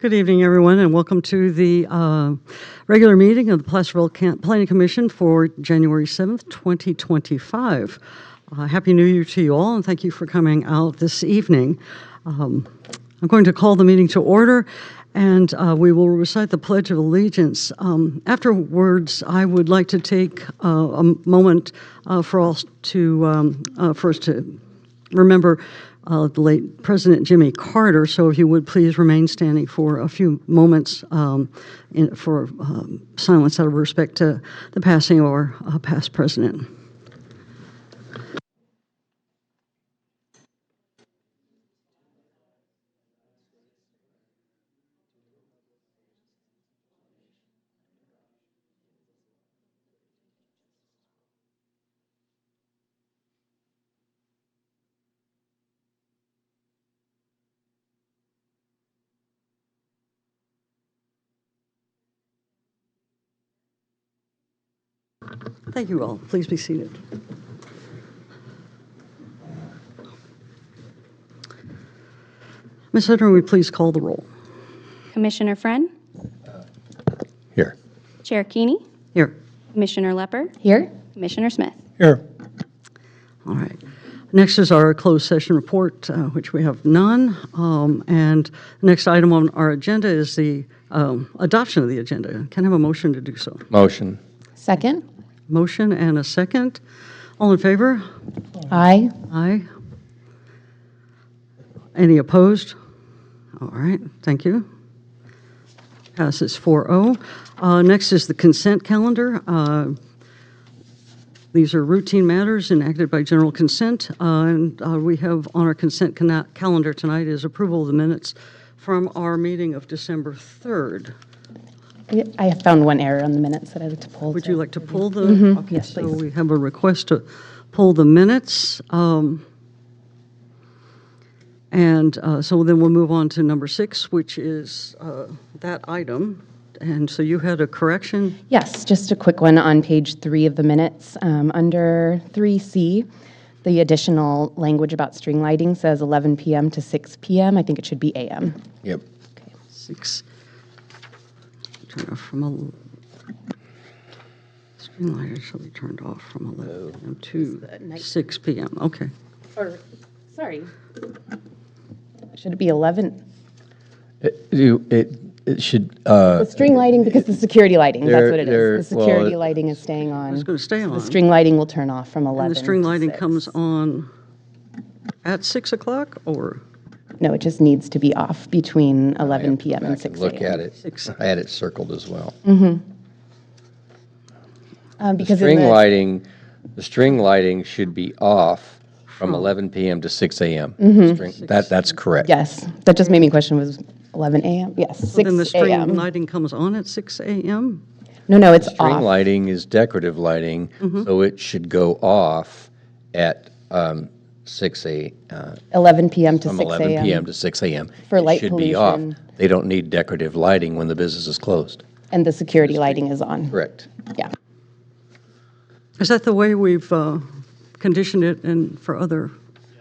Good evening, everyone, and welcome to the regular meeting of the Placerville Planning Commission for January 7th, 2025. Happy New Year to you all, and thank you for coming out this evening. I'm going to call the meeting to order, and we will recite the Pledge of Allegiance. Afterwards, I would like to take a moment for us to remember the late President Jimmy Carter. So if you would please remain standing for a few moments for silence out of respect to the passing of our past president. Thank you all. Please be seated. Ms. Hutter, will you please call the roll? Commissioner Friend? Here. Chair Keeney? Here. Commissioner Lepper? Here. Commissioner Smith? Here. All right. Next is our closed session report, which we have none. And the next item on our agenda is the adoption of the agenda. Can I have a motion to do so? Motion. Second. Motion and a second. All in favor? Aye. Aye. Any opposed? All right, thank you. Passes 4-0. Next is the consent calendar. These are routine matters enacted by general consent, and we have on our consent calendar tonight is approval of the minutes from our meeting of December 3rd. I have found one error on the minutes that I'd like to pull. Would you like to pull the? Okay, Yes, so please. we have a request to pull the minutes. And so then we'll move on to number 6, which is that item. And so you had a correction? Yes, just a quick one on page 3 of the minutes. Under 3C, the additional language about string lighting says 11 p.m. to 6 p.m. I think it should be a.m. Yep. 6. Turn off from screen lighter shall be turned off from 11 p.m. to 6 p.m. Okay. Or, sorry. Should it be 11? It should. The string lighting, because the security lighting, that's what it is. The well, security lighting is staying on. It's going to stay on. The string lighting will turn off from 11 And the string to lighting 6. comes on at 6 o'clock or? No, it just needs to be off between 11 p.m. and 6 a.m. Look at it. I had it circled as well. Because The string lighting should be off from 11 p.m. to 6 a.m. That's correct. Yes, that just made me question, was 11 a.m.? Yes, 6 Then the string a.m. lighting comes on at 6 a.m.? No, it's String off. lighting is decorative lighting, so it should go off at 6 a.m. 11 p.m. to From 6 11 a.m. p.m. to 6 a.m. For light It should be off. pollution. They don't need decorative lighting when the business is closed. And the security lighting is on. Correct. Yeah. Is that the way we've conditioned it and for other?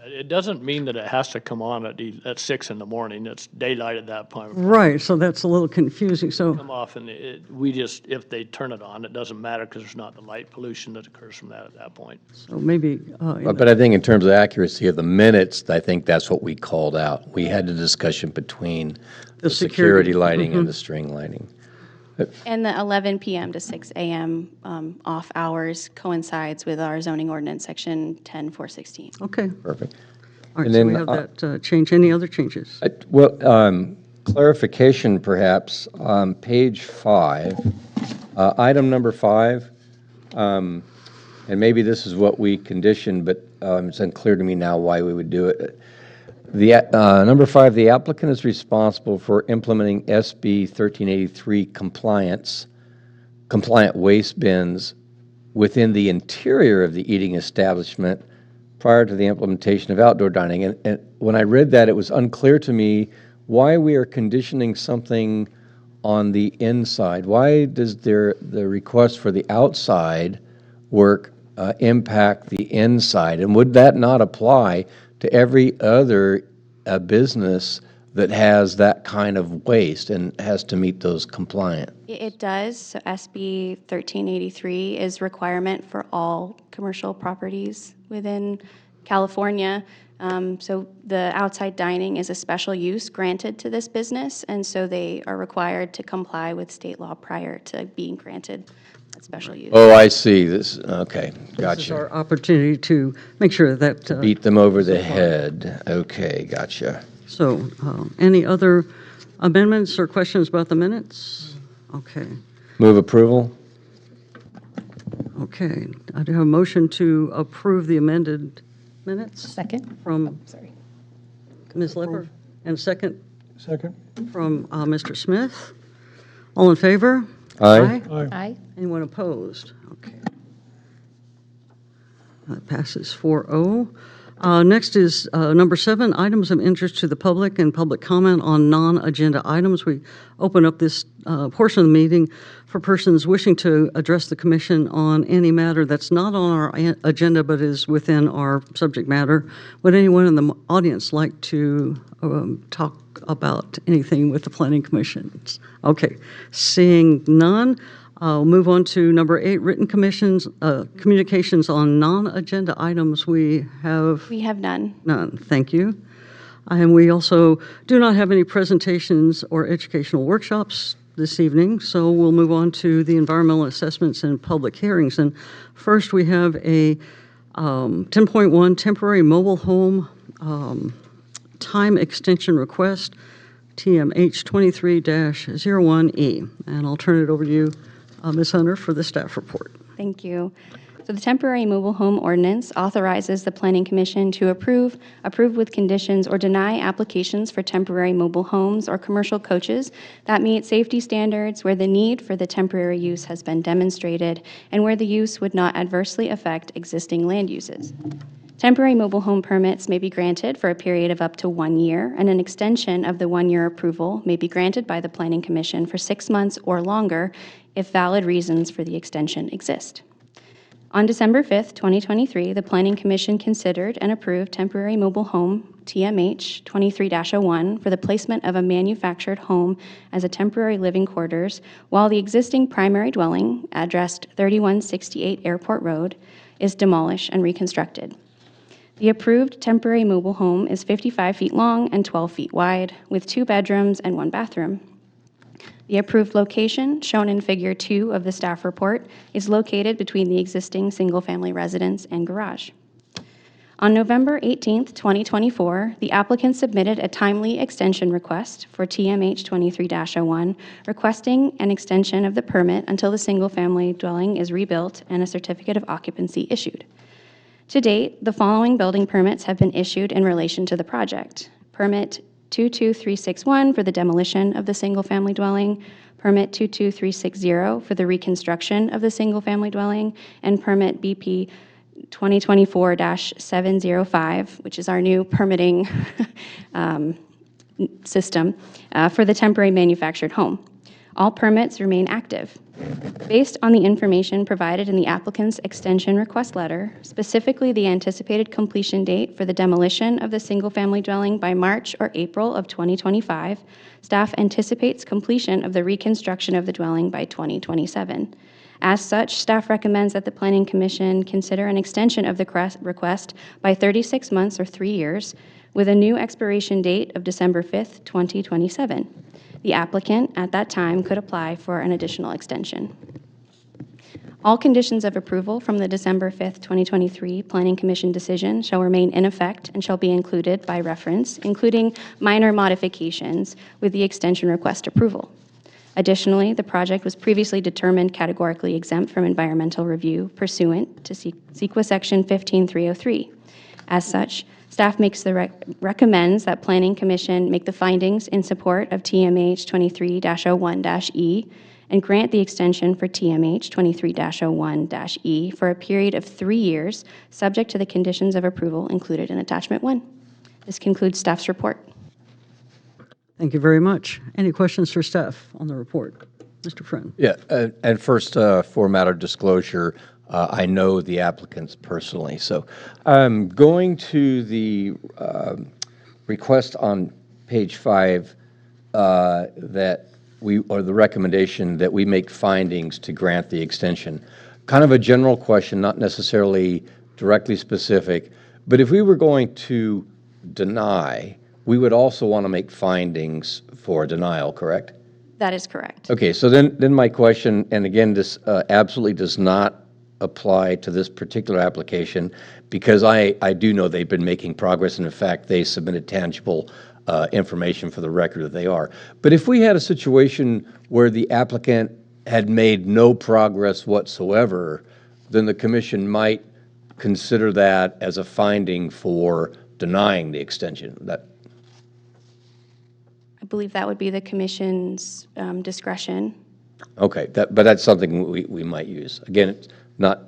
It doesn't mean that it has to come on at 6 in the morning. It's daylight at that point. Right, so that's a little confusing. So, Come off and if they turn it on, it doesn't matter because there's not the light pollution that occurs from that at that point. so maybe, But I think in terms of accuracy of the minutes, I think that's what we called out. We had the discussion between the security. security lighting and the string lighting. And the 11 p.m. to 6 a.m. Off hours coincides with our zoning ordinance, section 10416. okay. Perfect. All right, And so then, we have that change. Any other changes? Clarification perhaps, on page 5, item number 5, and maybe this is what we conditioned, but it's unclear to me now why we would do it. Number 5, the applicant is responsible for implementing SB 1383 compliant waste bins within the interior of the eating establishment prior to the implementation of outdoor dining. And when I read that, it was unclear to me why we are conditioning something on the inside. Why does the request for the outside work impact the inside? And would that not apply to every other business that has that kind of waste and has to meet those compliant? It does. So SB 1383 is requirement for all commercial properties within California. So the outside dining is a special use granted to this business, and so they are required to comply with state law prior to being granted that special use. Oh, I see. This, okay, This is gotcha. our opportunity to make sure that, Beat them over the head. Okay, gotcha. so any other amendments or questions about the minutes? Okay, Move approval? okay. I do have a motion to approve the amended minutes Second? from Sorry. Ms. Lepper, and second Second. from Mr. Smith. All in favor? Aye. Aye. Aye. Anyone opposed? Okay. That passes 4-0. Next is number 7, items of interest to the public and public comment on non-agenda items. We open up this portion of the meeting for persons wishing to address the commission on any matter that's not on our agenda but is within our subject matter. Would anyone in the audience like to talk about anything with the planning commission? Okay, seeing none. I'll move on to number 8, written communications on non-agenda items. We have We have none. none. Thank you. And we also do not have any presentations or educational workshops this evening, so we'll move on to the environmental assessments and public hearings. And first, we have a 10.1 temporary mobile home time extension request, TMH 23-01E. And I'll turn it over to you, Ms. Hunter, for the staff report. Thank you. So the temporary mobile home ordinance authorizes the Planning Commission to approve with conditions, or deny applications for temporary mobile homes or commercial coaches that meet safety standards where the need for the temporary use has been demonstrated and where the use would not adversely affect existing land uses. Temporary mobile home permits may be granted for a period of up to 1 year, and an extension of the 1-year approval may be granted by the Planning Commission for 6 months or longer if valid reasons for the extension exist. On December 5th, 2023, the Planning Commission considered and approved temporary mobile home, TMH 23-01, for the placement of a manufactured home as a temporary living quarters, while the existing primary dwelling, addressed 3168 Airport Road, is demolished and reconstructed. The approved temporary mobile home is 55 feet long and 12 feet wide, with 2 bedrooms and 1 bathroom. The approved location, shown in Figure 2 of the staff report, is located between the existing single-family residence and garage. On November 18, 2024, the applicant submitted a timely extension request for TMH 23-01, requesting an extension of the permit until the single-family dwelling is rebuilt and a certificate of occupancy issued. To date, the following building permits have been issued in relation to the project. Permit 22361 for the demolition of the single-family dwelling, Permit 22360 for the reconstruction of the single-family dwelling, and Permit BP 2024-705, which is our new permitting system, for the temporary manufactured home. All permits remain active. Based on the information provided in the applicant's extension request letter, specifically the anticipated completion date for the demolition of the single-family dwelling by March or April of 2025, staff anticipates completion of the reconstruction of the dwelling by 2027. As such, staff recommends that the Planning Commission consider an extension of the request by 36 months or 3 years, with a new expiration date of December 5th, 2027. The applicant, at that time, could apply for an additional extension. All conditions of approval from the December 5th, 2023 Planning Commission decision shall remain in effect and shall be included by reference, including minor modifications with the extension request approval. Additionally, the project was previously determined categorically exempt from environmental review pursuant to CEQA Section 15303. As such, staff recommends that Planning Commission make the findings in support of TMH 23-01-E and grant the extension for TMH 23-01-E for a period of 3 years, subject to the conditions of approval included in Attachment 1. This concludes staff's report. Thank you very much. Any questions for staff on the report? Mr. Friend. Yeah, and first, for matter disclosure, I know the applicants personally. So I'm going to the request on page 5, that or the recommendation that we make findings to grant the extension. Kind of a general question, not necessarily directly specific, but if we were going to deny, we would also want to make findings for denial, correct? That is correct. Okay, so then my question, and again, this absolutely does not apply to this particular application, because I do know they've been making progress, and in fact, they submitted tangible information for the record that they are. But if we had a situation where the applicant had made no progress whatsoever, then the commission might consider that as a finding for denying the extension. I believe that would be the commission's discretion. Okay, but that's something we might use. Again, it's not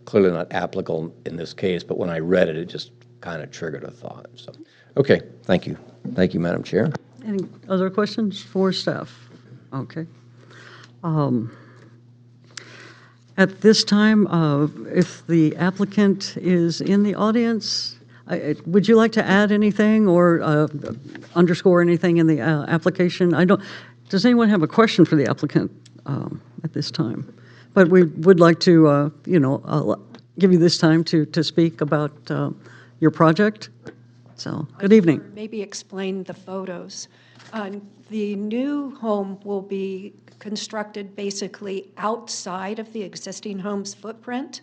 clearly not applicable in this case, but when I read it, it just kind of triggered a thought. So, okay, thank you. Thank you, Madam Chair. Any other questions for staff? Okay. At this time, if the applicant is in the audience, would you like to add anything or underscore anything in the application? Does anyone have a question for the applicant at this time? But we would like to, give you this time to speak about your project. So, good evening. Maybe explain the photos. The new home will be constructed basically outside of the existing home's footprint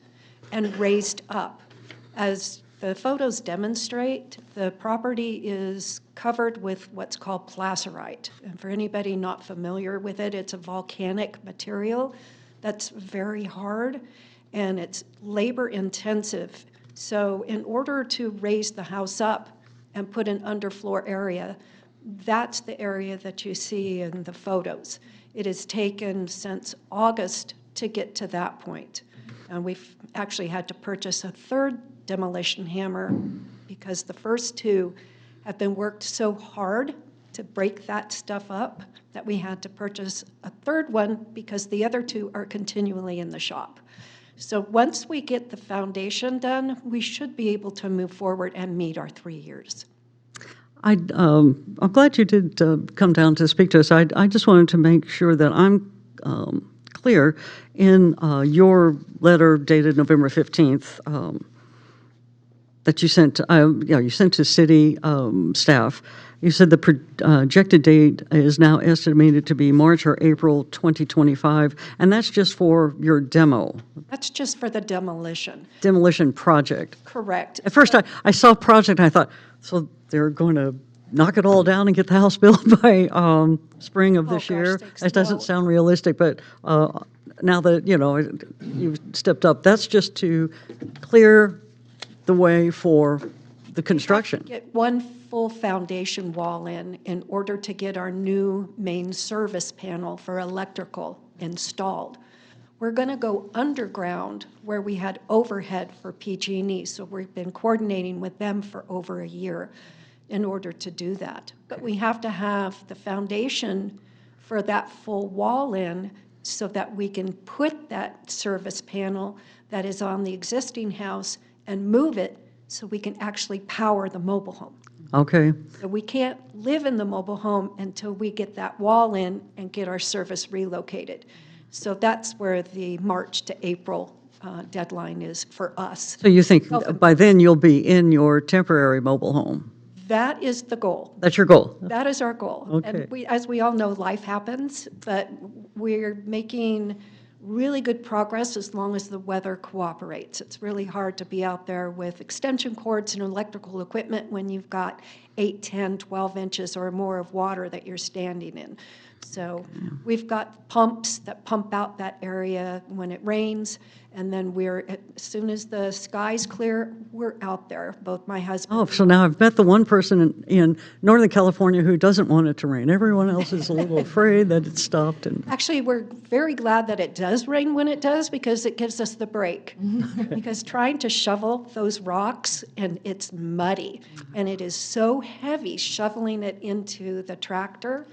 and raised up. As the photos demonstrate, the property is covered with what's called placerite. And for anybody not familiar with it, it's a volcanic material that's very hard and it's labor intensive. So in order to raise the house up and put an underfloor area, that's the area that you see in the photos. It has taken since August to get to that point. And we've actually had to purchase a third demolition hammer because the first two have been worked so hard to break that stuff up that we had to purchase a third one because the other two are continually in the shop. So once we get the foundation done, we should be able to move forward and meet our 3 years. I'm glad you did come down to speak to us. I just wanted to make sure that I'm clear in your letter dated November 15th that you sent. You sent to city staff. You said the projected date is now estimated to be March or April 2025, and that's just for your demo. That's just for the demolition. Demolition project. Correct. At first, I saw project, and I thought, so they're going to knock it all down and get the house built by spring of this year? That doesn't sound realistic, but now that, you've stepped up, that's just to clear the way for the construction. Get one full foundation wall in order to get our new main service panel for electrical installed. We're going to go underground where we had overhead for PG&E, so we've been coordinating with them for over a year in order to do that. But we have to have the foundation for that full wall in so that we can put that service panel that is on the existing house and move it so we can actually power the mobile home. Okay. So we can't live in the mobile home until we get that wall in and get our service relocated. So that's where the March to April deadline is for us. So you think by then you'll be in your temporary mobile home? That is the goal. That's your goal? That is our goal. Okay. And as we all know, life happens, but we're making really good progress as long as the weather cooperates. It's really hard to be out there with extension cords and electrical equipment when you've got 8, 10, 12 inches or more of water that you're standing in. So we've got pumps that pump out that area when it rains, and then as soon as the sky's clear, we're out there, both my husband. Oh, so now I've met the one person in Northern California who doesn't want it to rain. Everyone else is a little afraid that it stopped. And Actually, we're very glad that it does rain when it does because it gives us the break. Because trying to shovel those rocks, and it's muddy, and it is so heavy shoveling it into the tractor,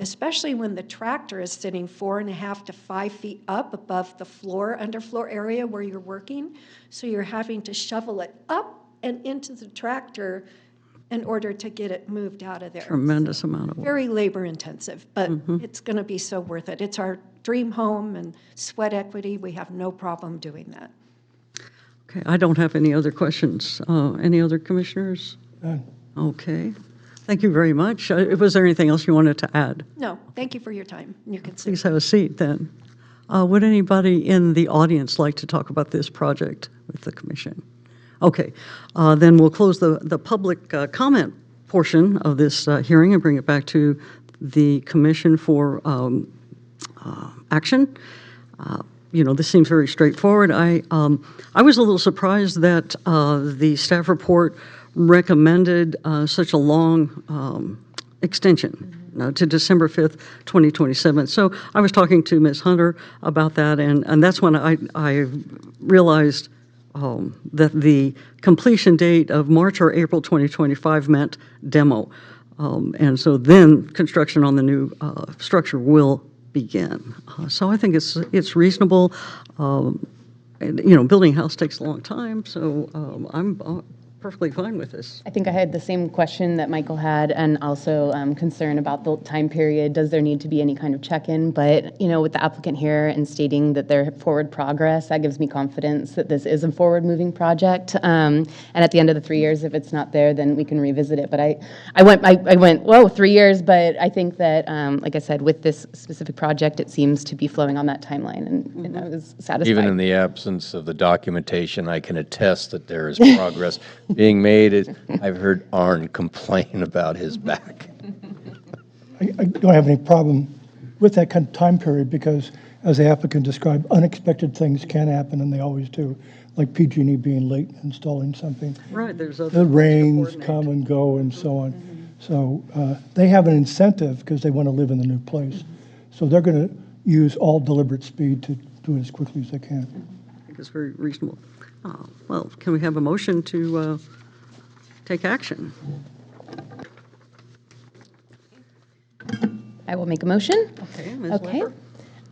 especially when the tractor is sitting 4.5 to 5 feet up above the underfloor area where you're working. So you're having to shovel it up and into the tractor in order to get it moved out of there. Tremendous amount of work. Very labor intensive, but it's going to be so worth it. It's our dream home and sweat equity. We have no problem doing that. Okay, I don't have any other questions. Any other commissioners? None. Okay. Thank you very much. Was there anything else you wanted to add? No, thank you for your time. You can sit. Please have a seat then. Would anybody in the audience like to talk about this project with the commission? Okay, then we'll close the public comment portion of this hearing and bring it back to the commission for action. This seems very straightforward. I was a little surprised that the staff report recommended such a long extension to December 5th, 2027. So I was talking to Ms. Hunter about that, and that's when I realized that the completion date of March or April 2025 meant demo. And so then construction on the new structure will begin. So I think it's reasonable. Building a house takes a long time, so I'm perfectly fine with this. I think I had the same question that Michael had, and also concern about the time period. Does there need to be any kind of check-in? But, with the applicant here and stating that they're forward progress, that gives me confidence that this is a forward-moving project. And at the end of the 3 years, if it's not there, then we can revisit it. But I went, whoa, 3 years. But I think that, like I said, with this specific project, it seems to be flowing on that timeline, and I was satisfied. Even in the absence of the documentation, I can attest that there is progress being made. I've heard Arn complain about his back. I don't have any problem with that kind of time period because, as the applicant described, unexpected things can happen, and they always do, like PG&E being late in installing something. Right, there's other The things to rains coordinate. come and go and so on. So they have an incentive because they want to live in the new place. So they're going to use all deliberate speed to do it as quickly as they can. I think it's very reasonable. Well, can we have a motion to take action? I will make a motion. Okay, Ms. Okay. Weber?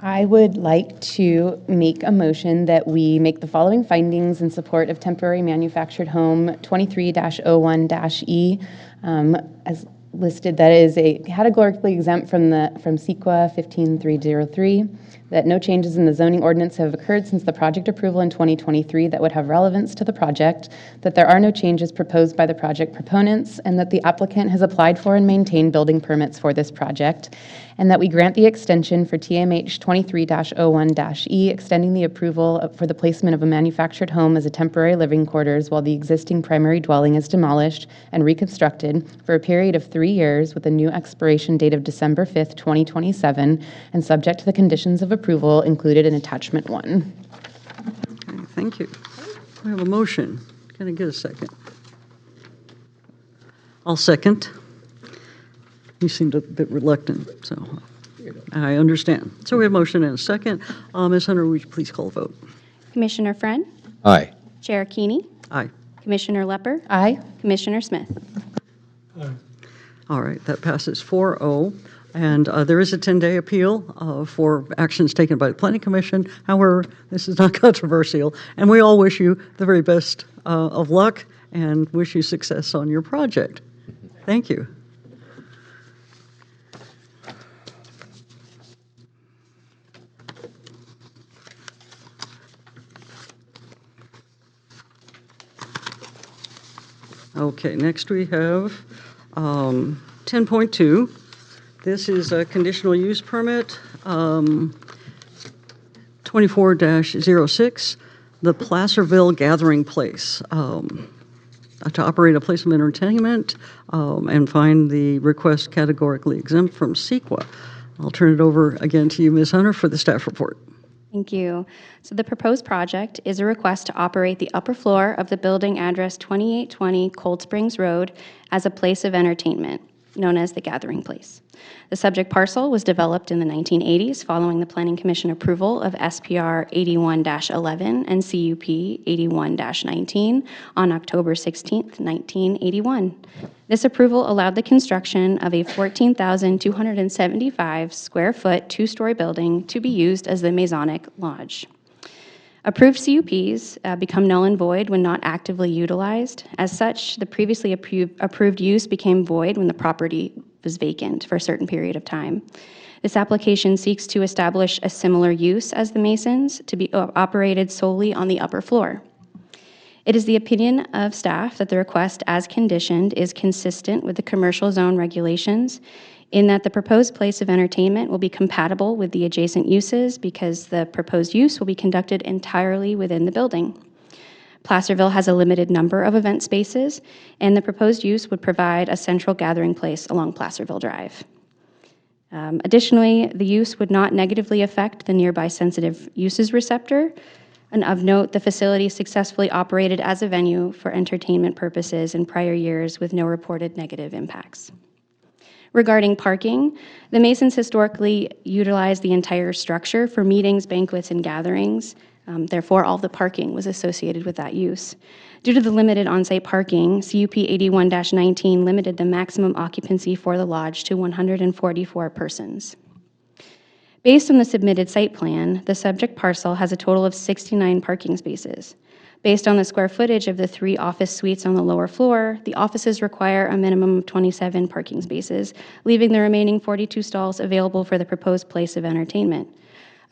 I would like to make a motion that we make the following findings in support of temporary manufactured home 23-01-E as listed. That is a categorically exempt from CEQA 15303, that no changes in the zoning ordinance have occurred since the project approval in 2023 that would have relevance to the project, that there are no changes proposed by the project proponents, and that the applicant has applied for and maintained building permits for this project, and that we grant the extension for TMH 23-01-E, extending the approval for the placement of a manufactured home as a temporary living quarters while the existing primary dwelling is demolished and reconstructed for a period of 3 years with a new expiration date of December 5th, 2027, and subject to the conditions of approval included in attachment 1. Okay, thank you. We have a motion. Can I get a second? I'll second. You seemed a bit reluctant, so I understand. So we have a motion and a second. Ms. Hunter, would you please call the vote? Commissioner Friend, Aye. Chair Keeney, Aye. Commissioner Lepper, Aye. Commissioner Smith. All right, that passes 4-0. And there is a 10-day appeal for actions taken by the Planning Commission. However, this is not controversial, and we all wish you the very best of luck and wish you success on your project. Thank you. Okay, next we have 10.2. This is a conditional use permit, 24-06, the Placerville Gathering Place, to operate a place of entertainment and find the request categorically exempt from CEQA. I'll turn it over again to you, Ms. Hunter, for the staff report. Thank you. So the proposed project is a request to operate the upper floor of the building address 2820 Cold Springs Road as a place of entertainment, known as the Gathering Place. The subject parcel was developed in the 1980s following the Planning Commission approval of SPR 81-11 and CUP 81-19 on October 16, 1981. This approval allowed the construction of a 14,275 square foot two-story building to be used as the Masonic Lodge. Approved CUPs become null and void when not actively utilized. As such, the previously approved use became void when the property was vacant for a certain period of time. This application seeks to establish a similar use as the Masons to be operated solely on the upper floor. It is the opinion of staff that the request as conditioned is consistent with the commercial zone regulations in that the proposed place of entertainment will be compatible with the adjacent uses because the proposed use will be conducted entirely within the building. Placerville has a limited number of event spaces, and the proposed use would provide a central gathering place along Placerville Drive. Additionally, the use would not negatively affect the nearby sensitive uses receptor. And of note, the facility successfully operated as a venue for entertainment purposes in prior years with no reported negative impacts. Regarding parking, the Masons historically utilized the entire structure for meetings, banquets, and gatherings. Therefore, all the parking was associated with that use. Due to the limited on-site parking, CUP 81-19 limited the maximum occupancy for the lodge to 144 persons. Based on the submitted site plan, the subject parcel has a total of 69 parking spaces. Based on the square footage of the 3 office suites on the lower floor, the offices require a minimum of 27 parking spaces, leaving the remaining 42 stalls available for the proposed place of entertainment.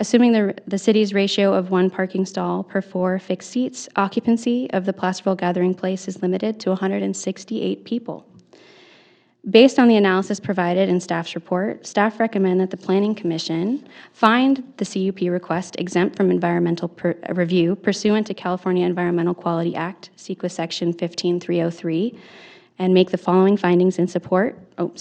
Assuming the city's ratio of 1 parking stall per 4 fixed seats, occupancy of the Placerville Gathering Place is limited to 168 people. Based on the analysis provided in staff's report, staff recommend that the Planning Commission find the CUP request exempt from environmental review pursuant to California Environmental Quality Act, CEQA Section 15303, and make the findings in support of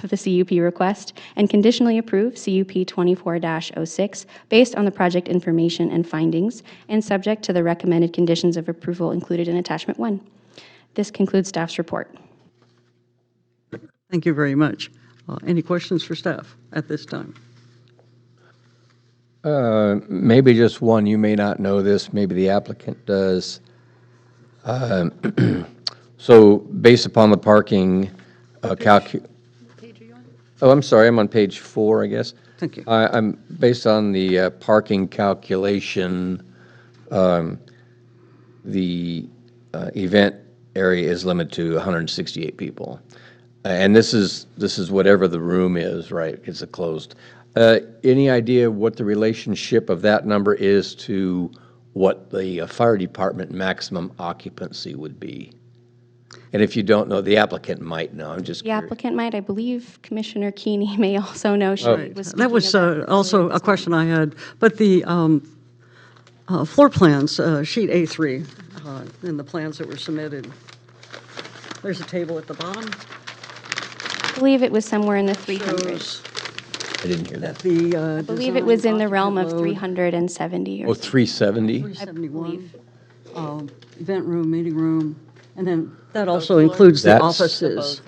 the CUP request and conditionally approve CUP 24-06 based on the project information and findings and subject to the recommended conditions of approval included in Attachment 1. This concludes staff's report. Thank you very much. Any questions for staff at this time? Maybe just one. You may not know this. Maybe the applicant does. So based upon the parking oh, I'm sorry, I'm on page 4, I guess. Thank you. I'm based on the parking calculation. The event area is limited to 168 people, and this is whatever the room is, right? It's a closed. Any idea what the relationship of that number is to what the fire department maximum occupancy would be? And if you don't know, the applicant might know. I'm just The curious. applicant might, I believe Commissioner Keeney may also know. She was That was speaking of that also earlier a this question I had. But the floor plans, sheet A3, in the plans that were submitted, there's a table at the bottom. I believe it was somewhere in the 300s. Shows I didn't hear that that. the I believe it was in the realm of 370 or Oh, 370? 371, event room, meeting room, and then that also includes the That's- offices.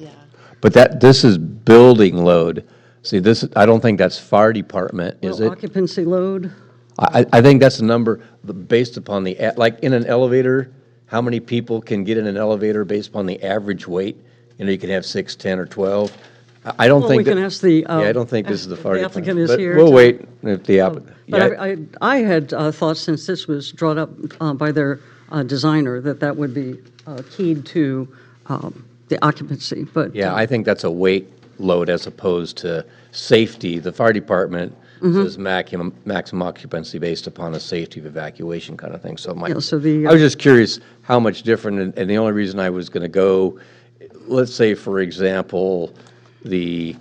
But this is building load. See, I don't think that's fire department, is Well, it? occupancy load, I think that's a number based upon like in an elevator, how many people can get in an elevator based upon the average weight? You know, you can have 6, 10, or 12. I don't well, think we can that- ask the. Yeah, I don't think this is the fire The department. applicant is but here. We'll to- wait if the applicant. But I had thought, since this was drawn up by their designer, that would be keyed to the occupancy, but. Yeah, I think that's a weight load as opposed to safety. The fire department says maximum occupancy based upon a safety of evacuation kind of thing, so Yeah, so the, I was just curious how much different, and the only reason I was going to go, let's say, for example, the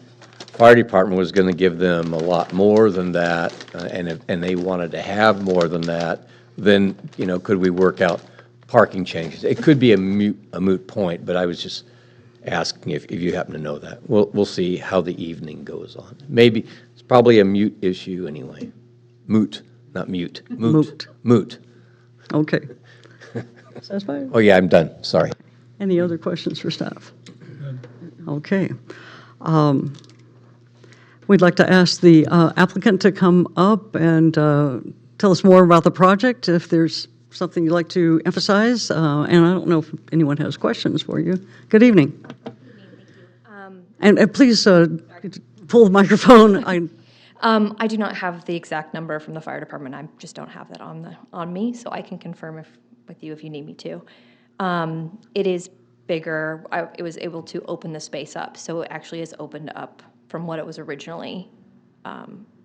fire department was going to give them a lot more than that, and they wanted to have more than that, then, you know, could we work out parking changes? It could be a moot point, but I was just asking if you happen to know that. We'll see how the evening goes on. Maybe, it's probably a mute issue anyway. Moot, not mute. Moot. Moot. Okay. Satisfied? Oh, yeah, I'm done, sorry. Any other questions for staff? Okay. We'd like to ask the applicant to come up and tell us more about the project, if there's something you'd like to emphasize. And I don't know if anyone has questions for you. Good evening. And please pull the microphone. I do not have the exact number from the fire department. I just don't have that on me, so I can confirm with you if you need me to. It is bigger. It was able to open the space up, so it actually is opened up from what it was originally,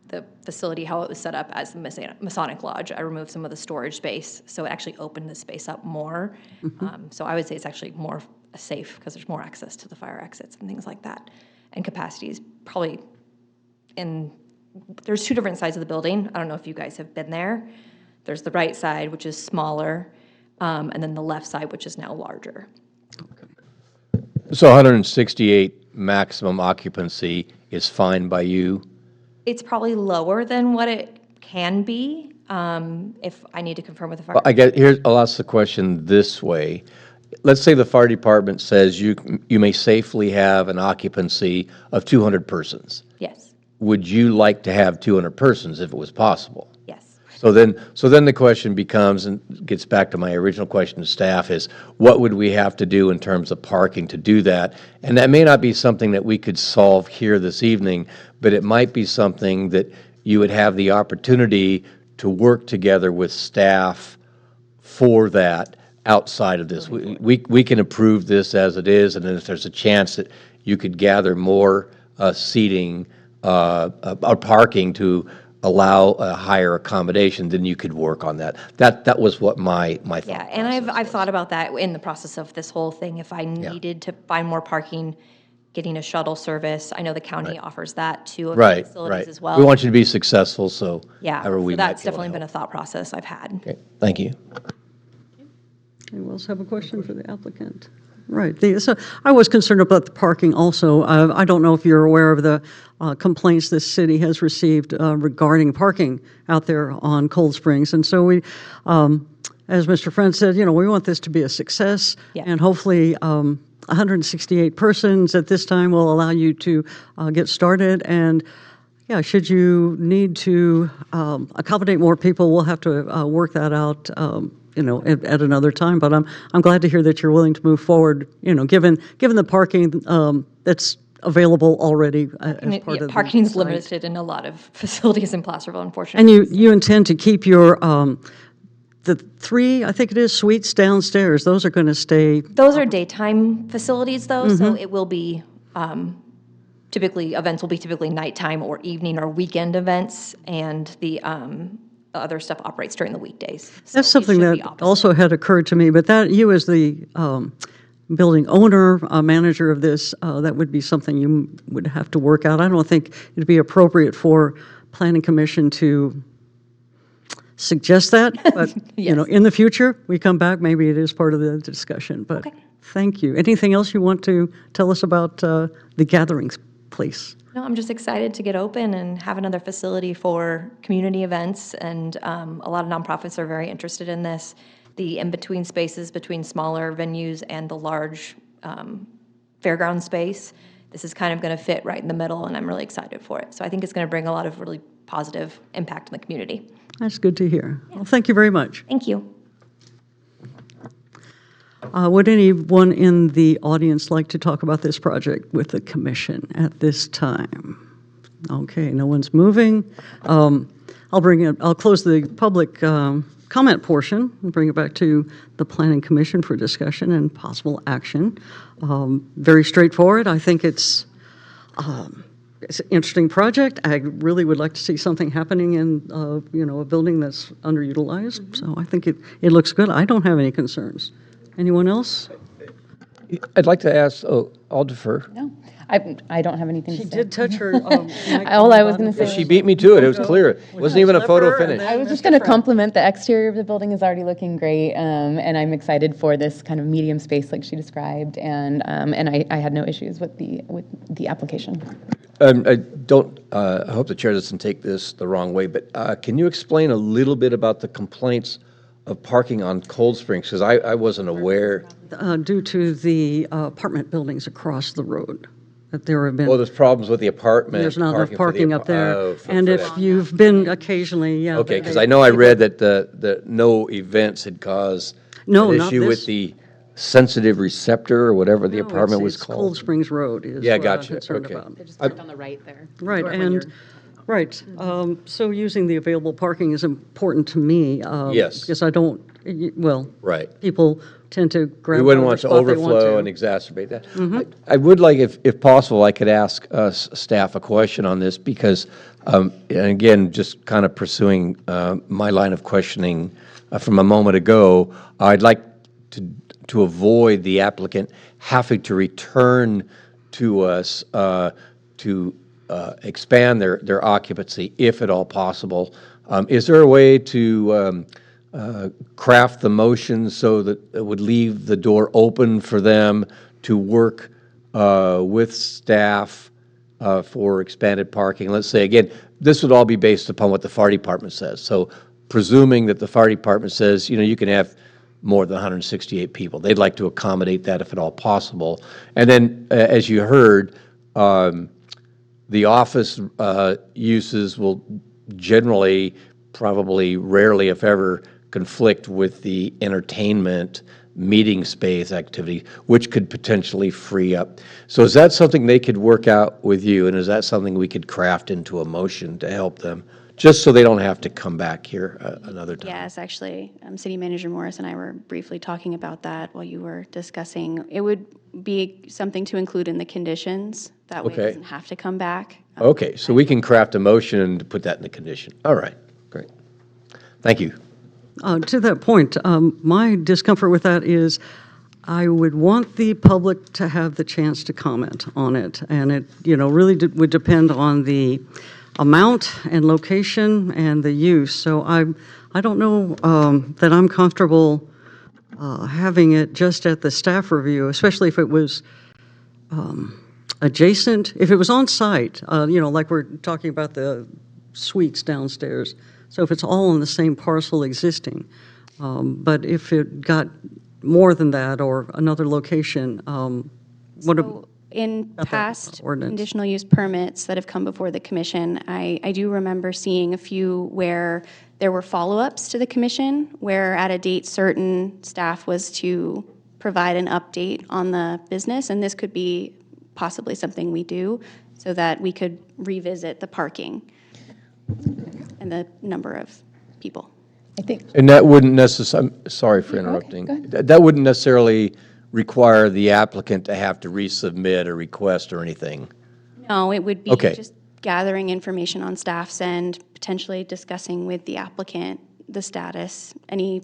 the facility, how it was set up as the Masonic Lodge. I removed some of the storage space, so it actually opened the space up more. So I would say it's actually more safe because there's more access to the fire exits and things like that. And capacity is probably there's two different sides of the building. I don't know if you guys have been there. There's the right side, which is smaller, and then the left side, which is now larger. So 168 maximum occupancy is fine by you? It's probably lower than what it can be, if I need to confirm with the fire. I'll ask the question this way. Let's say the fire department says you may safely have an occupancy of 200 persons. Yes, Would you like to have 200 persons if it was possible? yes. So then the question becomes, and gets back to my original question to staff, is what would we have to do in terms of parking to do that? And that may not be something that we could solve here this evening, but it might be something that you would have the opportunity to work together with staff for that outside of this. We can approve this as it is, and then if there's a chance that you could gather more seating or parking to allow a higher accommodation, then you could work on that. That was what my thought. Yeah, and I've thought about that in the process of this whole thing. If I needed to find more parking, getting a shuttle service. I know the county offers that to Right, facilities right. as well. We want you to be successful, so Yeah, however we so might that's be able to definitely been a help. thought process I've had. Okay, thank you. Anyone else have a question for the applicant? Right. So I was concerned about the parking also. I don't know if you're aware of the complaints this city has received regarding parking out there on Cold Springs. And so we, as Mr. Friend said, we want this to be a success. Yeah. And hopefully 168 persons at this time will allow you to get started. And yeah, should you need to accommodate more people, we'll have to work that out at another time. But I'm glad to hear that you're willing to move forward, given the parking that's available already as part of the Parking's site. limited in a lot of facilities in Placerville, unfortunately. And you intend to keep your, the 3, I think it is, suites downstairs, those are going to stay. Those are daytime facilities, though, so Mm-hmm. it will be, events will be typically nighttime or evening or weekend events, and the other stuff operates during the weekdays. So That's it something should be that opposite. also had occurred to me, but that you as the building owner, manager of this, that would be something you would have to work out. I don't think it'd be appropriate for Planning Commission to suggest that, but, Yes. in the future, we come back, maybe it is part of the discussion, but Okay. thank you. Anything else you want to tell us about the gatherings place? No, I'm just excited to get open and have another facility for community events, and a lot of nonprofits are very interested in this. The in-between spaces between smaller venues and the large fairground space, this is kind of going to fit right in the middle, and I'm really excited for it. So I think it's going to bring a lot of really positive impact in the community. That's good to hear. Well, thank you very much. Thank you. Would anyone in the audience like to talk about this project with the commission at this time? Okay, no one's moving. I'll close the public comment portion and bring it back to the Planning Commission for discussion and possible action. Very straightforward. I think it's an interesting project. I really would like to see something happening in, a building that's underutilized. So I think it looks good. I don't have any concerns. Anyone else? I'd like to ask, I'll defer. No, I don't have anything to She say. did touch her. All I was going to say She beat me to it, it was clear. It wasn't even a photo Slipper and finish. I was just going to compliment the exterior of the building is already looking great, and I'm excited for this kind of medium space like she described, and I had no issues with the application. I hope the chair doesn't take this the wrong way, but can you explain a little bit about the complaints of parking on Cold Springs? Because I wasn't aware. Due to the apartment buildings across the road, that there have been. Well, there's problems with the apartment. There's not enough for the parking up there. oh, for And if that. you've been occasionally, yeah. Okay, because I know I read that the no events had caused No, an not issue with this. the sensitive receptor or whatever the apartment was It's called. Cold Springs Road is Yeah, what I'm gotcha. concerned Okay. about. They're just parked on the right there. Right, When and you're- Right. So using the available parking is important to me. Yes. Because I don't, well, Right. people tend to grab We wouldn't whatever want to spot they want overflow to. and exacerbate that. I would like, if possible, I could ask staff a question on this, because, and again, just kind of pursuing my line of questioning from a moment ago, I'd like to avoid the applicant having to return to us to expand their occupancy, if at all possible. Is there a way to craft the motion so that it would leave the door open for them to work with staff for expanded parking? Let's say, again, this would all be based upon what the fire department says. So presuming that the fire department says, you can have more than 168 people. They'd like to accommodate that if at all possible. And then, as you heard, the office uses will generally, probably rarely, if ever, conflict with the entertainment meeting space activity, which could potentially free up. So is that something they could work out with you, and is that something we could craft into a motion to help them, just so they don't have to come back here another time? Yes, actually, City Manager Morris and I were briefly talking about that while you were discussing. It would be something to include in the conditions. That way it Okay. doesn't have to come back. Okay, so we can craft a motion to put that in the condition. All right, great. Thank you. To that point, my discomfort with that is I would want the public to have the chance to comment on it. And it, really would depend on the amount and location and the use. So I don't know that I'm comfortable having it just at the staff review, especially if it was adjacent, if it was on site, like we're talking about the suites downstairs. So if it's all on the same parcel existing, but if it got more than that or another location, what? So in that past ordinance. conditional use permits that have come before the commission, I do remember seeing a few where there were follow-ups to the commission, where at a date certain, staff was to provide an update on the business, and this could be possibly something we do, so that we could revisit the parking and the number of people. I think, And that wouldn't necessarily, sorry for go ahead. interrupting. That wouldn't necessarily require the applicant to have to resubmit a request or anything. No, it would be Okay. just gathering information on staff's end, potentially discussing with the applicant the status, any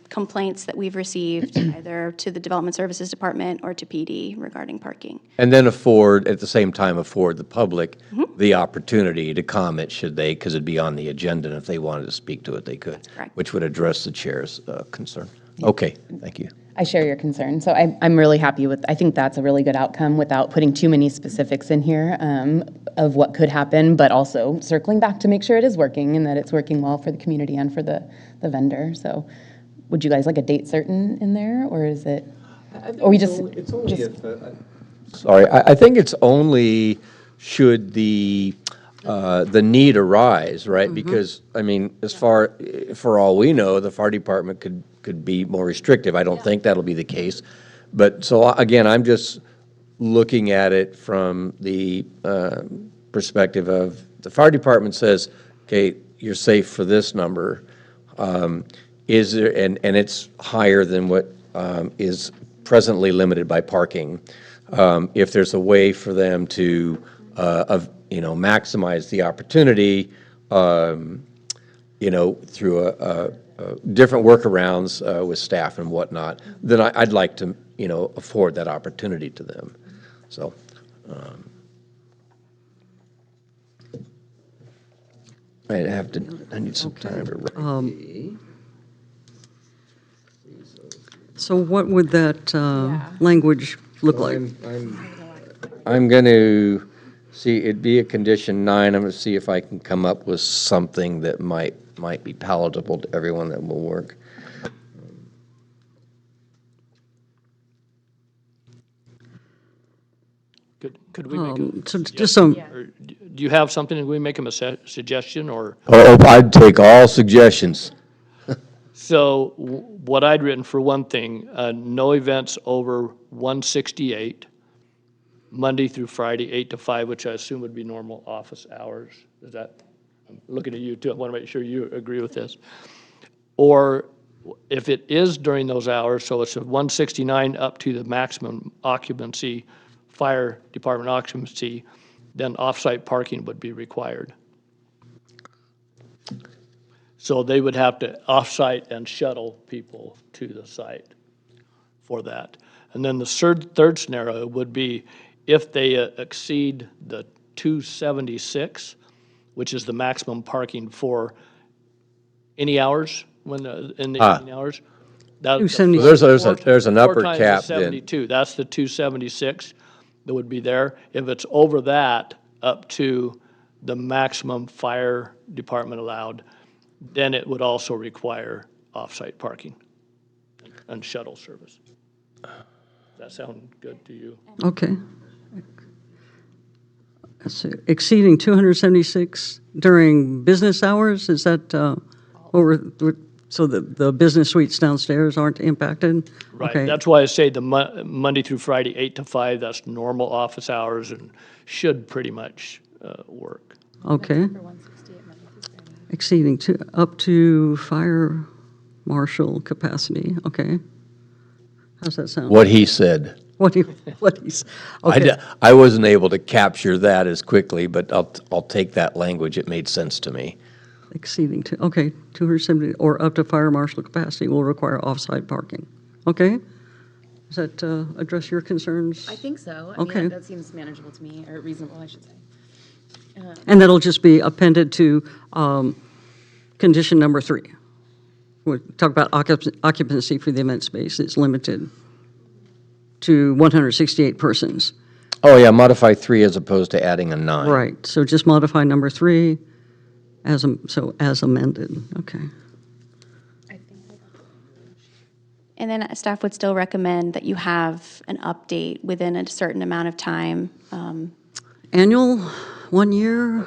complaints that we've received, either to the Development Services Department or to PD regarding parking. And then at the same time, afford the public the opportunity to comment, should they, because it'd be on the agenda, and if they wanted to speak to it, they could. correct. Which would address the chair's concern. Okay, thank you. I share your concern. So I'm really happy I think that's a really good outcome without putting too many specifics in here of what could happen, but also circling back to make sure it is working and that it's working well for the community and for the vendor. So would you guys like a date certain in there, or is it, or we just? Sorry, I think it's only should the need arise, right? Because, for all we know, the fire department could be more restrictive. I don't think that'll be the case. But, so again, I'm just looking at it from the perspective of the fire department says, okay, you're safe for this number. Is there, and it's higher than what is presently limited by parking. If there's a way for them to, maximize the opportunity, through different workarounds with staff and whatnot, then I'd like to, afford that opportunity to them. So, I need some time to write. So what would that language look like? I'm going to see, it'd be a condition 9. I'm going to see if I can come up with something that might be palatable to everyone that will work. Could we make a So just some, or do you have something, and we make them a suggestion, or? Oh, I'd take all suggestions. So what I'd written, for one thing, no events over 168, Monday through Friday, 8 to 5, which I assume would be normal office hours. Is that, I'm looking at you too, I want to make sure you agree with this. Or if it is during those hours, so it's a 169 up to the maximum occupancy, fire department occupancy, then off-site parking would be required. So they would have to off-site and shuttle people to the site for that. And then the third scenario would be if they exceed the 276, which is the maximum parking for any hours when in the evening hours. That- 276. So there's an upper four times cap the then. 72, that's the 276 that would be there. If it's over that, up to the maximum fire department allowed, then it would also require off-site parking and shuttle service. Does that sound good to you? Okay. So exceeding 276 during business hours, is that, so the business suites downstairs aren't impacted? Right, Okay. that's why I say the Monday through Friday, 8 to 5, that's normal office hours and should pretty much work. Okay. Exceeding up to fire marshal capacity, okay. How's that sound? What he said. What he's, okay. I wasn't able to capture that as quickly, but I'll take that language. It made sense to me. Exceeding, 270, or up to fire marshal capacity will require off-site parking. Okay? Does that address your concerns? I think so. Okay. That seems manageable to me, or reasonable, I should say. And that'll just be appended to condition number 3. We talk about occupancy for the event space. It's limited to 168 persons. Oh, yeah, modify 3 as opposed to adding a 9. Right, so just modify number 3 as amended, okay. And then staff would still recommend that you have an update within a certain amount of time. Annual, 1 year?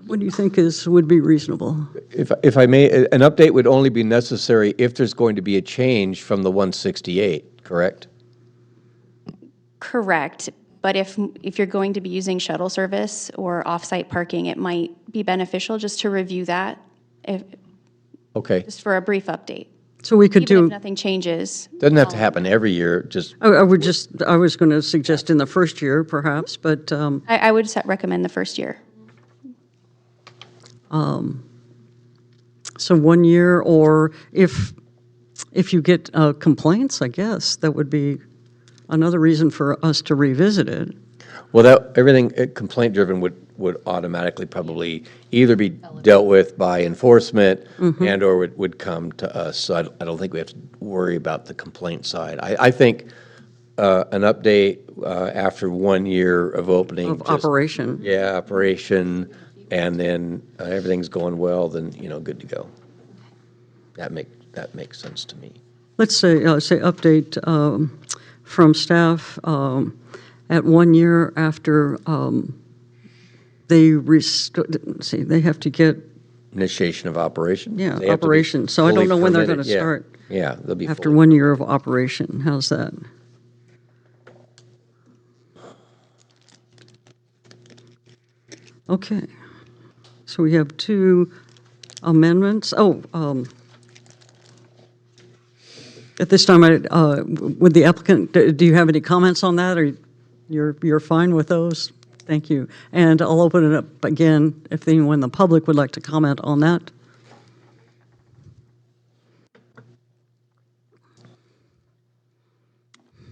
What do you think would be reasonable? If I may, an update would only be necessary if there's going to be a change from the 168, correct? Correct, but if you're going to be using shuttle service or off-site parking, it might be beneficial just to review that, Okay. just for a brief update. So we could Even if do, nothing changes. Doesn't have to happen every year, just, I was going to suggest in the first year perhaps, but I would recommend the first year. so 1 year, or if you get complaints, I guess, that would be another reason for us to revisit it. well, everything complaint-driven would automatically probably either be dealt with by enforcement and/or would come to us. So I don't think we have to worry about the complaint side. I think an update after 1 year of opening. Of operation. Yeah, operation, and then everything's going well, then, good to go. That makes sense to me. Let's say update from staff at 1 year after they they have to get, Initiation of operation? yeah, They have to be operation. So I don't fully know when they're going permitted. to Yeah. start Yeah, they'll be after fully 1 year of operation. How's that? Okay. So we have 2 amendments. At this time, would the applicant, do you have any comments on that, or you're fine with those? Thank you. And I'll open it up again if anyone in the public would like to comment on that.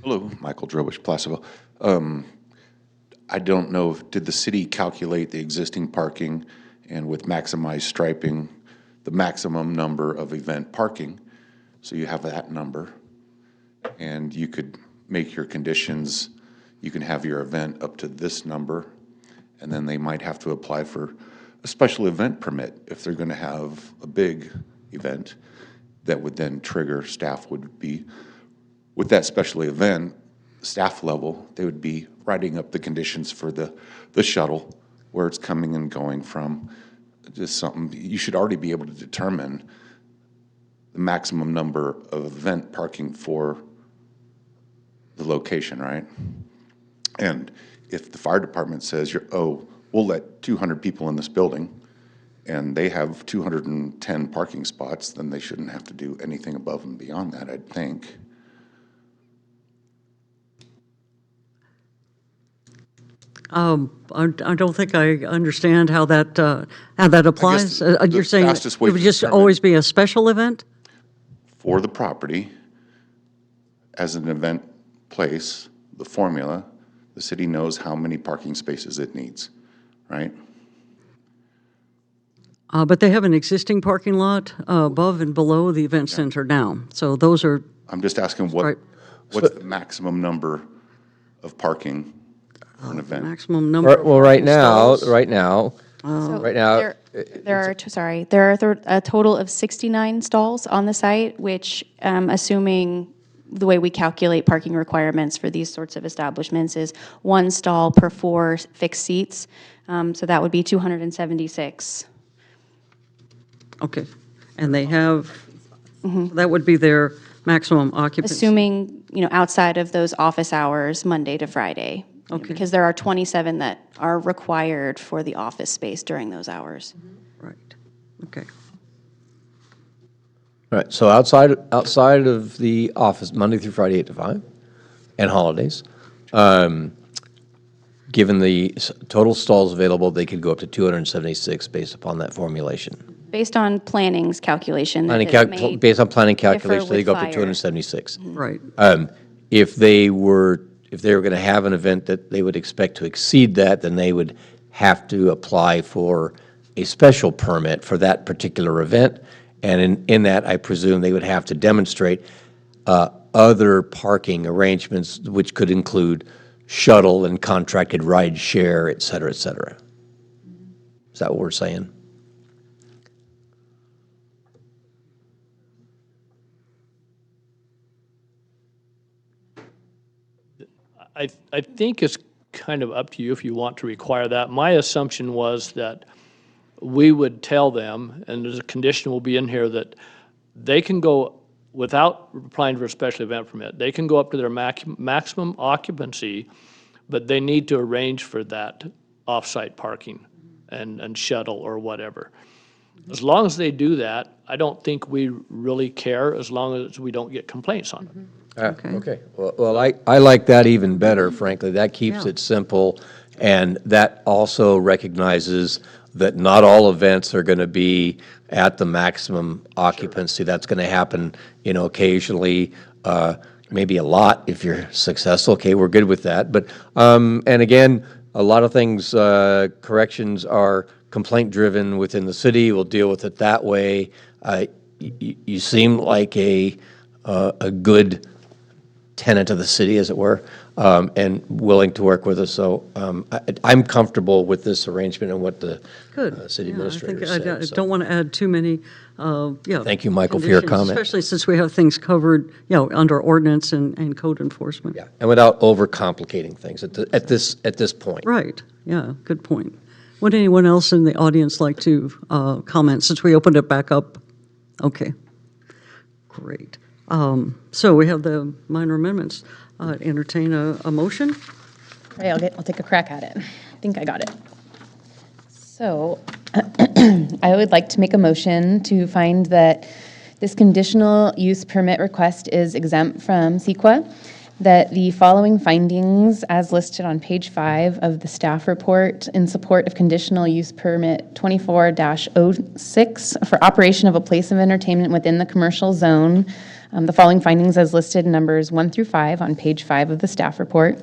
Hello, Michael Drobish, Placerville. I don't know, did the city calculate the existing parking and with maximized striping, the maximum number of event parking? So you have that number, and you could make your conditions, you can have your event up to this number, and then they might have to apply for a special event permit if they're going to have a big event that would then trigger, staff would be, with that special event, staff level, they would be writing up the conditions for the shuttle, where it's coming and going from. Just something, you should already be able to determine the maximum number of event parking for the location, right? And if the fire department says, we'll let 200 people in this building, and they have 210 parking spots, then they shouldn't have to do anything above and beyond that, I'd think. I don't think I understand how that applies. the You're saying it fastest way would to just determine- always be a special event? For the property, as an event place, the formula, the city knows how many parking spaces it needs, right? But they have an existing parking lot above and below the event center now. So those are, I'm just asking Right. what's the maximum number of parking for an event? maximum number of Well, parking stalls. right now, There are a total of 69 stalls on the site, which, assuming the way we calculate parking requirements for these sorts of establishments is 1 stall per 4 fixed seats. So that would be 276. Okay. And they have, that would be their maximum occupancy. Assuming, outside of those office hours, Monday to Friday. Okay. Because there are 27 that are required for the office space during those hours. Right. Okay. all right, so outside of the office, Monday through Friday, 8 to 5, and holidays, given the total stalls available, they could go up to 276 based upon that formulation. Based on planning's calculation. Planning it may based on planning differ calculations, they with go up to fire. 276. Right. If they were going to have an event that they would expect to exceed that, then they would have to apply for a special permit for that particular event. And in that, I presume they would have to demonstrate other parking arrangements, which could include shuttle and contracted ride share, et cetera, et cetera. Is that what we're saying? I think it's kind of up to you if you want to require that. My assumption was that we would tell them, and there's a condition will be in here, that they can go, without applying for a special event permit, they can go up to their maximum occupancy, but they need to arrange for that off-site parking and shuttle or whatever. As long as they do that, I don't think we really care, as long as we don't get complaints on it. Okay. Well, I like that even better, frankly. That keeps Yeah. it simple, and that also recognizes that not all events are going to be at the maximum occupancy. That's going to happen, occasionally, maybe a lot if you're successful. Okay, we're good with that. But, and again, a lot of things, corrections are complaint-driven within the city. We'll deal with it that way. You seem like a good tenant of the city, as it were, and willing to work with us. So I'm comfortable with this arrangement and what the Good. city Yeah, administrator I think I said. don't want to add too many, Thank you, Michael, for your conditions, comment. especially since we have things covered, under ordinance and code enforcement. Yeah, and without overcomplicating things at this point. Right, yeah, good point. Would anyone else in the audience like to comment, since we opened it back up? Okay, great. So we have the minor amendments. Entertain a motion? Right, I'll take a crack at it. I think I got it. So I would like to make a motion to find that this conditional use permit request is exempt from CEQA, that the following findings, as listed on page 5 of the staff report in support of conditional use permit 24-06 for operation of a place of entertainment within the commercial zone, the following findings as listed in numbers 1 through 5 on page 5 of the staff report,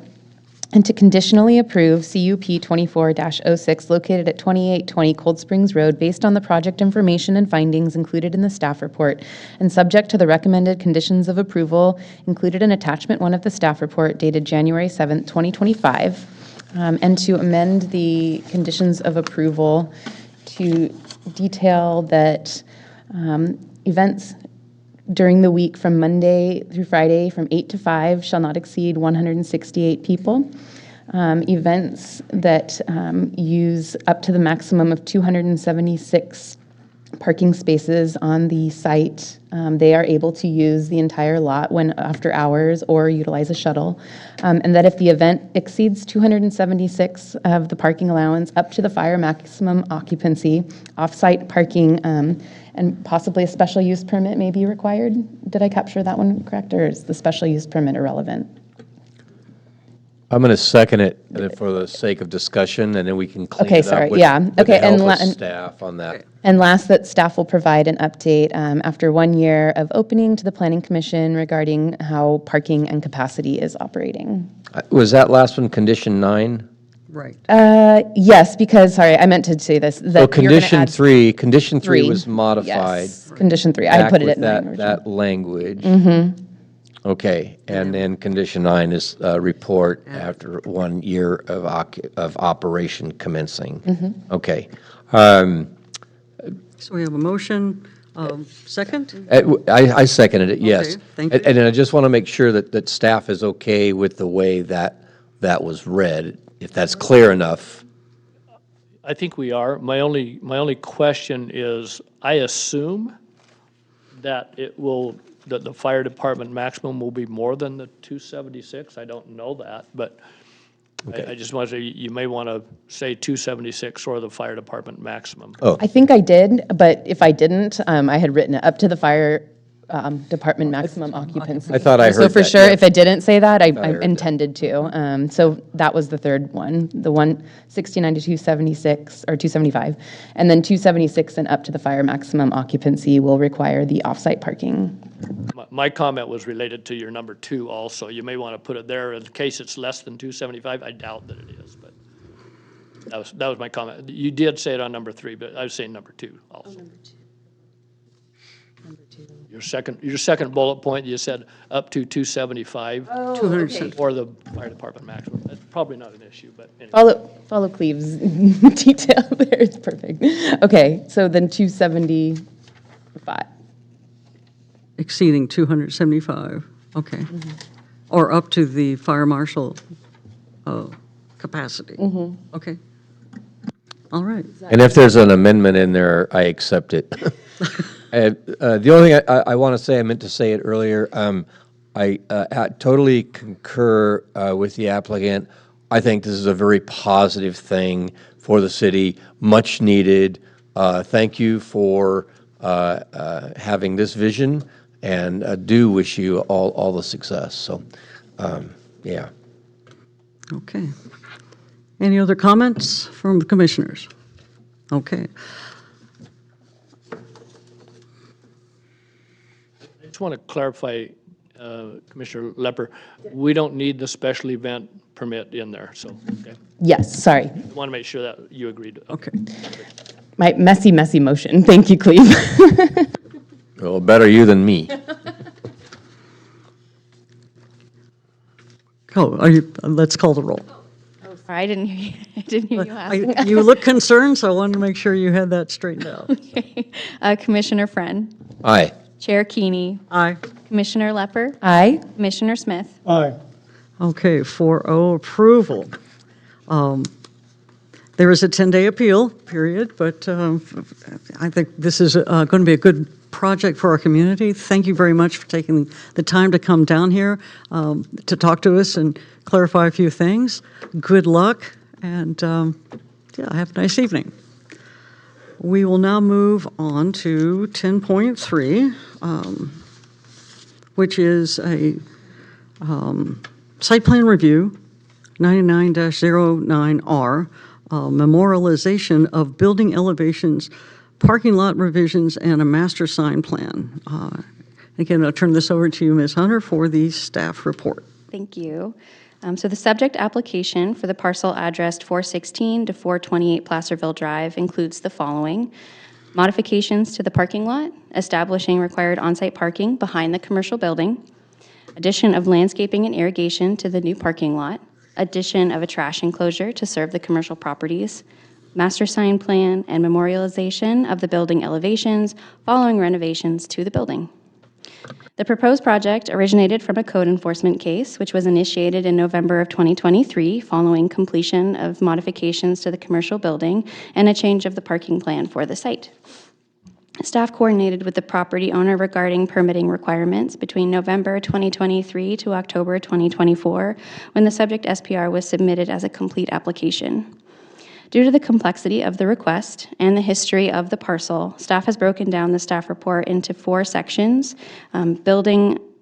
and to conditionally approve CUP 24-06 located at 2820 Cold Springs Road based on the project information and findings included in the staff report and subject to the recommended conditions of approval included in attachment 1 of the staff report dated January 7th, 2025, and to amend the conditions of approval to detail that events during the week from Monday through Friday from 8 to 5 shall not exceed 168 people. Events that use up to the maximum of 276 parking spaces on the site. They are able to use the entire lot when after hours or utilize a shuttle. And that if the event exceeds 276 of the parking allowance up to the fire maximum occupancy, off-site parking and possibly a special use permit may be required. Did I capture that one correct, or is the special use permit irrelevant? I'm going to second it for the sake of discussion, and then we can clean Okay, it up sorry, with yeah. with Okay, the help and of staff on that. And last, that staff will provide an update after 1 year of opening to the Planning Commission regarding how parking and capacity is operating. Was that last one condition 9? Right. Yes, because, sorry, I meant to say this. So that you're gonna condition add 3, condition 3 three. was modified. Yes, condition 3. I back put it with at 9 that, originally. that language. Okay, and then condition 9 is report after 1 year of operation commencing. Okay. So we have a motion, second? I seconded it, yes. Okay, thank you. And I just want to make sure that staff is okay with the way that was read, if that's clear enough. I think we are. My only question is, I assume that that the fire department maximum will be more than the 276. I don't know that, but I just want to say, you may want to say 276 or the fire department maximum. Oh. I think I did, but if I didn't, I had written it up to the fire department maximum occupancy. I thought I So heard for that, sure, yeah. if I didn't say that, I heard that. intended to. So that was the third one, the 169 to 276, or 275. And then 276 and up to the fire maximum occupancy will require the off-site parking. My comment was related to your number 2 also. You may want to put it there in case it's less than 275. I doubt that it is, but that was my comment. You did say it on number 3, but I was saying number 2 also. Your second bullet point, you said up to 275 for the fire department maximum. That's probably not an issue, but anyway. Follow Cleve's detail there, it's perfect. Okay, so then 275. Exceeding 275, okay. Or up to the fire marshal capacity. Okay. All right. And if there's an amendment in there, I accept it. The only thing I want to say, I meant to say it earlier, I totally concur with the applicant. I think this is a very positive thing for the city, much needed. Thank you for having this vision, and do wish you all the success. So, yeah. Okay. Any other comments from the commissioners? Okay. I just want to clarify, Commissioner Lepper, we don't need the special event permit in there, so, okay. Yes, sorry. I want to make sure that you agreed. Okay. My messy motion. Thank you, Cleve. Well, better you than me. Let's call the roll. Sorry, I didn't hear you. I didn't hear you ask. You look concerned, so I wanted to make sure you had that straightened out. Commissioner Friend, Aye. Chair Keeney, Aye. Commissioner Lepper, Aye. Commissioner Smith. Aye. Okay, 4-0 approval. There is a 10-day appeal period, but I think this is going to be a good project for our community. Thank you very much for taking the time to come down here to talk to us and clarify a few things. Good luck, and have a nice evening. We will now move on to 10.3, which is a site plan review, 99-09R, memorialization of building elevations, parking lot revisions, and a master sign plan. Again, I'll turn this over to you, Ms. Hunter, for the staff report. Thank you. So the subject application for the parcel addressed 416 to 428 Placerville Drive includes the following: modifications to the parking lot, establishing required on-site parking behind the commercial building, addition of landscaping and irrigation to the new parking lot, addition of a trash enclosure to serve the commercial properties, master sign plan, and memorialization of the building elevations following renovations to the building. The proposed project originated from a code enforcement case, which was initiated in November of 2023 following completion of modifications to the commercial building and a change of the parking plan for the site. Staff coordinated with the property owner regarding permitting requirements between November 2023 to October 2024, when the subject SPR was submitted as a complete application. Due to the complexity of the request and the history of the parcel, staff has broken down the staff report into 4 sections: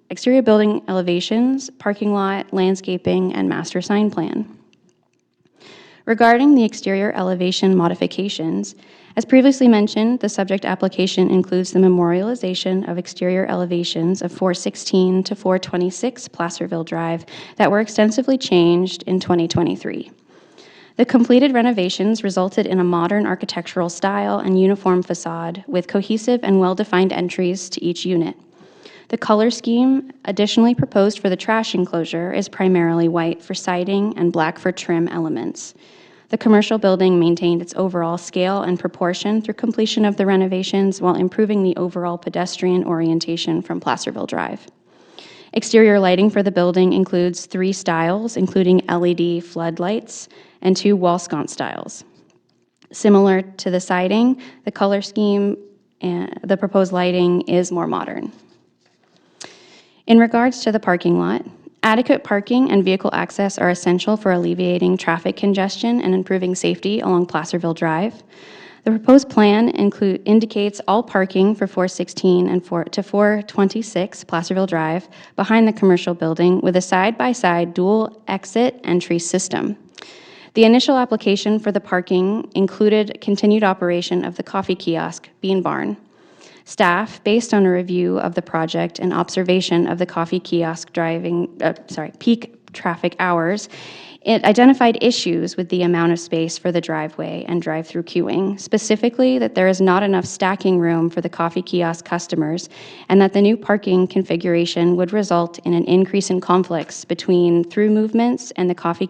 exterior building elevations, parking lot, landscaping, and master sign plan. Regarding the exterior elevation modifications, as previously mentioned, the subject application includes the memorialization of exterior elevations of 416 to 426 Placerville Drive that were extensively changed in 2023. The completed renovations resulted in a modern architectural style and uniform facade with cohesive and well-defined entries to each unit. The color scheme additionally proposed for the trash enclosure is primarily white for siding and black for trim elements. The commercial building maintained its overall scale and proportion through completion of the renovations while improving the overall pedestrian orientation from Placerville Drive. Exterior lighting for the building includes 3 styles, including LED floodlights and 2 wall sconce styles. Similar to the siding, the color scheme and the proposed lighting is more modern. In regards to the parking lot, adequate parking and vehicle access are essential for alleviating traffic congestion and improving safety along Placerville Drive. The proposed plan indicates all parking for 416 and 426 Placerville Drive behind the commercial building with a side-by-side dual exit entry system. The initial application for the parking included continued operation of the coffee kiosk, Bean Barn. Staff, based on a review of the project and observation of the coffee kiosk peak traffic hours, it identified issues with the amount of space for the driveway and drive-through queuing, specifically that there is not enough stacking room for the coffee kiosk customers, and that the new parking configuration would result in an increase in conflicts between through movements and the coffee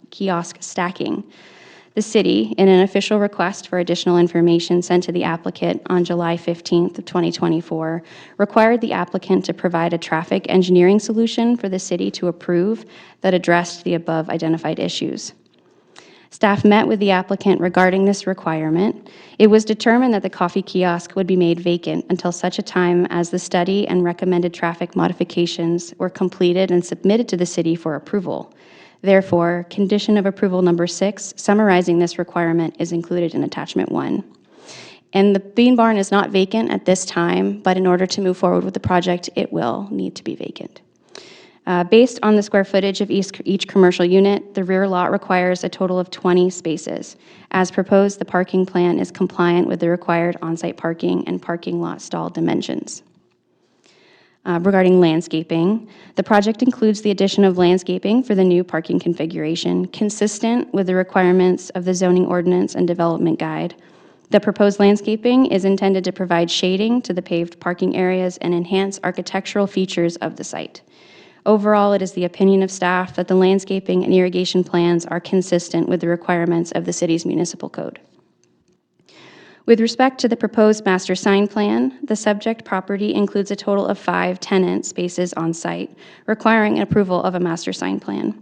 kiosk stacking. The city, in an official request for additional information sent to the applicant on July 15th of 2024, required the applicant to provide a traffic engineering solution for the city to approve that addressed the above identified issues. Staff met with the applicant regarding this requirement. It was determined that the coffee kiosk would be made vacant until such a time as the study and recommended traffic modifications were completed and submitted to the city for approval. Therefore, condition of approval number 6, summarizing this requirement, is included in attachment 1. And the Bean Barn is not vacant at this time, but in order to move forward with the project, it will need to be vacant. Based on the square footage of each commercial unit, the rear lot requires a total of 20 spaces. As proposed, the parking plan is compliant with the required on-site parking and parking lot stall dimensions. Regarding landscaping, the project includes the addition of landscaping for the new parking configuration, consistent with the requirements of the zoning ordinance and development guide. The proposed landscaping is intended to provide shading to the paved parking areas and enhance architectural features of the site. Overall, it is the opinion of staff that the landscaping and irrigation plans are consistent with the requirements of the city's municipal code. With respect to the proposed master sign plan, the subject property includes a total of 5 tenant spaces on site, requiring approval of a master sign plan.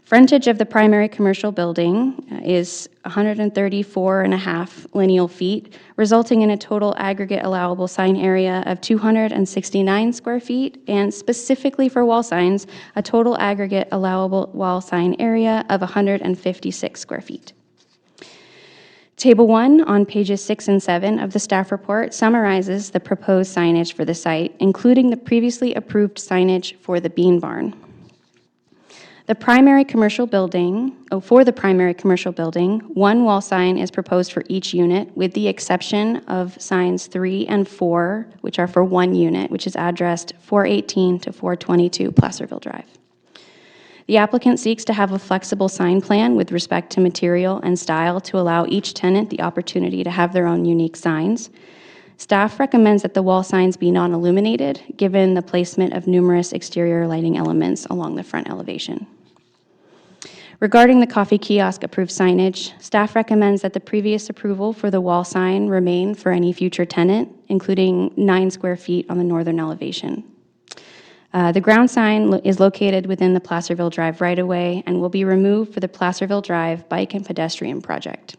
Frontage of the primary commercial building is 134.5 lineal feet, resulting in a total aggregate allowable sign area of 269 square feet, and specifically for wall signs, a total aggregate allowable wall sign area of 156 square feet. Table 1 on pages 6 and 7 of the staff report summarizes the proposed signage for the site, including the previously approved signage for the Bean Barn. For the primary commercial building, 1 wall sign is proposed for each unit, with the exception of signs 3 and 4, which are for 1 unit, which is addressed 418 to 422 Placerville Drive. The applicant seeks to have a flexible sign plan with respect to material and style to allow each tenant the opportunity to have their own unique signs. Staff recommends that the wall signs be non-illuminated, given the placement of numerous exterior lighting elements along the front elevation. Regarding the coffee kiosk approved signage, staff recommends that the previous approval for the wall sign remain for any future tenant, including 9 square feet on the northern elevation. The ground sign is located within the Placerville Drive right-of-way and will be removed for the Placerville Drive Bike and Pedestrian Project.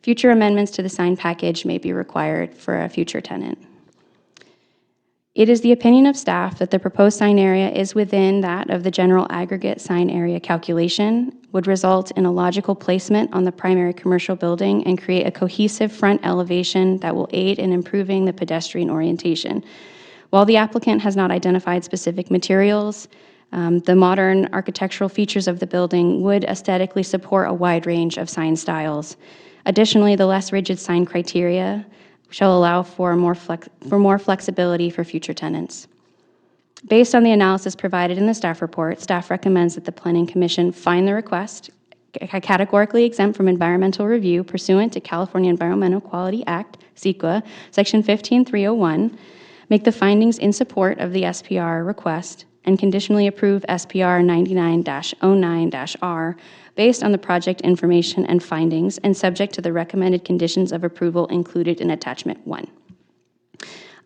Future amendments to the sign package may be required for a future tenant. It is the opinion of staff that the proposed sign area is within that of the general aggregate sign area calculation, would result in a logical placement on the primary commercial building, and create a cohesive front elevation that will aid in improving the pedestrian orientation. While the applicant has not identified specific materials, the modern architectural features of the building would aesthetically support a wide range of sign styles. Additionally, the less rigid sign criteria shall allow for more flexibility for future tenants. Based on the analysis provided in the staff report, staff recommends that the Planning Commission find the request categorically exempt from environmental review pursuant to California Environmental Quality Act, CEQA, Section 15301, make the findings in support of the SPR request, and conditionally approve SPR 99-09-R based on the project information and findings, and subject to the recommended conditions of approval included in Attachment 1.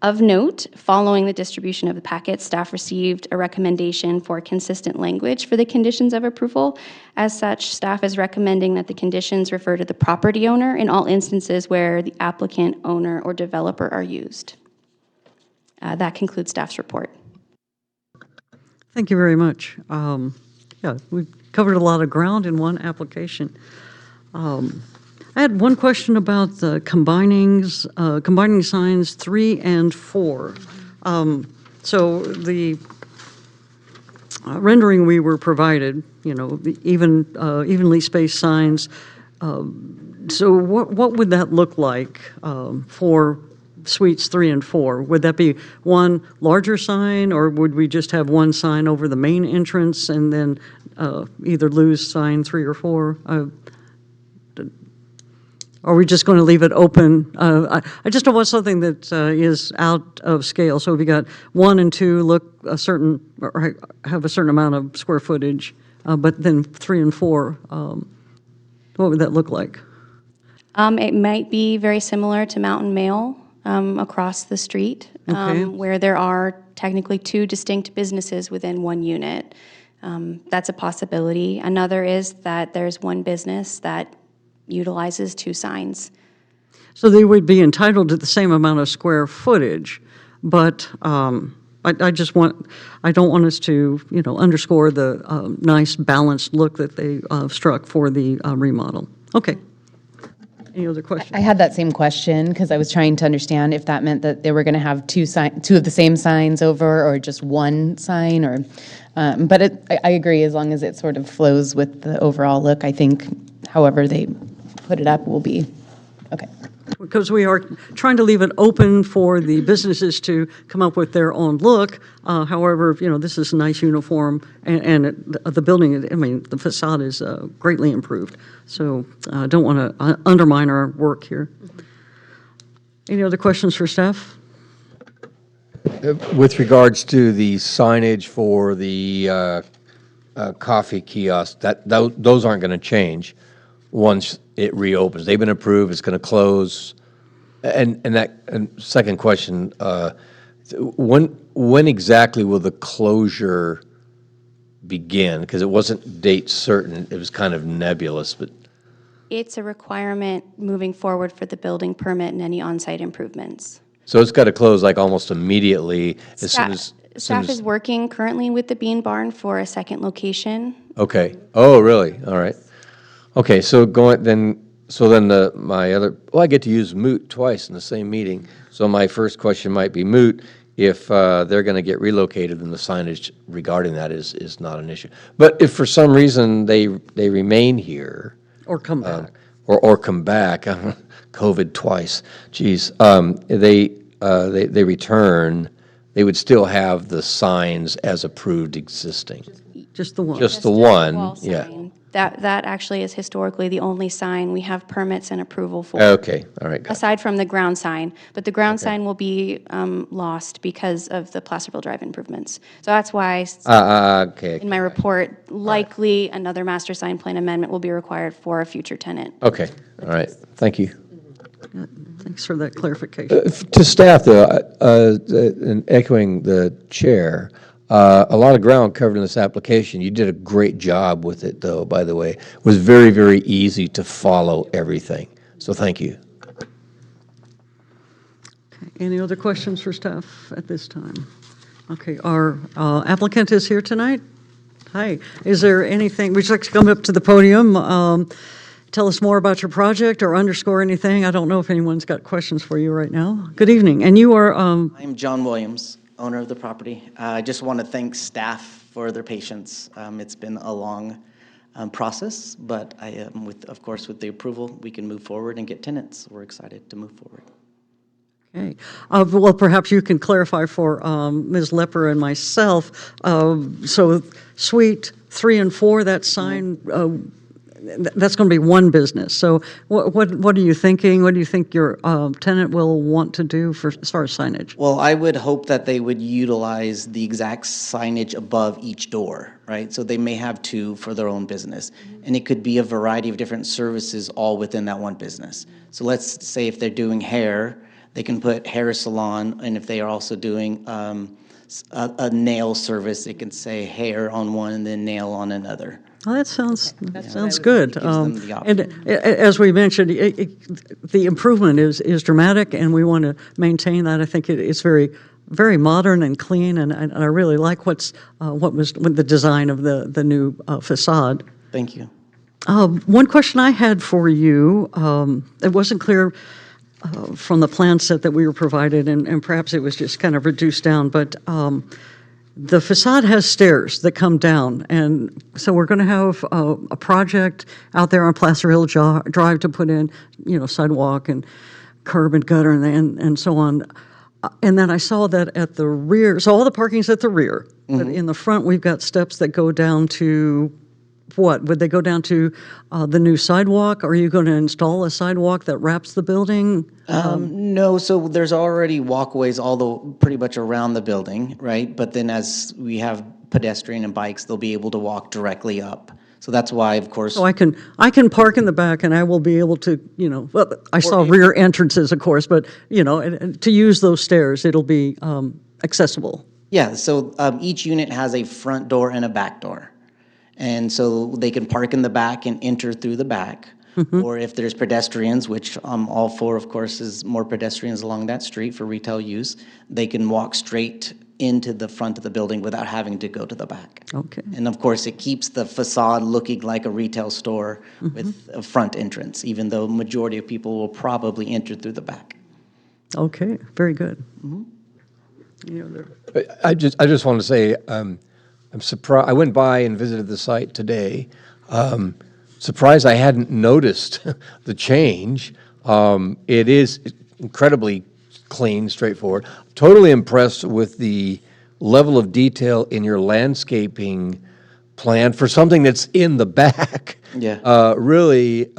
Of note, following the distribution of the packet, staff received a recommendation for consistent language for the conditions of approval. As such, staff is recommending that the conditions refer to the property owner in all instances where the applicant, owner, or developer are used. That concludes staff's report. Thank you very much. Yeah, we covered a lot of ground in one application. I had one question about the combining signs 3 and 4. So the rendering we were provided, the evenly spaced signs. So what would that look like for suites 3 and 4? Would that be one larger sign, or would we just have one sign over the main entrance and then either lose sign 3 or 4? Are we just going to leave it open? I just don't want something that is out of scale. So if you got 1 and 2 look a certain, or have a certain amount of square footage, but then 3 and 4, what would that look like? It might be very similar to Mountain Mail across the street, Okay. where there are technically 2 distinct businesses within one unit. That's a possibility. Another is that there's one business that utilizes 2 signs. So they would be entitled to the same amount of square footage, but I don't want us to, underscore the nice balanced look that they struck for the remodel. Okay. Any other questions? I had that same question because I was trying to understand if that meant that they were going to have 2 of the same signs over, or just one sign, or. But I agree, as long as it sort of flows with the overall look. I think, however they put it up will be okay. Because we are trying to leave it open for the businesses to come up with their own look. However, this is a nice uniform, and the building, the facade is greatly improved. So I don't want to undermine our work here. Any other questions for staff? With regards to the signage for the coffee kiosk, those aren't going to change once it reopens. They've been approved. It's going to close. And second question: when exactly will the closure begin? Because it wasn't date certain. It was kind of nebulous, but. It's a requirement moving forward for the building permit and any on-site improvements. So it's got to close like almost immediately as soon as. Staff is working currently with the Bean Barn for a second location. Okay. Oh, really? All right. Okay. So I get to use moot twice in the same meeting. So my first question might be moot. If they're going to get relocated, then the signage regarding that is not an issue. But if for some reason they remain here. Or come back. Or come back, COVID twice, geez, they return, they would still have the signs as approved existing. Just the one. Just the Wall one, yeah. sign. That actually is historically the only sign we have permits and approval for. Okay, all right, got it. Aside from the ground sign, but the ground sign will be lost because of the Placerville Drive improvements. So that's why Okay, in my report, likely another master sign plan amendment will be required for a future tenant. okay, all right, thank you. Thanks for that clarification. To staff, though, and echoing the chair, a lot of ground covered in this application. You did a great job with it, though, by the way. It was very, very easy to follow everything. So thank you. Any other questions for staff at this time? Okay, our applicant is here tonight. Hi. Is there anything, would you like to come up to the podium, tell us more about your project or underscore anything? I don't know if anyone's got questions for you right now. Good evening. And you are, I'm John Williams, owner of the property. I just want to thank staff for their patience. It's been a long process, but I am of course, with the approval, we can move forward and get tenants. We're excited to move forward. okay. Well, perhaps you can clarify for Ms. Lepper and myself. So Suite 3 and 4, that sign, that's going to be one business. So what are you thinking? What do you think your tenant will want to do for as far as signage? Well, I would hope that they would utilize the exact signage above each door, right? So they may have two for their own business. And it could be a variety of different services all within that one business. So let's say if they're doing hair, they can put hair salon, and if they are also doing a nail service, it can say hair on one and then nail on another. Oh, that sounds good. Gives them the option. And as we mentioned, the improvement is dramatic, and we want to maintain that. I think it's very, very modern and clean, and I really like what was the design of the new facade. Thank you. One question I had for you, it wasn't clear from the plan set that we were provided, and perhaps it was just kind of reduced down, but the facade has stairs that come down, and so we're going to have a project out there on Placerville Drive to put in, sidewalk and curb and gutter and so on. And then I saw that at the rear, so all the parking's at the rear, but in the front we've got steps that go down to what? Would they go down to the new sidewalk? Are you going to install a sidewalk that wraps the building? No, so there's already walkways pretty much around the building, right? But then as we have pedestrian and bikes, they'll be able to walk directly up. So that's why, of course. So I can park in the back, and I will be able to, well, I saw rear entrances, of course, but, and to use those stairs, it'll be accessible. Yeah, so each unit has a front door and a back door. And so they can park in the back and enter through the back. Or if there's pedestrians, which I'm all for, of course, is more pedestrians along that street for retail use, they can walk straight into the front of the building without having to go to the back. Okay. And of course, it keeps the facade looking like a retail store with a front entrance, even though majority of people will probably enter through the back. Okay, very good. I just want to say, I'm surprised. I went by and visited the site today. Surprised I hadn't noticed the change. It is incredibly clean, straightforward. Totally impressed with the level of detail in your landscaping plan for something that's in the back. Yeah. Really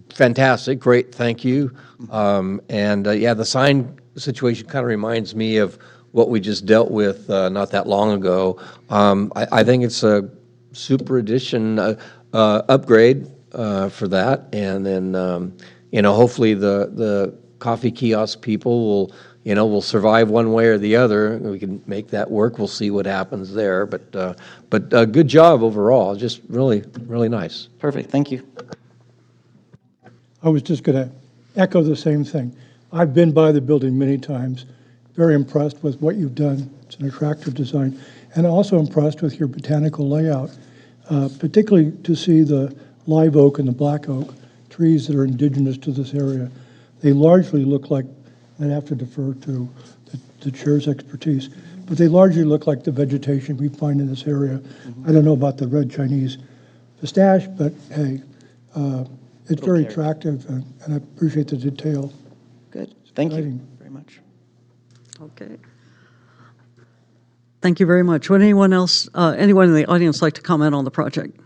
fantastic. Great. Thank you. Yeah, the sign situation kind of reminds me of what we just dealt with not that long ago. I think it's a super addition, upgrade for that, and then hopefully the coffee kiosk people will survive one way or the other. We can make that work. We'll see what happens there, but good job overall. Just really, really nice. Perfect. Thank you. I was just going to echo the same thing. I've been by the building many times, very impressed with what you've done. It's an attractive design. And also impressed with your botanical layout, particularly to see the live oak and the black oak, trees that are indigenous to this area. They largely look like, I'd have to defer to the chair's expertise, but they largely look like the vegetation we find in this area. I don't know about the red Chinese pistache, but hey, it's very attractive, and I appreciate the detail. Good. Thank you Exciting. very much. Okay. Thank you very much. Would anyone in the audience like to comment on the project?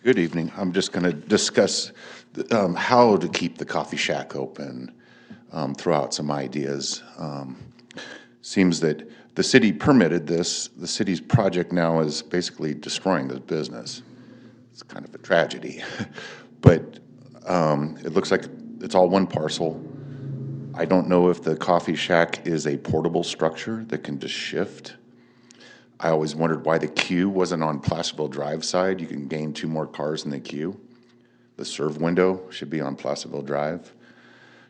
Good evening. I'm just going to discuss how to keep the coffee shack open, throw out some ideas. Seems that the city permitted this. The city's project now is basically destroying the business. It's kind of a tragedy. But it looks like it's all one parcel. I don't know if the coffee shack is a portable structure that can just shift. I always wondered why the queue wasn't on Placerville Drive side. You can gain 2 more cars in the queue. The serve window should be on Placerville Drive.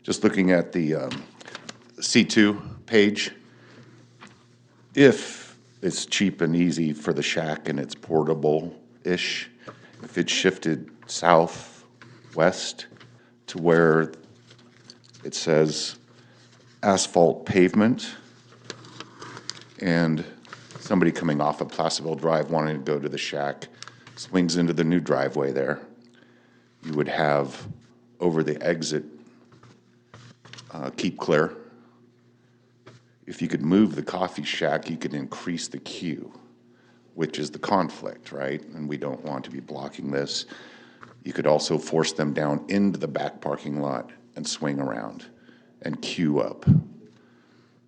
Just looking at the C2 page, if it's cheap and easy for the shack and it's portable-ish, if it's shifted southwest to where it says asphalt pavement, and somebody coming off of Placerville Drive wanting to go to the shack swings into the new driveway there, you would have over the exit, keep clear. If you could move the coffee shack, you could increase the queue, which is the conflict, right? And we don't want to be blocking this. You could also force them down into the back parking lot and swing around and queue up.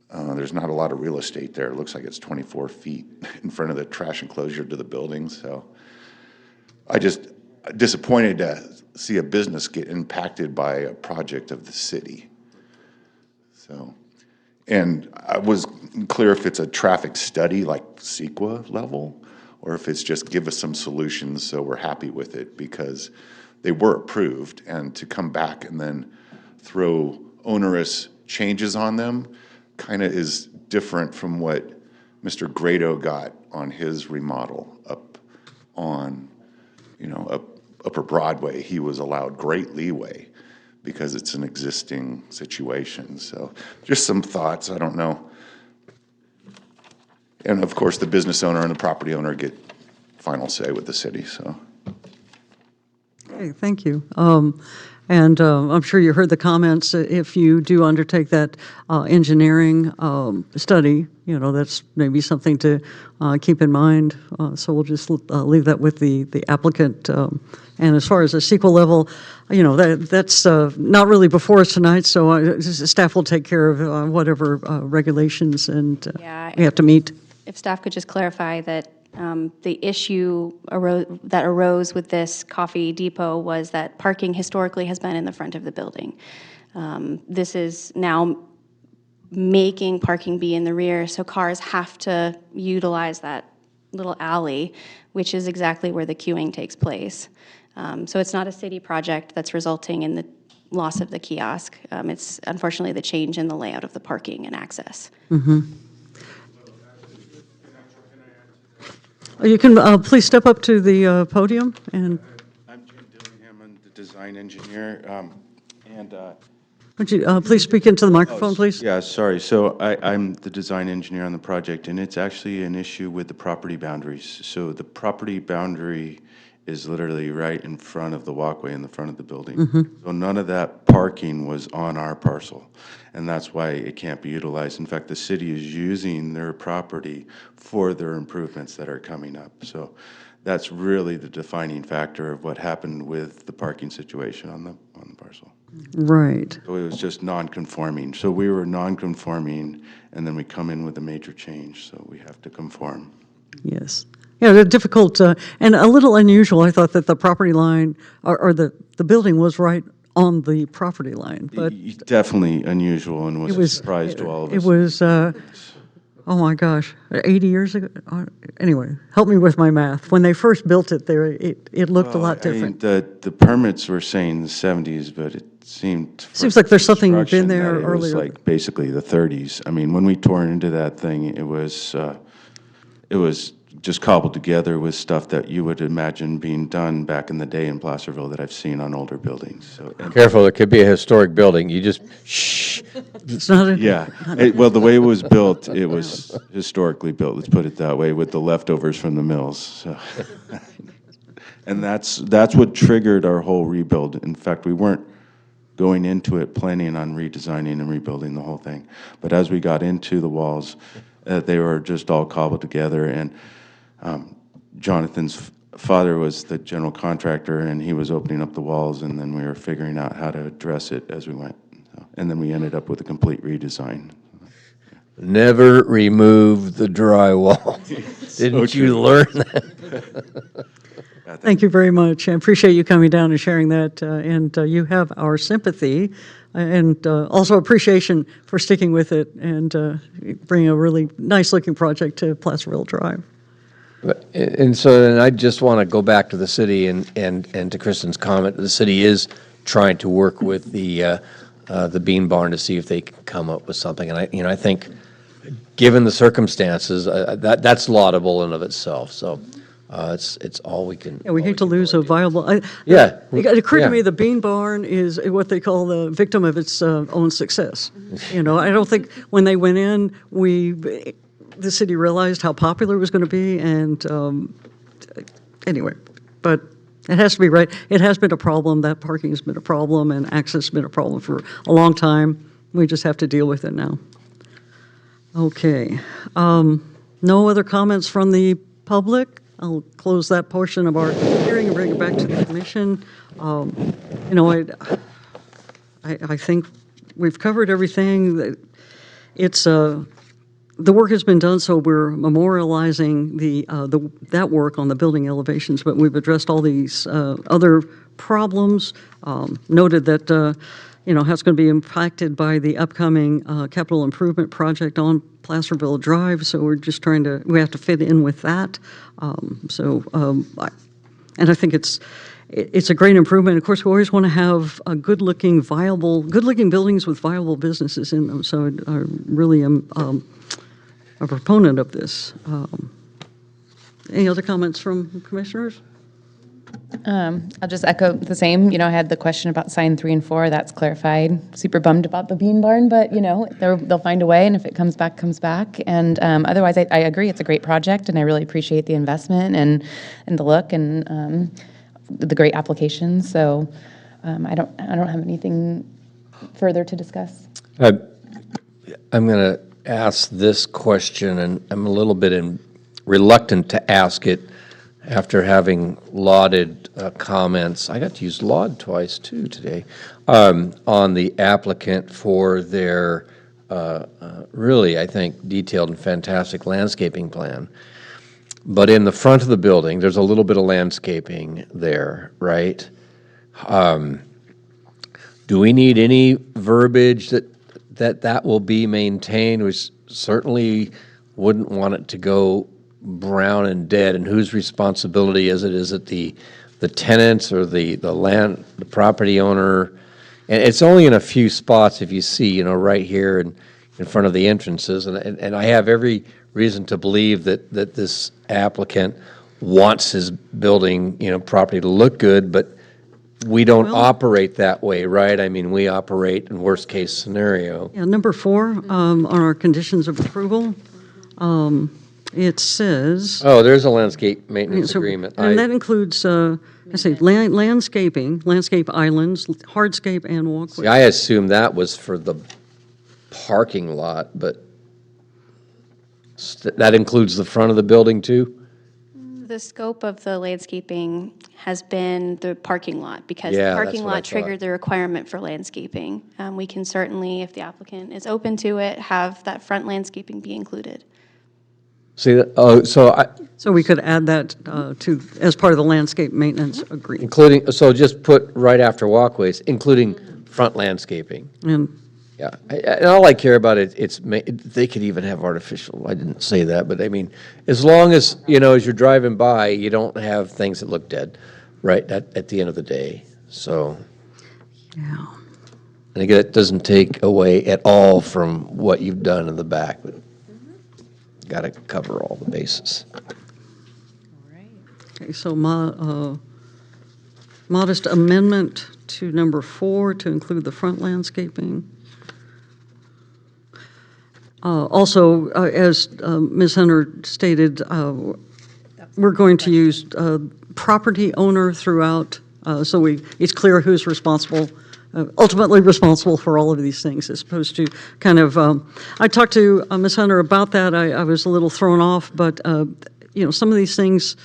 There's not a lot of real estate there. It looks like it's 24 feet in front of the trash enclosure to the building, so I just disappointed to see a business get impacted by a project of the city. So, and I was clear if it's a traffic study like CEQA level, or if it's just give us some solutions so we're happy with it, because they were approved, and to come back and then throw onerous changes on them kind of is different from what Mr. Grado got on his remodel up on, Upper Broadway. He was allowed great leeway because it's an existing situation. So just some thoughts, I don't know. And of course, the business owner and the property owner get final say with the city, so. Okay, thank you. And I'm sure you heard the comments. If you do undertake that engineering study, that's maybe something to keep in mind. So we'll just leave that with the applicant. And as far as the CEQA level, that's not really before us tonight, so staff will take care of whatever regulations and Yeah, we have to meet. If staff could just clarify that the issue that arose with this coffee depot was that parking historically has been in the front of the building. This is now making parking be in the rear, so cars have to utilize that little alley, which is exactly where the queuing takes place. So it's not a city project that's resulting in the loss of the kiosk. It's unfortunately the change in the layout of the parking and access. You can please step up to the podium and I'm Jim Dillingham, I'm the design engineer, would you please speak into the microphone, please? yeah, sorry, so I'm the design engineer on the project, and it's actually an issue with the property boundaries. So the property boundary is literally right in front of the walkway in the front of the building. So none of that parking was on our parcel, and that's why it can't be utilized. In fact, the city is using their property for their improvements that are coming up. So that's really the defining factor of what happened with the parking situation on the parcel. Right. So it was just non-conforming. So we were non-conforming, and then we come in with a major change, so we have to conform. Yes. Yeah, they're difficult and a little unusual. I thought that the property line or the building was right on the property line, but Definitely unusual and was it a was surprise to all of us. It was, oh my gosh, 80 years ago. Anyway, help me with my math. When they first built it there, it looked a lot different. The permits were saying the 70s, but it seemed. Seems like there's something been construction there that it was earlier. like basically the 30s. I mean, when we tore into that thing, it was just cobbled together with stuff that you would imagine being done back in the day in Placerville that I've seen on older buildings. So, Careful, it could be a historic building. You just, shh. It's not a, yeah, well, the way it was built, it was historically built, let's put it that way, with the leftovers from the mills. So. And that's what triggered our whole rebuild. In fact, we weren't going into it planning on redesigning and rebuilding the whole thing. But as we got into the walls, they were just all cobbled together, and Jonathan's father was the general contractor, and he was opening up the walls, and then we were figuring out how to address it as we went. And then we ended up with a complete redesign. Never remove the drywall. Didn't you learn that? Thank you very much. I appreciate you coming down and sharing that, and you have our sympathy and also appreciation for sticking with it and bringing a really nice-looking project to Placerville Drive. And so then I just want to go back to the city and to Kristen's comment. The city is trying to work with the Bean Barn to see if they can come up with something. And I think, given the circumstances, that's laudable in of itself. So it's all we can. Yeah, we hate to lose a viable. Yeah. It occurred to me Yeah. the Bean Barn is what they call the victim of its own success. You know, I don't think when they went in, the city realized how popular it was going to be, and anyway, but it has to be right. It has been a problem. That parking has been a problem, and access has been a problem for a long time. We just have to deal with it now. Okay. No other comments from the public? I'll close that portion of our hearing and bring it back to the commission. You know, I think we've covered everything. It's the work has been done, so we're memorializing that work on the building elevations, but we've addressed all these other problems, noted that, you know, how it's going to be impacted by the upcoming capital improvement project on Placerville Drive, so we're just we have to fit in with that. And I think it's a great improvement. Of course, we always want to have good-looking buildings with viable businesses in them, so I really am a proponent of this. Any other comments from commissioners? I'll just echo the same. You know, I had the question about sign 3 and 4. That's clarified. Super bummed about the Bean Barn, but, you know, they'll find a way, and if it comes back, comes back. And otherwise, I agree. It's a great project, and I really appreciate the investment and the look and the great applications. So I don't have anything further to discuss. I'm going to ask this question, and I'm a little bit reluctant to ask it after having lauded comments. I got to use laud twice, too, today, on the applicant for their really, I think, detailed and fantastic landscaping plan. But in the front of the building, there's a little bit of landscaping there, right? Do we need any verbiage that will be maintained? We certainly wouldn't want it to go brown and dead. And whose responsibility is it? Is it the tenants or the property owner? And it's only in a few spots, if you see, you know, right here in front of the entrances. And I have every reason to believe that this applicant wants his building, you know, property to look good, but we don't operate that way, right? I mean, we operate in worst-case scenario. Yeah, number 4, on our conditions of approval, it says... Oh, there's a landscape maintenance agreement. And that includes, landscaping, landscape islands, hardscape, and walkways. See, I assume that was for the parking lot, but that includes the front of the building, too? The scope of the landscaping has been the parking lot, because Yeah, the that's parking what I lot triggered thought. the requirement for landscaping. We can certainly, if the applicant is open to it, have that front landscaping be included. See, So we could add that as part of the landscape maintenance agreement. so just put right after walkways, including front landscaping. And Yeah, and all I care about they could even have artificial, I didn't say that, but I mean, as long as, you know, as you're driving by, you don't have things that look dead, right, at the end of the day, so. yeah. And again, it doesn't take away at all from what you've done in the back, but got to cover all the bases. Okay, so modest amendment to number 4 to include the front landscaping. Also, as Ms. Hunter stated, we're going to use property owner throughout, so it's clear who's responsible, ultimately responsible for all of these things, as opposed to kind of, I talked to Ms. Hunter about that. I was a little thrown off, but, you know, some of these things,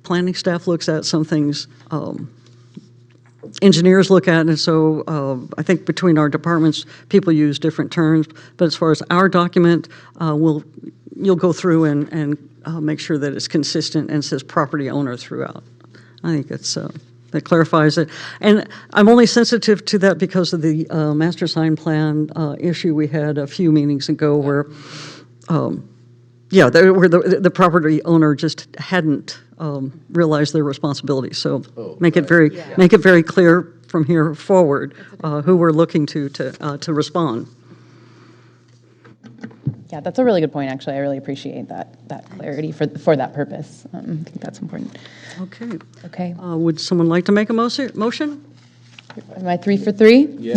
planning staff looks at, some things engineers look at, and so I think between our departments, people use different terms. But as far as our document, you'll go through and make sure that it's consistent and says property owner throughout. I think that clarifies it. And I'm only sensitive to that because of the master sign plan issue we had a few meetings ago where, where the property owner just hadn't realized their responsibility. So make it very clear from here forward who we're looking to respond. Yeah, that's a really good point, actually. I really appreciate that clarity for that purpose. I think that's important. Okay. Okay. Would someone like to make a motion? Am I 3 for 3? Yeah.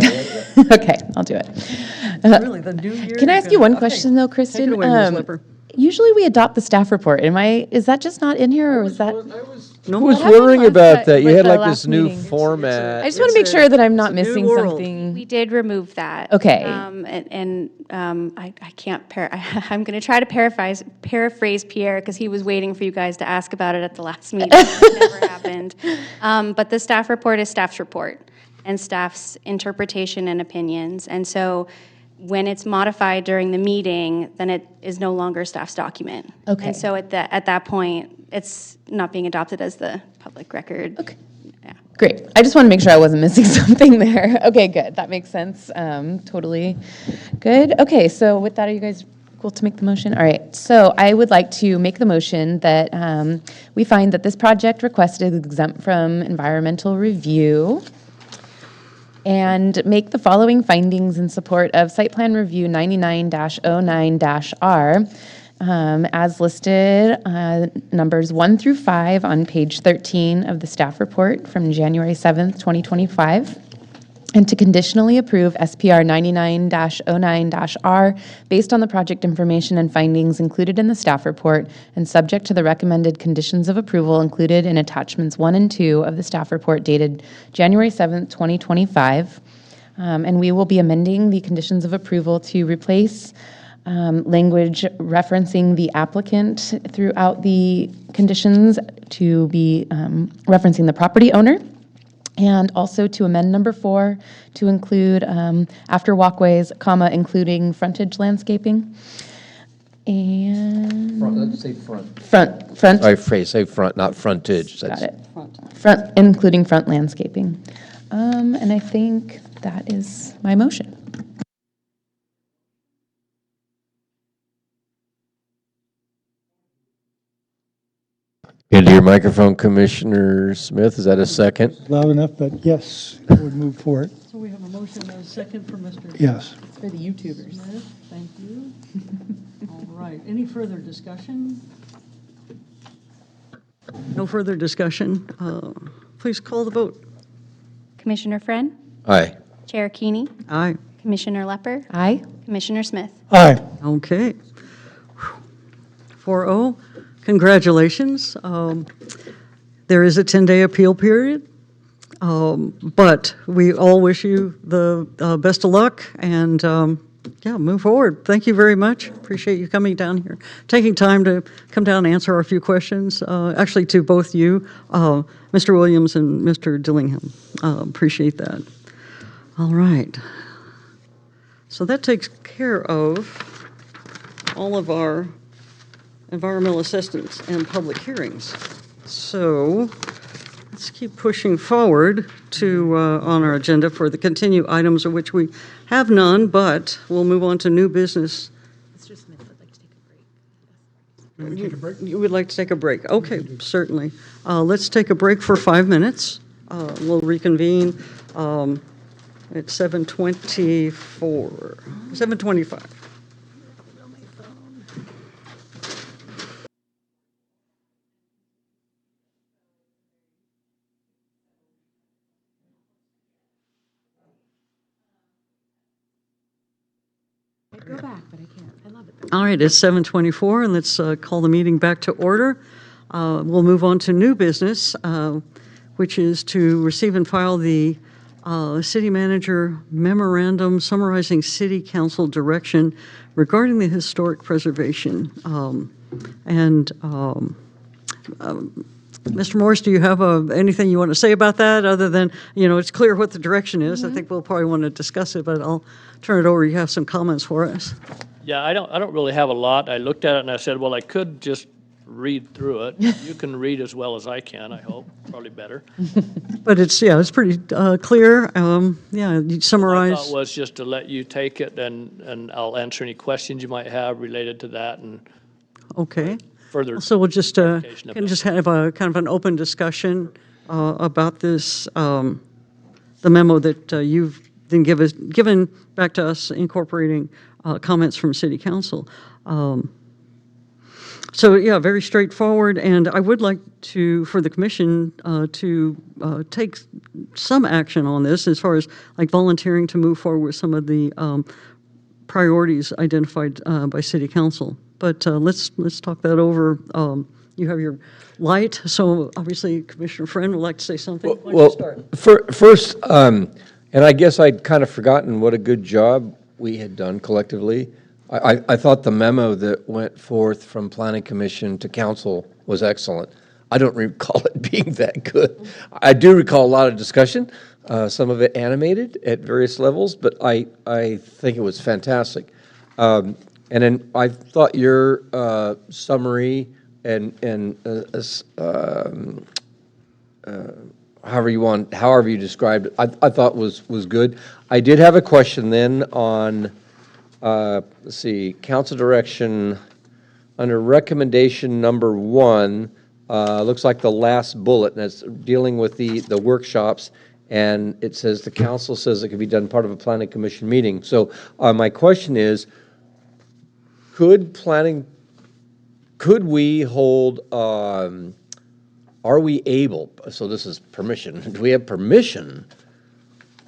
Okay, I'll do it. Really, the new year? Can I ask you one question, though, Kristen? Take it away, Ms. Lipper. Usually we adopt the staff report. Is that just not in here, or was that? I was happened wondering last about that. You with had the like last this new meeting? format. I just want to make sure that I'm not it's a new missing world. something. We did remove that. Okay. I can't, I'm going to try to paraphrase Pierre because he was waiting for you guys to ask about it at the last meeting. It never happened. But the staff report is staff's report and staff's interpretation and opinions. And so when it's modified during the meeting, then it is no longer staff's document. Okay. And so at that point, it's not being adopted as the public record. Okay. Yeah. Great. I just want to make sure I wasn't missing something there. Okay, good. That makes sense. Totally good. Okay, so with that, are you guys cool to make the motion? All right. So I would like to make the motion that we find that this project requested exempt from environmental review and make the following findings in support of site plan review 99-09-R as listed, numbers 1 through 5 on page 13 of the staff report from January 7th, 2025, and to conditionally approve SPR 99-09-R based on the project information and findings included in the staff report and subject to the recommended conditions of approval included in attachments 1 and 2 of the staff report dated January 7th, 2025. And we will be amending the conditions of approval to replace language referencing the applicant throughout the conditions to be referencing the property owner. And also to amend number 4 to include after walkways, including frontage landscaping. And Let's say front. front, Sorry, say front, not frontage. got it. Front, including front landscaping. And I think that is my motion. Into your microphone, Commissioner Smith. Is that a second? Loud enough, but yes, I would move for it. So we have a motion and a second for Mr. Yes. For the YouTubers. Smith. Thank you. All right. Any further discussion? No further discussion. Please call the vote. Commissioner Friend, Aye. Chair Keeney, Aye. Commissioner Lepper, Aye. Commissioner Smith. Aye. Okay. 4-0. Congratulations. There is a 10-day appeal period, but we all wish you the best of luck and, move forward. Thank you very much. Appreciate you coming down here, taking time to come down and answer a few questions, actually to both you, Mr. Williams and Mr. Dillingham. Appreciate that. All right. So that takes care of all of our environmental assistance and public hearings. So let's keep pushing forward to on our agenda for the continued items of which we have none, but we'll move on to new business. Mr. Smith would like to take a break. You would like to take a break? Okay, certainly. Let's take a break for 5 minutes. We'll reconvene at 7:25. Go back, but I can't. I love it. All right, it's 7:24, and let's call the meeting back to order. We'll move on to new business, which is to receive and file the city manager memorandum summarizing city council direction regarding the historic preservation. Mr. Morris, do you have anything you want to say about that other than, it's clear what the direction is. I think we'll probably want to discuss it, but I'll turn it over. You have some comments for us. Yeah, I don't really have a lot. I looked at it and I said, well, I could just read through it. You can read as well as I can, I hope, probably better. But it's pretty clear. Yeah, you My summarize. thought was just to let you take it, and I'll answer any questions you might have related to that and Okay. further. So we'll just, clarification of can it. just have a kind of an open discussion about this, the memo that you've then given back to us, incorporating comments from City Council. So, yeah, very straightforward, and I would like for the commission to take some action on this as far as like volunteering to move forward with some of the priorities identified by City Council. But let's talk that over. You have your light, so obviously Commissioner Friend would like to say something. Why don't you Well, start? first, and I guess I'd kind of forgotten what a good job we had done collectively. I thought the memo that went forth from Planning Commission to Council was excellent. I don't recall it being that good. I do recall a lot of discussion, some of it animated at various levels, but I think it was fantastic. And then I thought your summary and however you described it, I thought was good. I did have a question then on, let's see, council direction under recommendation number 1, looks like the last bullet, and it's dealing with the workshops, and it says the council says it could be done part of a planning commission meeting. So my question is, could we hold, are we able, so this is permission, do we have permission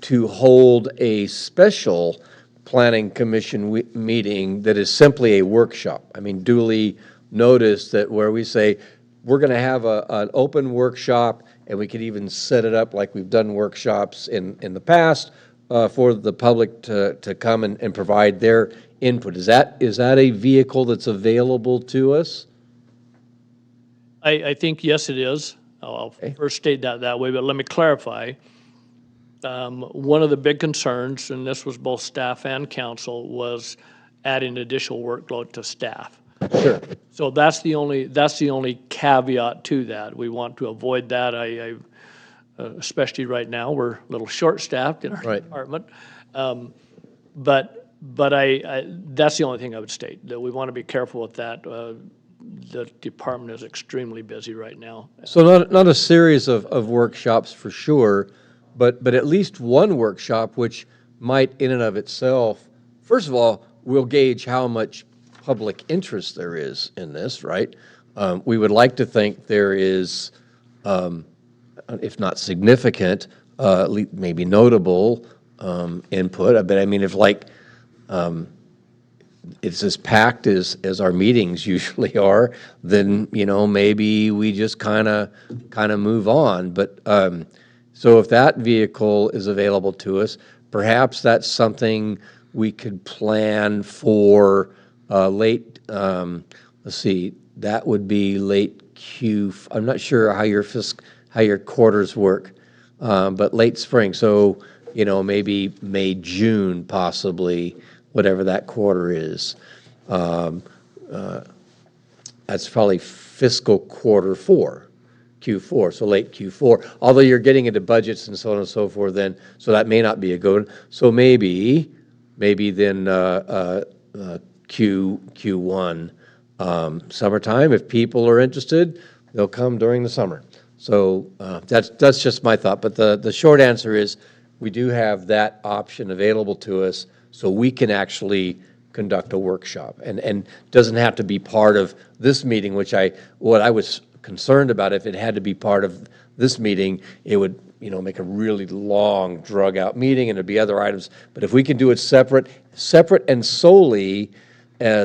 to hold a special planning commission meeting that is simply a workshop? I mean, duly noticed that where we say, we're going to have an open workshop, and we could even set it up like we've done workshops in the past for the public to come and provide their input. Is that a vehicle that's available to us? I think, yes, it is. I'll first state that way, but let me clarify. One of the big concerns, and this was both staff and council, was adding additional workload to staff. Sure. So that's the only caveat to that. We want to avoid that. Especially right now, we're a little short-staffed in our Right. department. But that's the only thing I would state, that we want to be careful with that. The department is extremely busy right now. So not a series of workshops for sure, but at least one workshop which might in and of itself, first of all, we'll gauge how much public interest there is in this, right? We would like to think there is, if not significant, maybe notable input. But I mean, if like it's as packed as our meetings usually are, then maybe we just kind of move on. But so if that vehicle is available to us, perhaps that's something we could plan for late. Let's see, that would be late Q. I'm not sure how your quarters work, but late spring. So maybe May, June, possibly. Whatever that quarter is. That's probably fiscal quarter 4, Q4, so late Q4. Although you're getting into budgets and so on and so forth then, so that may not be a good one. So maybe then Q1, summertime, if people are interested, they'll come during the summer. So that's just my thought. But the short answer is we do have that option available to us, so we can actually conduct a workshop, and doesn't have to be part of this meeting, what I was concerned about. If it had to be part of this meeting, it would make a really long, drug-out meeting, and there'd be other items. But if we can do it separate and solely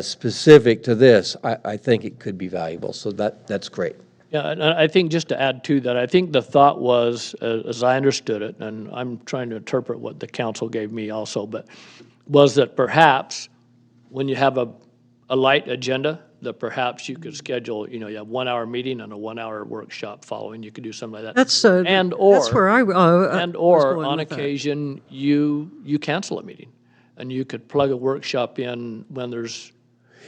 specific to this, I think it could be valuable. So that's great. Yeah, and I think just to add to that, I think the thought was, as I understood it, and I'm trying to interpret what the council gave me also, but was that perhaps when you have a light agenda, that perhaps you could schedule, you have 1 hour meeting and a 1 hour workshop following. You could do something like that. That's where I was going On with that. occasion, you cancel a meeting, and you could plug a workshop in when there's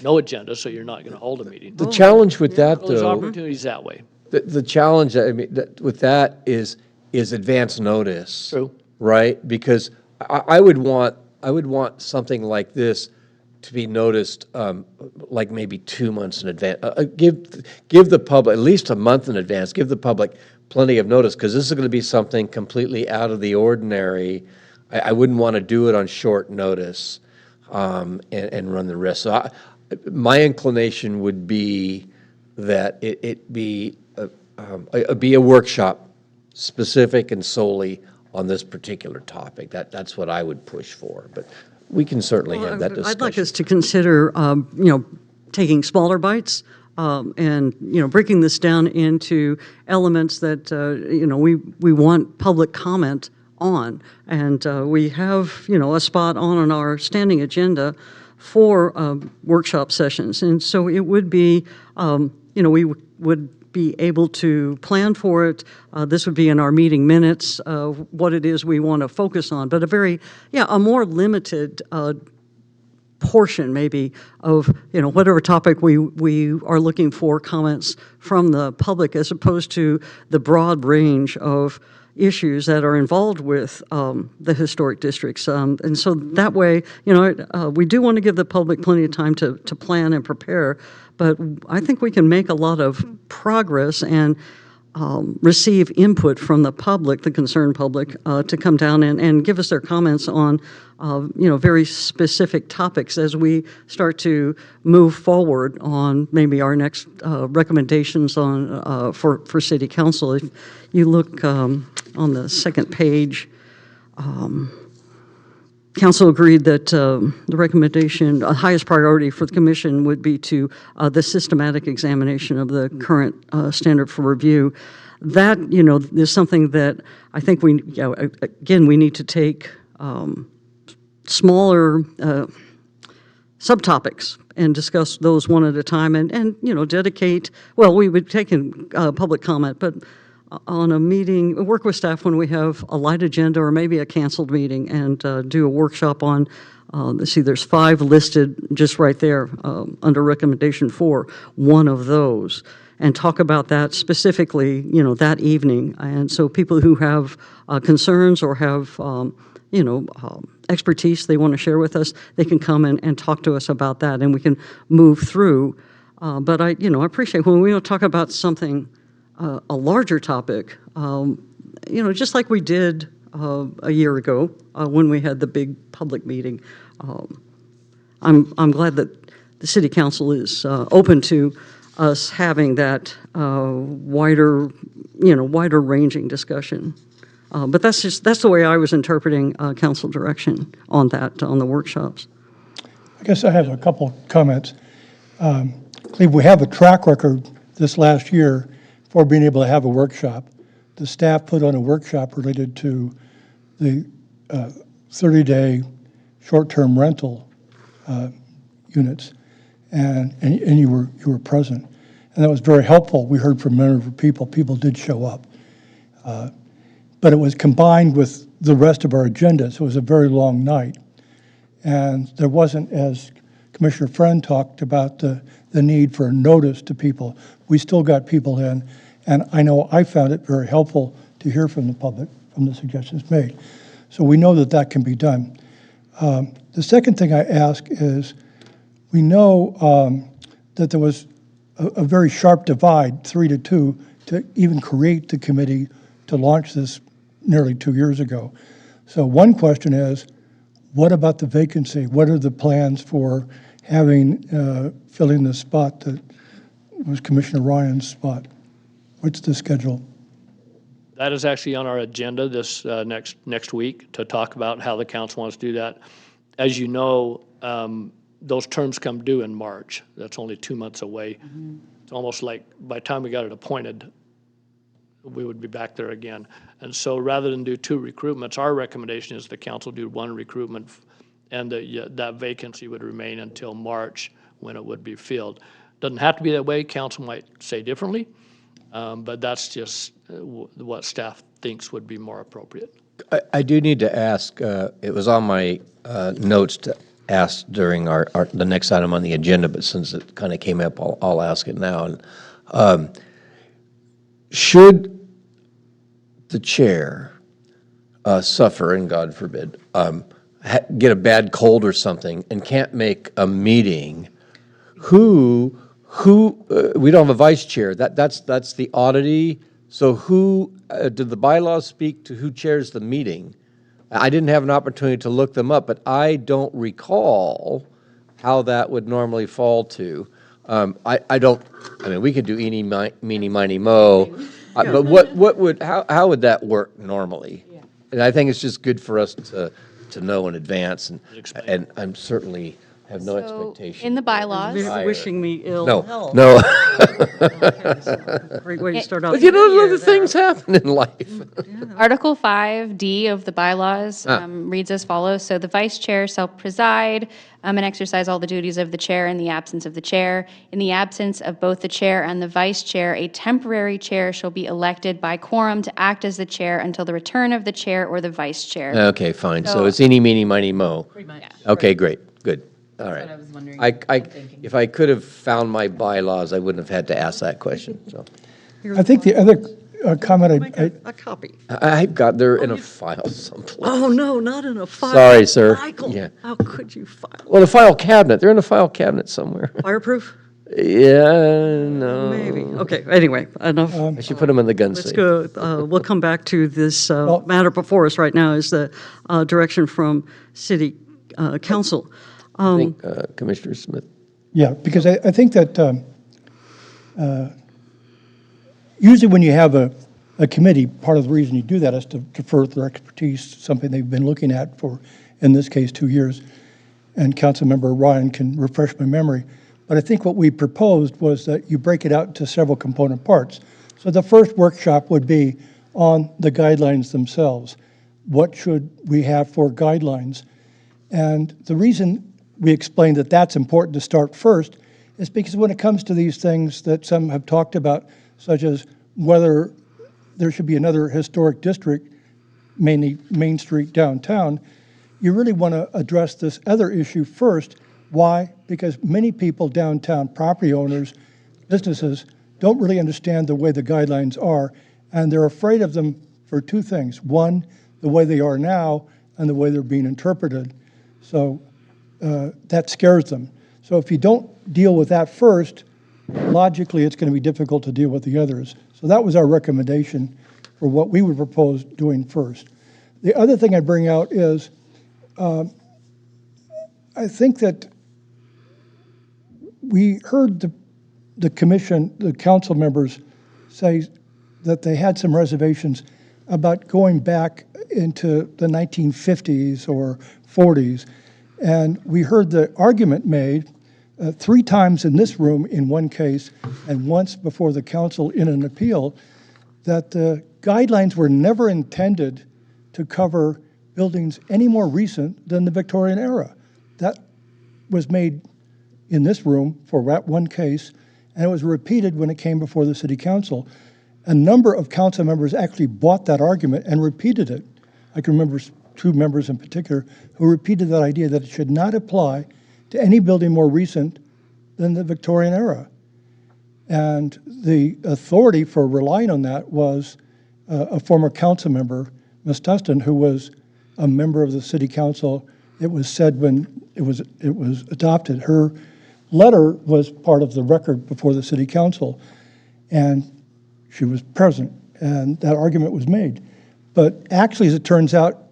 no agenda, so you're not going to hold a meeting. The challenge with that, Well, there's though, opportunities that way. the challenge, I mean, with that is advance notice. True. Right? Because I would want something like this to be noticed, like maybe 2 months in advance. Give the public, at least a month in advance, give the public plenty of notice, because this is going to be something completely out of the ordinary. I wouldn't want to do it on short notice, and run the risk. So my inclination would be that it be a workshop specific and solely on this particular topic. That's what I would push for, but we can certainly have that discussion. I'd like us to consider, taking smaller bites, and, breaking this down into elements that, we want public comment on. And we have, a spot on our standing agenda for workshop sessions. And so it would be, we would be able to plan for it. This would be in our meeting minutes, what it is we want to focus on, but a more limited portion maybe of, whatever topic we are looking for comments from the public, as opposed to the broad range of issues that are involved with the historic districts. And so that way, we do want to give the public plenty of time to plan and prepare, but I think we can make a lot of progress and receive input from the public, the concerned public, to come down and give us their comments on, very specific topics as we start to move forward on maybe our next recommendations on for City Council. If you look on the second page, Council agreed that the recommendation, highest priority for the commission would be to the systematic examination of the current standard for review. That, is something that I think we need to take smaller subtopics and discuss those one at a time and dedicate, we would take in public comment, but on a meeting, work with staff when we have a light agenda or maybe a canceled meeting, and do a workshop on, let's see, there's 5 listed just right there under recommendation 4, one of those, and talk about that specifically, that evening. And so people who have concerns or have, expertise they want to share with us, they can come and talk to us about that, and we can move through. But I appreciate when we talk about something, a larger topic, just like we did a year ago when we had the big public meeting. I'm glad that the City Council is open to us having that wider ranging discussion. But that's the way I was interpreting council direction on that, on the workshops. I guess I have a couple comments. I believe we have a track record this last year for being able to have a workshop. The staff put on a workshop related to the 30-day short-term rental units, and you were present, and that was very helpful. We heard from many people. People did show up, but it was combined with the rest of our agenda, so it was a very long night, and there wasn't, as Commissioner Friend talked about, the need for notice to people. We still got people in, and I know I found it very helpful to hear from the public, from the suggestions made. So we know that can be done. The second thing I ask is, we know that there was a very sharp divide, 3-2, to even create the committee to launch this nearly 2 years ago. So one question is, what about the vacancy? What are the plans for having, filling the spot that was Commissioner Ryan's spot? What's the schedule? That is actually on our agenda this next week, to talk about how the council wants to do that. As you know, those terms come due in March. That's only 2 months away. Mm-hmm. It's almost like by the time we got it appointed, we would be back there again. And so rather than do 2 recruitments, our recommendation is the council do 1 recruitment, and that vacancy would remain until March, when it would be filled. Doesn't have to be that way. Council might say differently, but that's just what staff thinks would be more appropriate. I do need to ask, it was on my notes to ask during the next item on the agenda, but since it kind of came up, I'll ask it now. And should the chair suffer, and God forbid, get a bad cold or something and can't make a meeting, who we don't have a vice chair. That's the oddity. So who did the bylaws speak to who chairs the meeting? I didn't have an opportunity to look them up, but I don't recall how that would normally fall to. I don't. I mean, we could do eeny, meeny, miny, mo, but how would that work normally? And I think it's just good for us to know in advance, and I'm certainly have no expectation. In the bylaws, Wishing me ill No, health. no. Great way to start off. But you the know, new year other there. things happen in life. Article 5D of the bylaws reads as follows. So the vice chair shall preside and exercise all the duties of the chair in the absence of the chair. In the absence of both the chair and the vice chair, a temporary chair shall be elected by quorum to act as the chair until the return of the chair or the vice chair. Okay, fine. So So- it's eeny, meeny, miny, mo. Yeah. Okay, great, good. All right. I was wondering. If I could have found my bylaws, I wouldn't have had to ask that question, so. I think the other comment Make a copy. I've got, they're in a file someplace. Oh, no, not in a file. Sorry, sir. Michael, Yeah. how could you file? Well, the file cabinet, they're in a file cabinet somewhere. Fireproof? Yeah, no. Maybe. Okay, anyway, enough. I should put them in the gun Let's safe. go, we'll come back to this matter before us right now is the direction from City Council. I think Commissioner Smith. Yeah, because I think that usually when you have a committee, part of the reason you do that is to defer their expertise, something they've been looking at for, in this case, 2 years. And Councilmember Ryan can refresh my memory. But I think what we proposed was that you break it out into several component parts. So the first workshop would be on the guidelines themselves. What should we have for guidelines? And the reason we explained that that's important to start first is because when it comes to these things that some have talked about, such as whether there should be another historic district, mainly Main Street downtown, you really want to address this other issue first. Why? Because many people downtown, property owners, businesses, don't really understand the way the guidelines are, and they're afraid of them for two things. One, the way they are now, and the way they're being interpreted. So that scares them. So if you don't deal with that first, logically it's going to be difficult to deal with the others. So that was our recommendation for what we would propose doing first. The other thing I'd bring out is I think that we heard the commission, the council members say that they had some reservations about going back into the 1950s or 40s. And we heard the argument made 3 times in this room in one case and once before the council in an appeal that the guidelines were never intended to cover buildings any more recent than the Victorian era. That was made in this room for that one case, and it was repeated when it came before the city council. A number of council members actually bought that argument and repeated it. I can remember 2 members in particular who repeated that idea that it should not apply to any building more recent than the Victorian era. And the authority for relying on that was a former council member, Ms. Tustin, who was a member of the city council. It was said when it was adopted. Her letter was part of the record before the city council, and she was present, and that argument was made. But actually, as it turns out,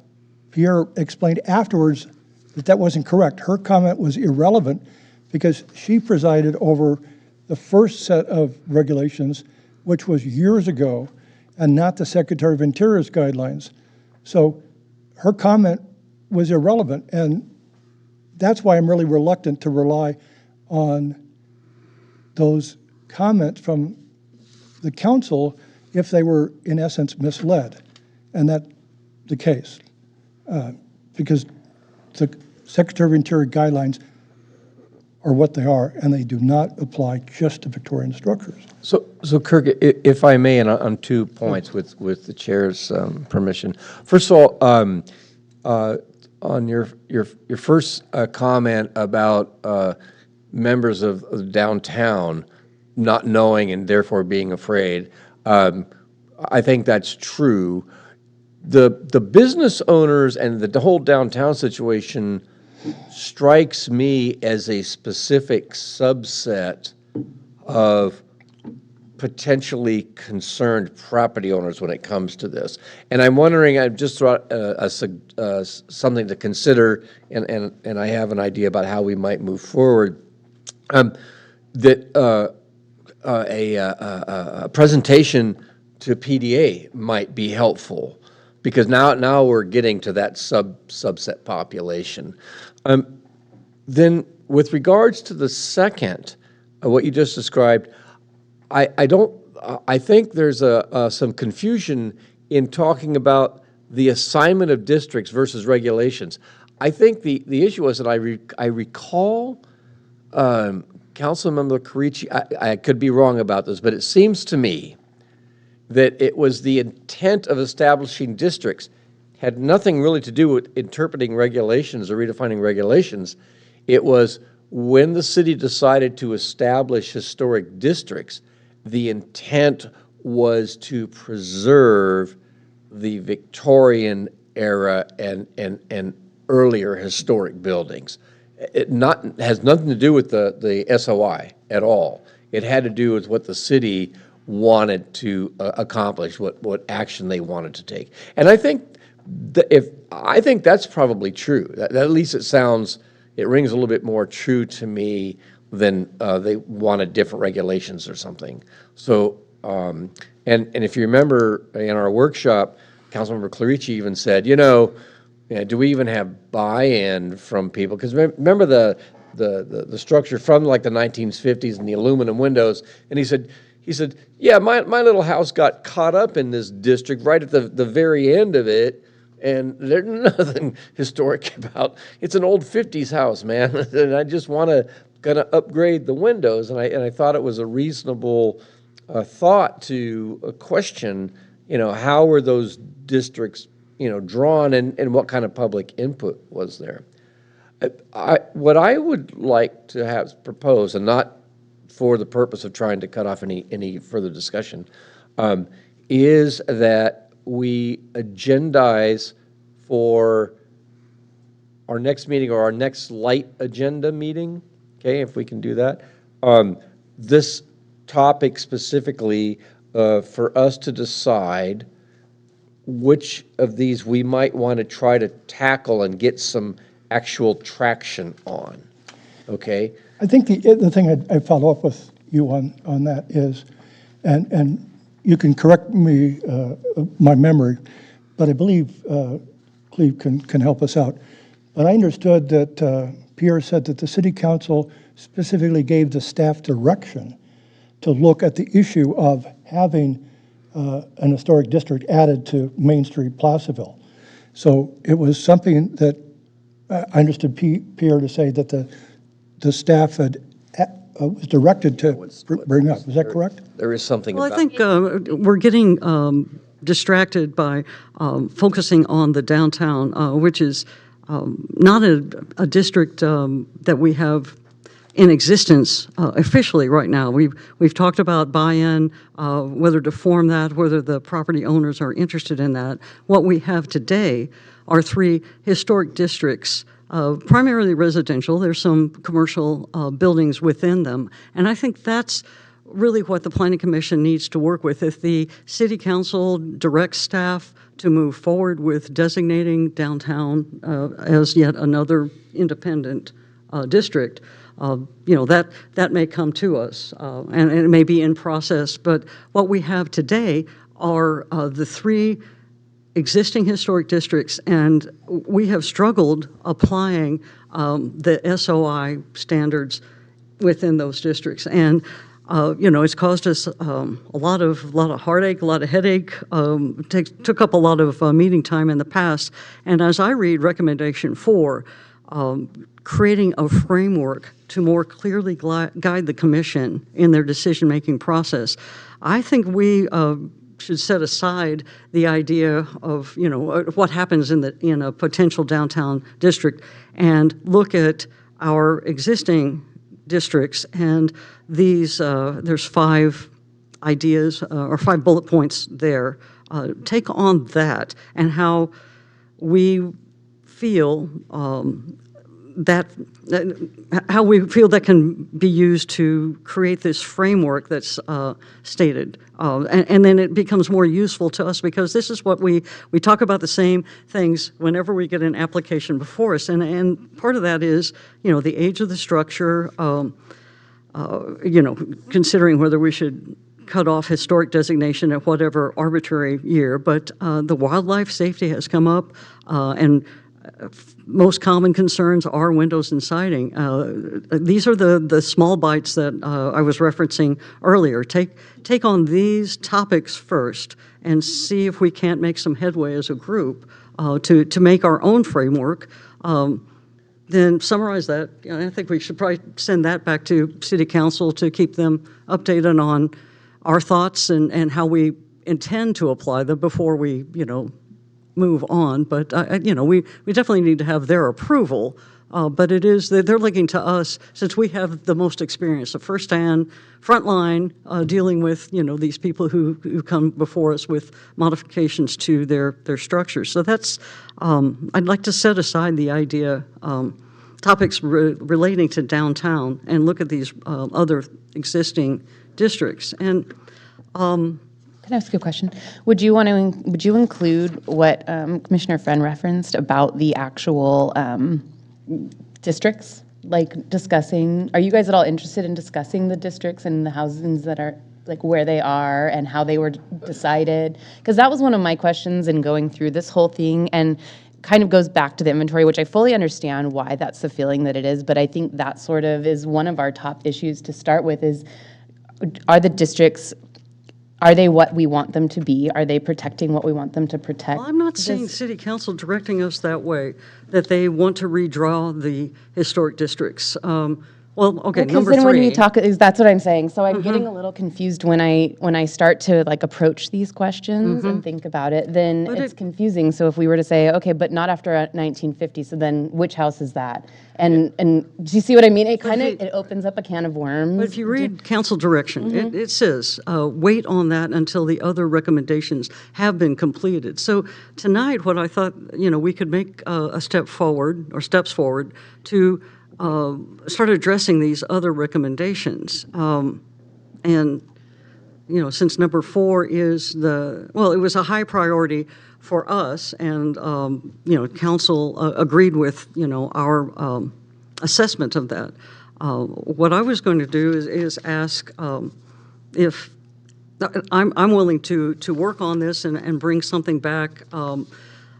Pierre explained afterwards that that wasn't correct. Her comment was irrelevant because she presided over the first set of regulations, which was years ago, and not the Secretary of Interior's guidelines. So her comment was irrelevant, and that's why I'm really reluctant to rely on those comments from the council if they were, in essence, misled. And that's the case, because the Secretary of Interior guidelines are what they are, and they do not apply just to Victorian structures. So Kirk, if I may, and on 2 points with the chair's permission. First of all, on your first comment about members of downtown not knowing and therefore being afraid, I think that's true. The business owners and the whole downtown situation strikes me as a specific subset of potentially concerned property owners when it comes to this. And I'm wondering, I've just thought something to consider, and I have an idea about how we might move forward, that a presentation to PDA might be helpful, because now we're getting to that subset population. Then with regards to the second, what you just described, I think there's some confusion in talking about the assignment of districts versus regulations. I think the issue was that I recall Councilmember Carici, I could be wrong about this, but it seems to me that it was the intent of establishing districts had nothing really to do with interpreting regulations or redefining regulations. It was when the city decided to establish historic districts, the intent was to preserve the Victorian era and earlier historic buildings. It has nothing to do with the SOI at all. It had to do with what the city wanted to accomplish, what action they wanted to take. And I think I think that's probably true. At least it rings a little bit more true to me than they wanted different regulations or something. So, and if you remember in our workshop, Councilmember Clerici even said, do we even have buy-in from people? Because remember the structure from like the 1950s and the aluminum windows, and he said, yeah, my little house got caught up in this district right at the very end of it, and there's nothing historic about. It's an old 50s house, man, and I just want to kind of upgrade the windows. And I thought it was a reasonable thought to question, how were those districts, drawn, and what kind of public input was there. What I would like to have proposed, and not for the purpose of trying to cut off any further discussion, is that we agendize for our next meeting or our next light agenda meeting, okay, if we can do that, this topic specifically for us to decide which of these we might want to try to tackle and get some actual traction on, okay? I think the thing I follow up with you on that is, and you can correct me, my memory, but I believe Cleve can help us out. But I understood that Pierre said that the city council specifically gave the staff direction to look at the issue of having an historic district added to Main Street, Placerville. So it was something that I understood Pierre to say that the staff had was directed to bring up. Is that correct? There is something Well, about... I think we're getting distracted by focusing on the downtown, which is not a district that we have in existence officially right now. We've talked about buy-in, whether to form that, whether the property owners are interested in that. What we have today are 3 historic districts, primarily residential. There's some commercial buildings within them, and I think that's really what the Planning Commission needs to work with. If the City Council directs staff to move forward with designating downtown as yet another independent district, that may come to us, and it may be in process. But what we have today are the 3 existing historic districts, and we have struggled applying the SOI standards within those districts. And it's caused us a lot of heartache, a lot of headache. Took up a lot of meeting time in the past. And as I read recommendation 4, creating a framework to more clearly guide the commission in their decision-making process, I think we should set aside the idea of, what happens in a potential downtown district and look at our existing districts. And these, there's 5 ideas or 5 bullet points there. Take on that and how we feel how we feel that can be used to create this framework that's stated. And then it becomes more useful to us because this is what we talk about the same things whenever we get an application before us. And part of that is, the age of the structure, considering whether we should cut off historic designation at whatever arbitrary year. But the wildlife safety has come up, and most common concerns are windows and siding. These are the small bites that I was referencing earlier. Take on these topics first and see if we can't make some headway as a group to make our own framework. Then summarize that. I think we should probably send that back to City Council to keep them updated on our thoughts and how we intend to apply them before we, move on. But, we definitely need to have their approval. But it is, they're looking to us, since we have the most experience, the firsthand, front line, dealing with, these people who come before us with modifications to their structures. So that's, I'd like to set aside the idea, topics relating to downtown and look at these other existing districts. And Can I ask you a question? Would you include what Commissioner Friend referenced about the actual districts? Like discussing, are you guys at all interested in discussing the districts and the housings that are, like where they are and how they were decided? Because that was one of my questions in going through this whole thing, and kind of goes back to the inventory, which I fully understand why that's the feeling that it is, but I think that sort of is one of our top issues to start with is, are the districts, are they what we want them to be? Are they protecting what we want them to protect? well, I'm not seeing City Council directing us that way, that they want to redraw the historic districts. Okay, Because number then 3. when you talk, that's what I'm saying. So I'm getting a little confused when I start to like approach these questions and think about it. Then But it's confusing. So if we were to say, okay, but not after 1950, so then which house is that? And do you see what I mean? It kind of it opens up a can of worms. But if you read council direction, it says, wait on that until the other recommendations have been completed. So tonight, what I thought, we could make a step forward, or steps forward, to start addressing these other recommendations. And, since number 4 is it was a high priority for us, and, council agreed with, our assessment of that. What I was going to do is ask if I'm willing to work on this and bring something back.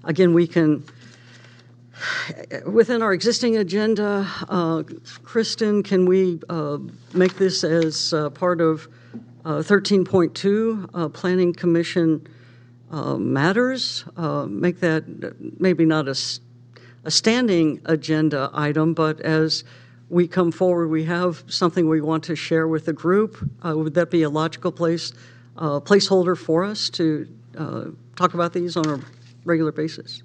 Again, we can, within our existing agenda, Kristen, can we make this as part of 13.2, Planning Commission matters? Make that maybe not a standing agenda item, but as we come forward, we have something we want to share with the group. Would that be a logical placeholder for us to talk about these on a regular basis?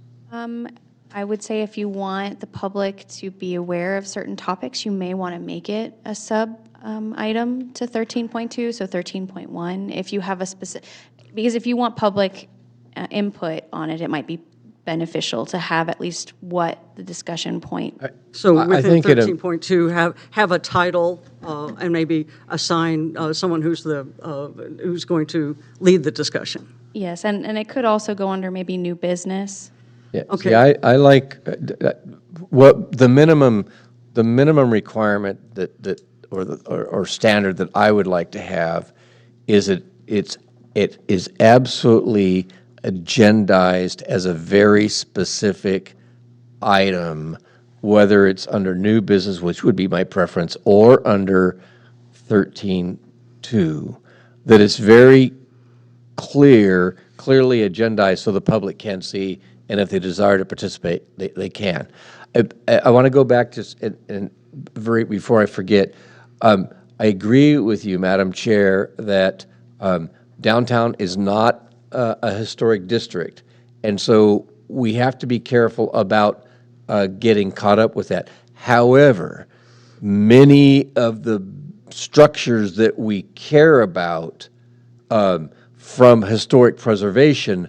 I would say if you want the public to be aware of certain topics, you may want to make it a sub item to 13.2, so 13.1. If you have a specific, because if you want public input on it, it might be beneficial to have at least what the discussion point. So I within think 13.2, have a title and maybe assign someone who's going to lead the discussion. Yes, and it could also go under maybe new business. Yeah. Okay. See, I like what the minimum requirement or standard that I would like to have is it is absolutely agendized as a very specific item, whether it's under new business, which would be my preference, or under 13.2, that it's very clearly agendized so the public can see, and if they desire to participate, they can. I want to go back to, and before I forget, I agree with you, Madam Chair, that Downtown is not a historic district, and so we have to be careful about getting caught up with that. However, many of the structures that we care about from historic preservation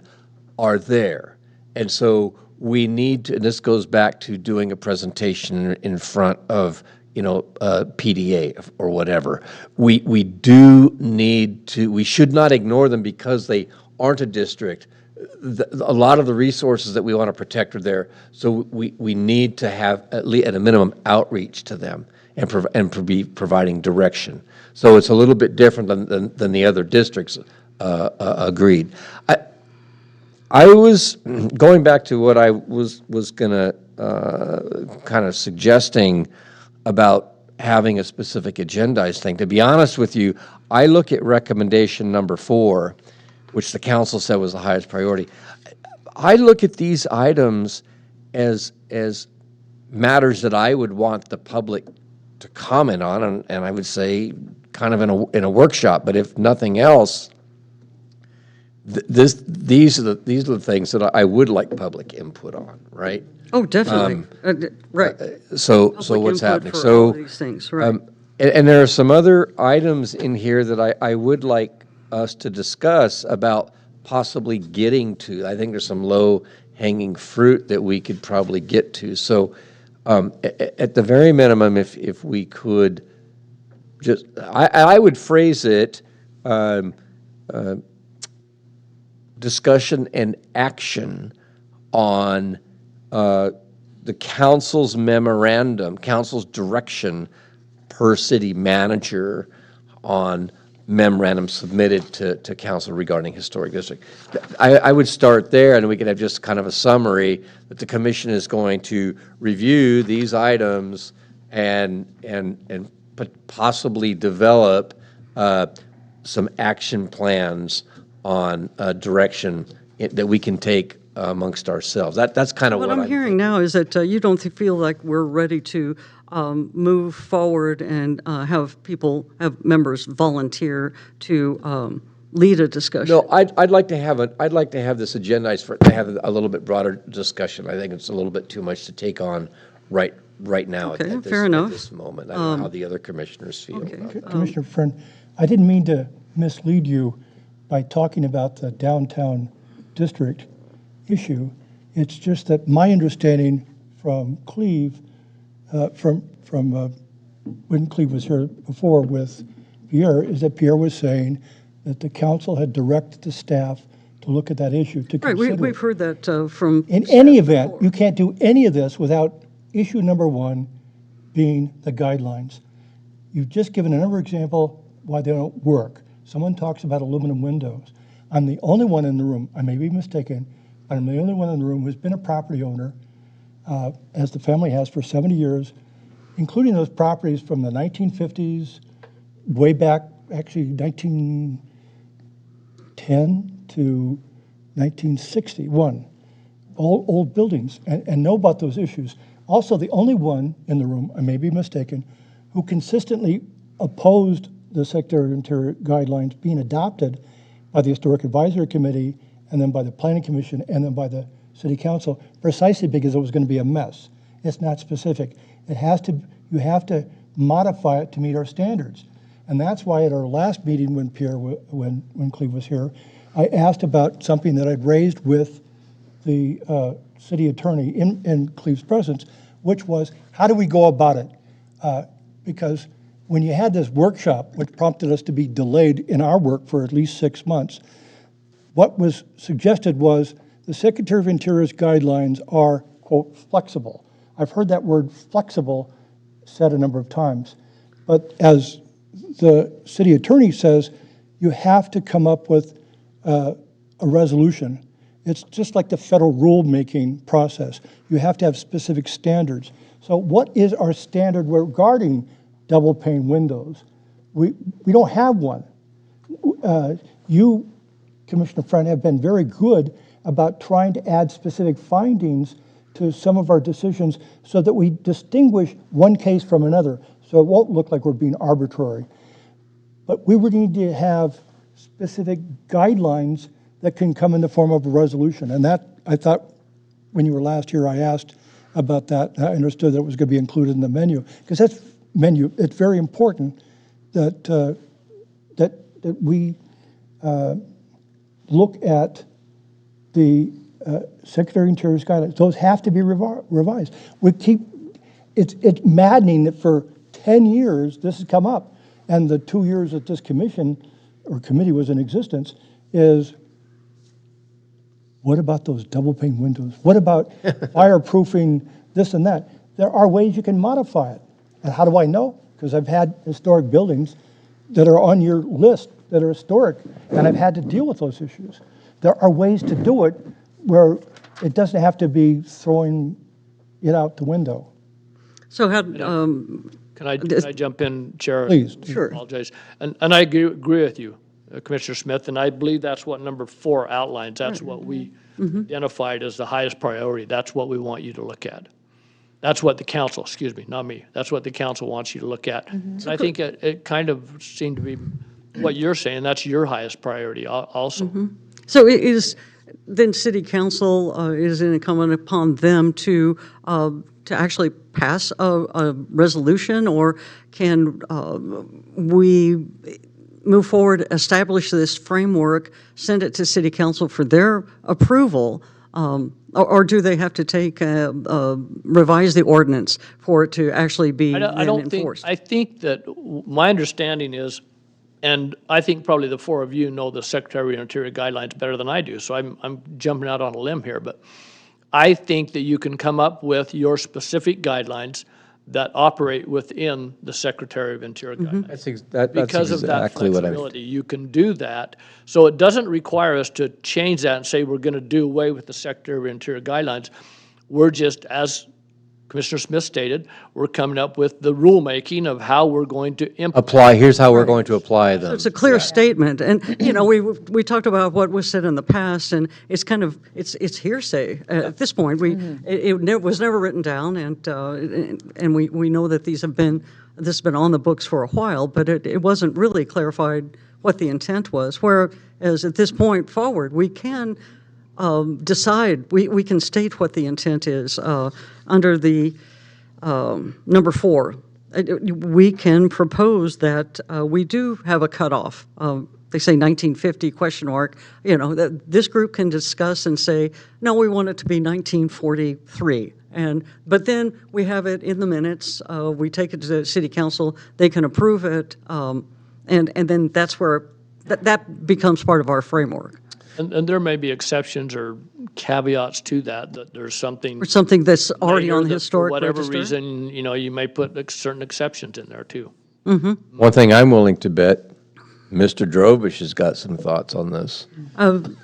are there. And so we need to, and this goes back to doing a presentation in front of, PDA or whatever. We do need to, we should not ignore them because they aren't a district. A lot of the resources that we want to protect are there, so we need to have at a minimum outreach to them and be providing direction. So it's a little bit different than the other districts. Agreed. I was going back to what I was gonna kind of suggesting about having a specific agendized thing. To be honest with you, I look at recommendation number 4, which the council said was the highest priority. I look at these items as matters that I would want the public to comment on, and I would say kind of in a workshop. But if nothing else, these are the things that I would like public input on, right? Oh, definitely. Right. So Public what's input happening? for So all these things, right. and there are some other items in here that I would like us to discuss about possibly getting to. I think there's some low-hanging fruit that we could probably get to. So at the very minimum, if we could just, I would phrase it, discussion and action on the council's memorandum, council's direction per city manager on memorandum submitted to council regarding historic district. I would start there, and we could have just kind of a summary that the commission is going to review these items and possibly develop some action plans on direction that we can take amongst ourselves. That's kind of What I'm hearing now is that you don't feel like we're ready to move forward and have members volunteer to lead a discussion. No, I'd like to have this agendized to have a little bit broader discussion. I think it's a little bit too much to take on right now Okay, at this, fair enough. at this moment. I don't know how the other commissioners feel okay. about that. Commissioner Friend, I didn't mean to mislead you by talking about the downtown district issue. It's just that my understanding from Cleve, from when Cleve was here before with Pierre, is that Pierre was saying that the council had directed the staff to look at that issue, to Right, consider. we've heard that from In staff any event, before. you can't do any of this without issue number 1 being the guidelines. You've just given another example why they don't work. Someone talks about aluminum windows. I'm the only one in the room, I may be mistaken, but I'm the only one in the room who's been a property owner, as the family has for 70 years, including those properties from the 1950s, way back, actually 1910 to 1961. All old buildings, and know about those issues. Also, the only one in the room, I may be mistaken, who consistently opposed the Secretary of Interior guidelines being adopted by the Historic Advisory Committee, and then by the Planning Commission, and then by the City Council, precisely because it was going to be a mess. It's not specific. You have to modify it to meet our standards. And that's why at our last meeting when when Cleve was here, I asked about something that I'd raised with the city attorney in Cleve's presence, which was, how do we go about it? Because when you had this workshop, which prompted us to be delayed in our work for at least 6 months, what was suggested was the Secretary of Interior's guidelines are, quote, flexible. I've heard that word flexible said a number of times. But as the city attorney says, you have to come up with a resolution. It's just like the federal rulemaking process. You have to have specific standards. So what is our standard regarding double pane windows? We don't have one. You, Commissioner Friend, have been very good about trying to add specific findings to some of our decisions so that we distinguish one case from another, so it won't look like we're being arbitrary. But we would need to have specific guidelines that can come in the form of a resolution. And that, I thought, when you were last here, I asked about that. I understood that it was going to be included in the menu, because that's menu. It's very important that that we look at the Secretary of Interior's guidelines. Those have to be revised. It's maddening that for 10 years this has come up, and the 2 years that this commission or committee was in existence is, what about those double pane windows? What about fireproofing this and that? There are ways you can modify it. And how do I know? Because I've had historic buildings that are on your list that are historic, and I've had to deal with those issues. There are ways to do it where it doesn't have to be throwing it out the window. So how, Can I jump in, Chair? Please. Sure. Apologize. And I agree with you, Commissioner Smith, and I believe that's what number 4 outlines. That's what we identified as the highest priority. That's what we want you to look at. That's what the council, excuse me, not me, that's what the council wants you to look at. And I think it kind of seemed to be what you're saying, that's your highest priority also. so it is then city council, is it incumbent upon them to actually pass a resolution, or can we move forward, establish this framework, send it to city council for their approval, or do they have to revise the ordinance for it to actually be I don't think, enforced? I think that my understanding is, and I think probably the 4 of you know the Secretary of Interior guidelines better than I do, so I'm jumping out on a limb here, but I think that you can come up with your specific guidelines that operate within the Secretary of Interior guidelines. That's Because of that exactly what I. flexibility, you can do that. So it doesn't require us to change that and say we're going to do away with the Secretary of Interior guidelines. We're just, as Commissioner Smith stated, we're coming up with the rulemaking of how we're going to implement. Here's how we're going to apply them. It's a clear statement, and we talked about what was said in the past, and it's kind of it's hearsay at this point. It was never written down, and we know that this has been on the books for a while, but it wasn't really clarified what the intent was. Whereas at this point forward, we can decide, we can state what the intent is under the number 4. We can propose that we do have a cutoff. They say 1950 ? That this group can discuss and say, no, we want it to be 1943. But then we have it in the minutes. We take it to the city council. They can approve it, and then that's where that becomes part of our framework. And there may be exceptions or caveats to that there's something. Or something that's already on the that historic For whatever register. reason, you may put certain exceptions in there too. One thing I'm willing to bet, Mr. Drobish has got some thoughts on this. And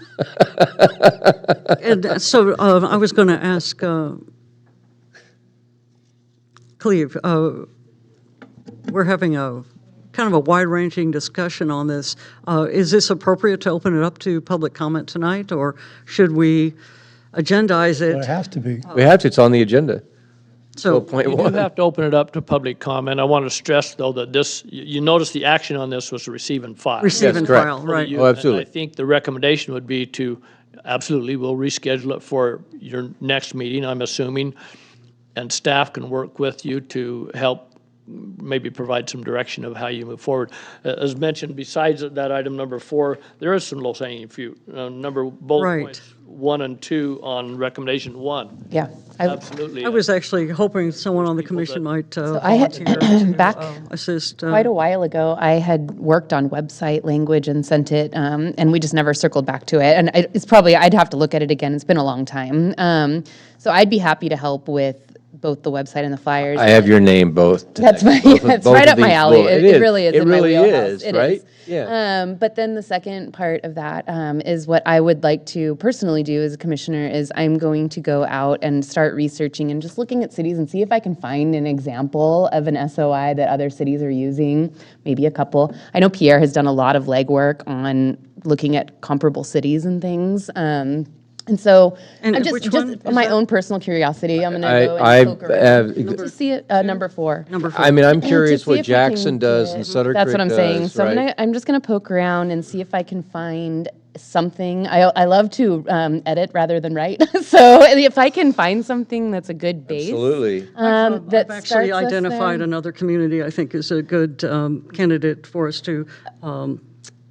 so I was going to ask Cleve, we're having a kind of a wide-ranging discussion on this. Is this appropriate to open it up to public comment tonight, or should we agendize But it it? has to be. We have to, it's on the agenda. So, Point You do one. have to open it up to public comment. I want to stress, though, that you notice the action on this was to receive and file. receive and correct. file, right? Oh, absolutely. And I think the recommendation would be to, absolutely, we'll reschedule it for your next meeting, I'm assuming, and staff can work with you to help maybe provide some direction of how you move forward. As mentioned, besides that item number 4, there is some low-hanging fruit. Bullet Right. points 1 and 2 on recommendation 1. Yeah. Absolutely. I was actually hoping someone on the commission might I had- volunteer to back assist. Quite a while ago, I had worked on website language and sent it, and we just never circled back to it. And it's probably, I'd have to look at it again. It's been a long time. So I'd be happy to help with both the website and the flyers. I have your name both. That's tonight. my, Both of- that's both right of up my these alley. bullet- It really is It in my really wheelhouse. is, It right? is. Yeah. But then the second part of that is what I would like to personally do as a commissioner is I'm going to go out and start researching and just looking at cities and see if I can find an example of an SOI that other cities are using, maybe a couple. I know Pierre has done a lot of legwork on looking at comparable cities and things. And so, And I'm which just one is my that? own personal curiosity, I'm going to I- go I and poke around. have- To see it, number 4. Number 4. I mean, I'm To curious see what if we can Jackson does and get- Sutter That's Creek what I'm saying. does, So right? I'm just going to poke around and see if I can find something. I love to edit rather than write. So if I can find something that's a good base. Absolutely. That I've actually starts us identified there. another community I think is a good candidate for us to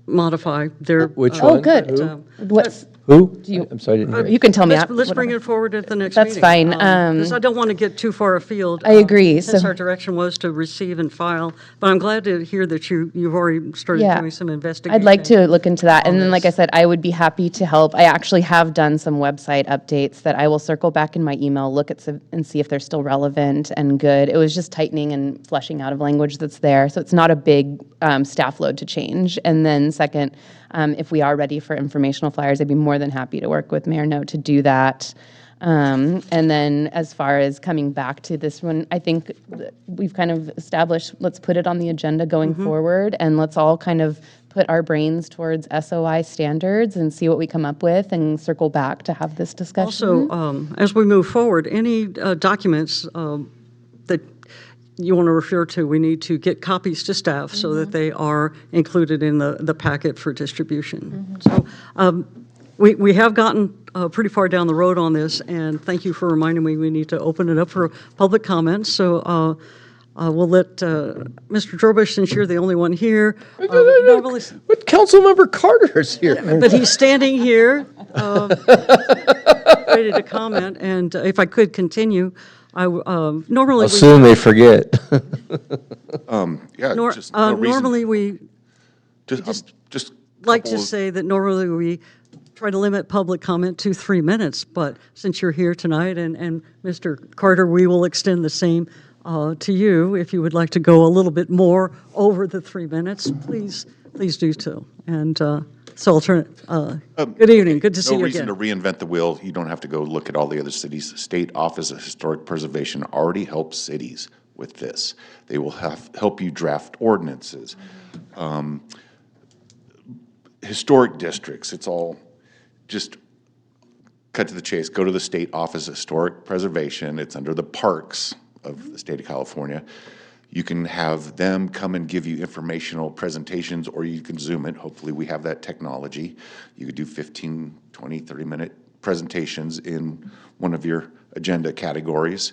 modify their. Which Oh, one? good. Who? What's, Who? you- I'm sorry, I didn't hear. you can tell me. Let's bring whatever. it forward at the next That's meeting. fine. Because I don't want to get too far afield. I agree, Since so- our direction was to receive and file, but I'm glad to hear that you've already started Yeah. doing some investigation. I'd like to look into that. And on then, like I this. said, I would be happy to help. I actually have done some website updates that I will circle back in my email, look at some, and see if they're still relevant and good. It was just tightening and fleshing out of language that's there. So it's not a big staff load to change. And then second, if we are ready for informational flyers, I'd be more than happy to work with Mayor Note to do that. And then as far as coming back to this one, I think we've kind of established, let's put it on the agenda going forward, and let's all kind of put our brains towards SOI standards and see what we come up with and circle back to have this discussion. Also, as we move forward, any documents that you want to refer to, we need to get copies to staff so that they are included in the packet for distribution. So we have gotten pretty far down the road on this, and thank you for reminding me we need to open it up for public comments. So we'll let Mr. Drobish, since you're the only one here, normally, But Councilmember Carter's here. but he's standing here, ready to comment. And if I could continue, normally Assume they forget. Yeah, nor- just no reason. normally we Just like couple to of- say that normally we try to limit public comment to 3 minutes, but since you're here tonight, and Mr. Carter, we will extend the same to you. If you would like to go a little bit more over the 3 minutes, please do so. And so I'll turn it, good evening, good to see No you reason again. to reinvent the wheel. You don't have to go look at all the other cities. State Office of Historic Preservation already helps cities with this. They will help you draft ordinances. Historic districts, it's all just cut to the chase. Go to the State Office of Historic Preservation. It's under the parks of the state of California. You can have them come and give you informational presentations, or you can Zoom it. Hopefully we have that technology. You could do 15, 20, 30-minute presentations in one of your agenda categories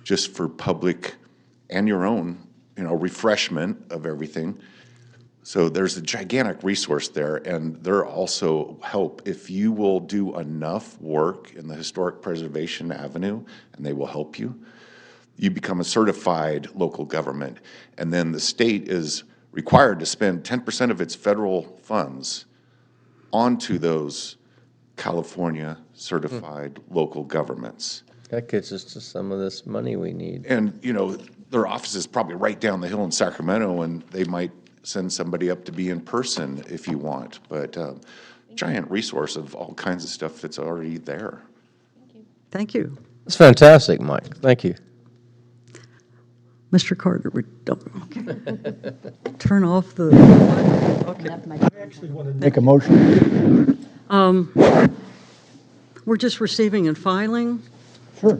just for public and your own, refreshment of everything. So there's a gigantic resource there, and there also help if you will do enough work in the historic preservation avenue, and they will help you. You become a certified local government, and then the state is required to spend 10% of its federal funds onto those California certified local governments. That gets us to some of this money we need. And, their office is probably right down the hill in Sacramento, and they might send somebody up to be in person if you want. But giant resource of all kinds of stuff that's already there. Thank you. That's fantastic, Mike. Thank you. Mr. Carter, okay. Turn off the, okay. I actually want to make a motion. We're just receiving and filing, Sure.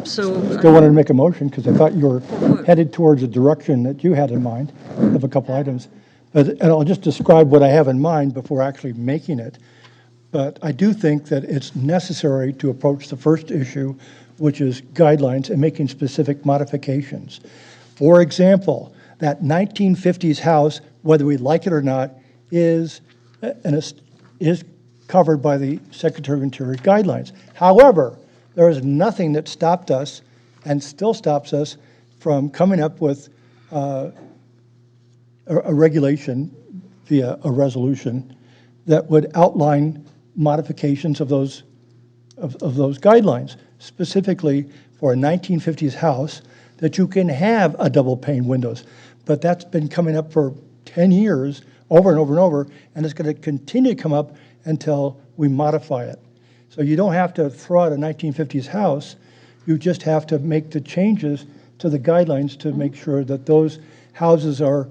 so. Still wanted to make a motion because I thought you were headed towards a direction that you had in mind of a couple items. And I'll just describe what I have in mind before actually making it. But I do think that it's necessary to approach the first issue, which is guidelines and making specific modifications. For example, that 1950s house, whether we like it or not, is covered by the Secretary of Interior guidelines. However, there is nothing that stopped us and still stops us from coming up with a regulation via a resolution that would outline modifications of those guidelines, specifically for a 1950s house, that you can have a double pane windows. But that's been coming up for 10 years, over and over and over, and it's going to continue to come up until we modify it. So you don't have to throw out a 1950s house, you just have to make the changes to the guidelines to make sure that those houses are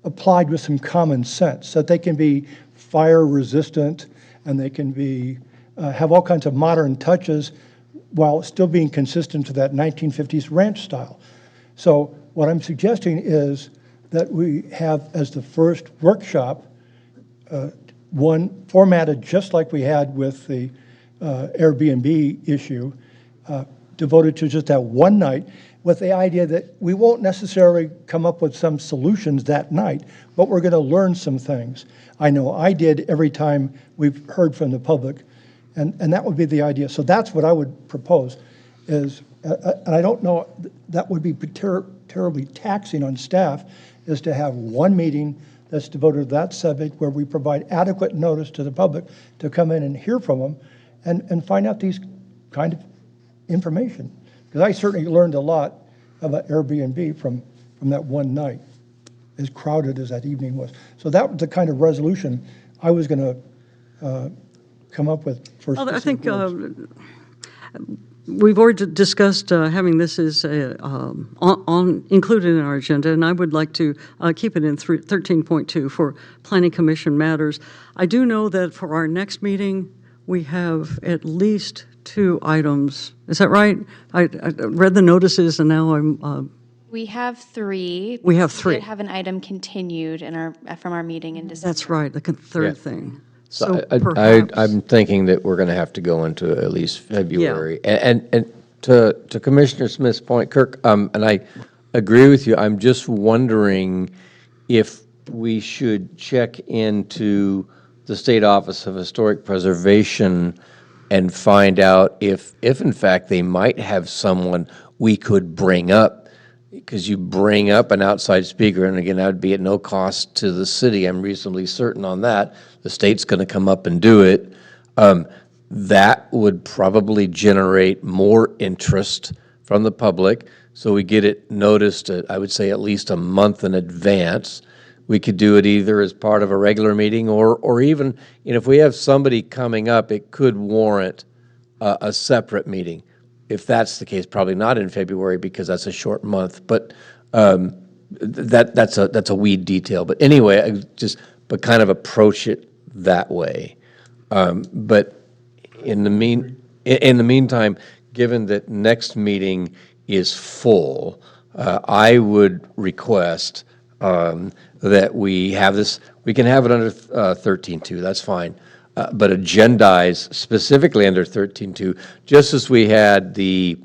applied with some common sense, so that they can be fire resistant and they can be have all kinds of modern touches while still being consistent to that 1950s ranch style. So what I'm suggesting is that we have as the first workshop one formatted just like we had with the Airbnb issue, devoted to just that one night, with the idea that we won't necessarily come up with some solutions that night, but we're going to learn some things. I know I did every time we've heard from the public, and that would be the idea. So that's what I would propose is, and I don't know, that would be terribly taxing on staff, is to have one meeting that's devoted to that subject where we provide adequate notice to the public to come in and hear from them and find out these kind of information. Because I certainly learned a lot about Airbnb from that one night, as crowded as that evening was. So that was the kind of resolution I was going to come up with for Well, I think groups. we've already discussed having this as included in our agenda, and I would like to keep it in 13.2 for Planning Commission matters. I do know that for our next meeting, we have at least 2 items. Is that right? I read the notices, and now I'm. We have 3. We have 3. We did have an item continued from our meeting in December. That's right, the third Yeah. thing. So perhaps. I'm thinking that we're going to have to go into at least February. And to Commissioner Smith's point, Kirk, and I agree with you, I'm just wondering if we should check into the State Office of Historic Preservation and find out if in fact they might have someone we could bring up, because you bring up an outside speaker, and again, that would be at no cost to the city. I'm reasonably certain on that. The state's going to come up and do it. That would probably generate more interest from the public, so we get it noticed, I would say, at least a month in advance. We could do it either as part of a regular meeting or even, if we have somebody coming up, it could warrant a separate meeting. If that's the case, probably not in February because that's a short month, but that's a weed detail. But anyway, but kind of approach it that way. But in the meantime, given that next meeting is full, I would request that we have this. We can have it under 13.2. That's fine. But agendize specifically under 13.2, just as we had the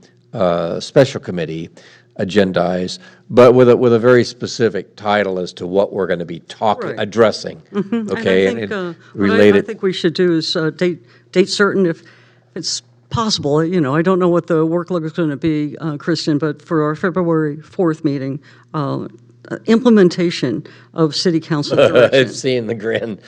special committee agendize, but with a very specific title as to what we're going to be Right. addressing. Okay, And I think, what I related. think we should do is date certain if it's possible. I don't know what the workload is going to be, Kristen, but for our February 4th meeting, implementation of city council I've direction. seen the grin.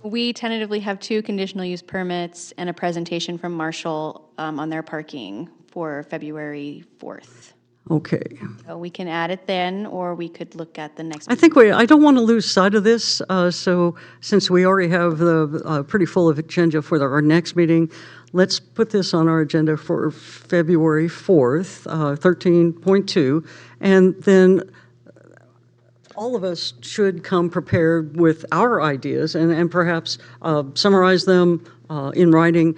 We tentatively have 2 conditional use permits and a presentation from Marshall on their parking for February 4th. Okay. So we can add it then, or we could look at the next. I think I don't want to lose sight of this, so since we already have the pretty full of agenda for our next meeting, let's put this on our agenda for February 4th, 13.2, and then all of us should come prepared with our ideas and perhaps summarize them in writing,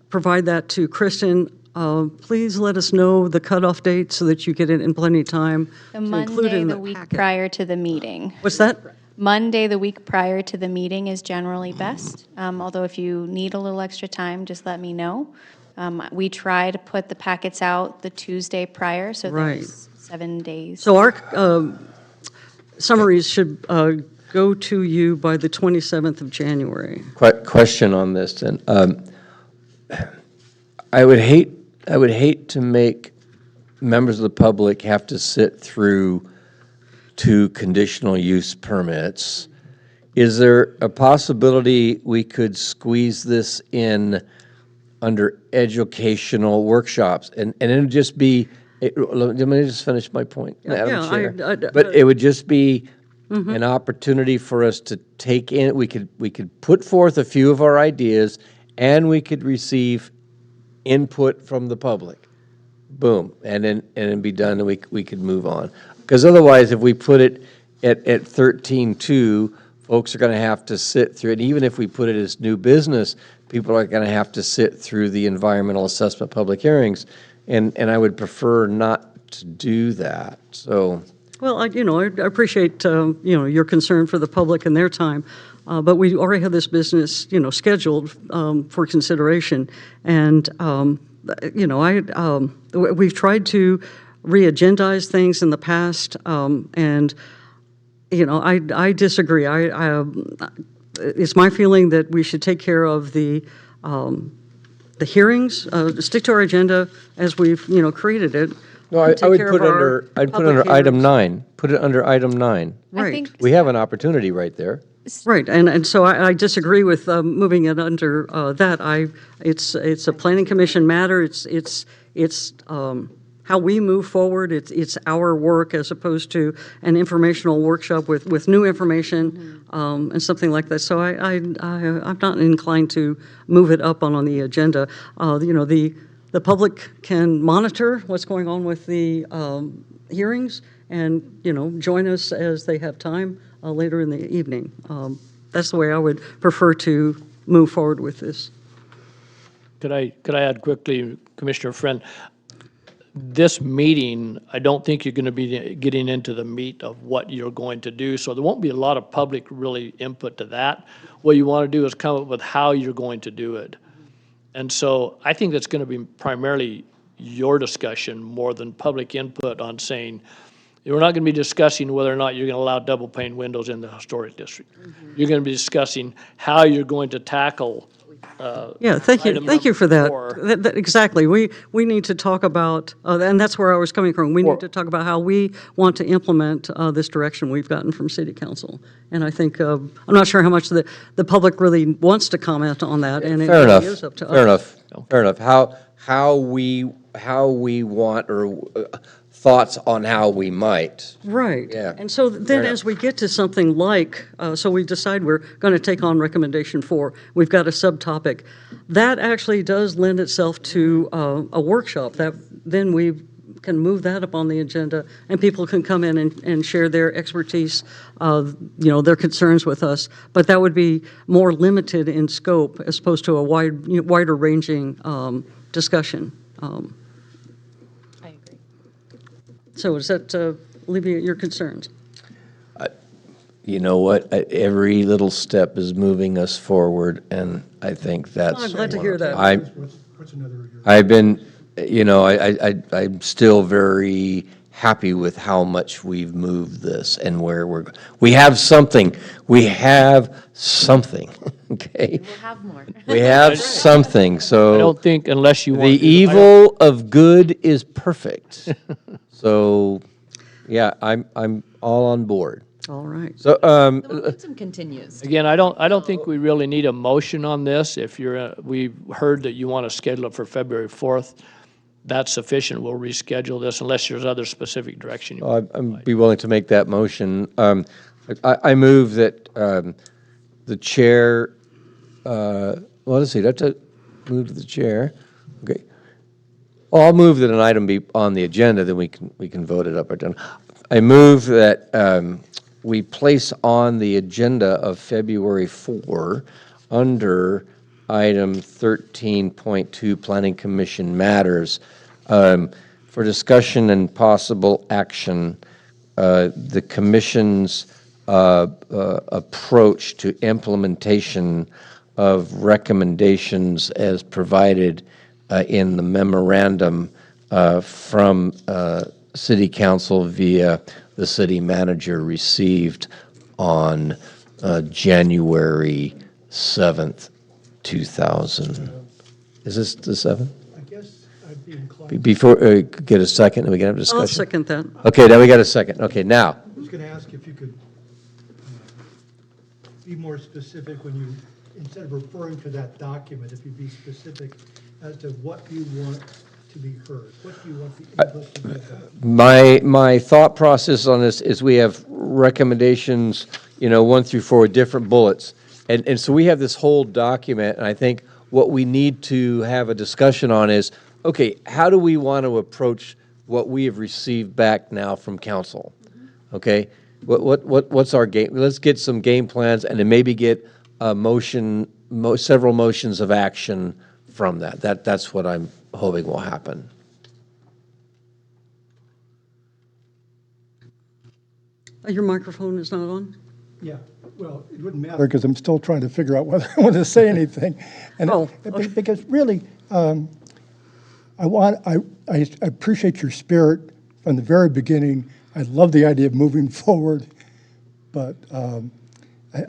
provide that to Kristen. Please let us know the cutoff date so that you get it in plenty of time The to include it Monday, in the the week packet. prior to the meeting. What's that? Monday, the week prior to the meeting is generally best, although if you need a little extra time, just let me know. We try to put the packets out the Tuesday prior, so Right. there's 7 days. So our summaries should go to you by the 27th of January. Question on this then. I would hate to make members of the public have to sit through 2 conditional use permits. Is there a possibility we could squeeze this in under educational workshops? And it'd just be, let me just finish my point, Madam yeah, Chair. But it would just be an opportunity for us to take in, we could put forth a few of our ideas, and we could receive input from the public. Boom, and then be done, and we could move on. Because otherwise, if we put it at 13.2, folks are going to have to sit through it. And even if we put it as new business, people are going to have to sit through the environmental assessment public hearings, and I would prefer not to do that, so. Well, I appreciate, your concern for the public and their time, but we already have this business, scheduled for consideration. And, we've tried to re-agendize things in the past, and, I disagree. It's my feeling that we should take care of the hearings, stick to our agenda as we've, created it. No, I Take would care put of it our I'd put it public under item hearings. 9. Put it under item 9. Right. think We have an opportunity right there. Right, and so I disagree with moving it under that. It's a planning commission matter. It's how we move forward. It's our work as opposed to an informational workshop with new information and something like that. So I'm not inclined to move it up on the agenda. The public can monitor what's going on with the hearings and, join us as they have time later in the evening. That's the way I would prefer to move forward with this. Could I add quickly, Commissioner Friend? This meeting, I don't think you're going to be getting into the meat of what you're going to do, so there won't be a lot of public really input to that. What you want to do is come up with how you're going to do it. And so I think that's going to be primarily your discussion more than public input on saying, we're not going to be discussing whether or not you're going to allow double pane windows in the historic district. You're going to be discussing how you're going to tackle Yeah, thank you item for that. number 4. Exactly. We need to talk about, and that's where I was coming from. We need to talk about how we want to implement this direction we've gotten from City Council. And I think, I'm not sure how much the public really wants to comment on that, and it Fair enough. really is up to us. Fair enough. Fair enough. How we want, or thoughts on how we might. Right. Yeah. And so then enough. as we get to something like, so we decide we're going to take on recommendation 4, we've got a subtopic, that actually does lend itself to a workshop, that then we can move that up on the agenda, and people can come in and share their expertise, their concerns with us. But that would be more limited in scope as opposed to a wider ranging discussion. I agree. So does that alleviate your concerns? You know what? Every little step is moving us forward, and I think that's. I'm glad to hear that. What's another? I've been, I'm still very happy with how much we've moved this and where we have something. We have something, okay? We'll have more. We have something, I so don't think unless you want the to. evil of good is perfect. So, yeah, I'm all on board. All right. So, The momentum continues. Again, I don't think we really need a motion on this. If we heard that you want to schedule it for February 4th, that's sufficient. We'll reschedule this unless there's other specific direction. I'd be willing to make that motion. I move that the chair, well, let's see, that's a move to the chair. Okay. Well, I'll move that an item be on the agenda, then we can vote it up or down. I move that we place on the agenda of February 4 under item 13.2 Planning Commission matters for discussion and possible action, the commission's approach to implementation of recommendations as provided in the memorandum from City Council via the city manager received on January 7th, 2000. Is this the 7th? I guess I'd be inclined, Before, get a second, and we can have discussion? I'll second that. Okay, now we got a second. Okay, now, I was going to ask if you could be more specific when you, instead of referring to that document, if you'd be specific as to what you want to be heard. What do you want the input to be about? my thought process on this is we have recommendations, 1 through 4, different bullets. And so we have this whole document, and I think what we need to have a discussion on is, okay, how do we want to approach what we have received back now from council? Okay? What's our game? Let's get some game plans and then maybe get a motion several motions of action from that. That's what I'm hoping will happen. Your microphone is not on? Yeah, well, it wouldn't matter because I'm still trying to figure out whether I want to say anything. And Oh, because really, I appreciate your spirit from the very beginning. I love the idea of moving forward, but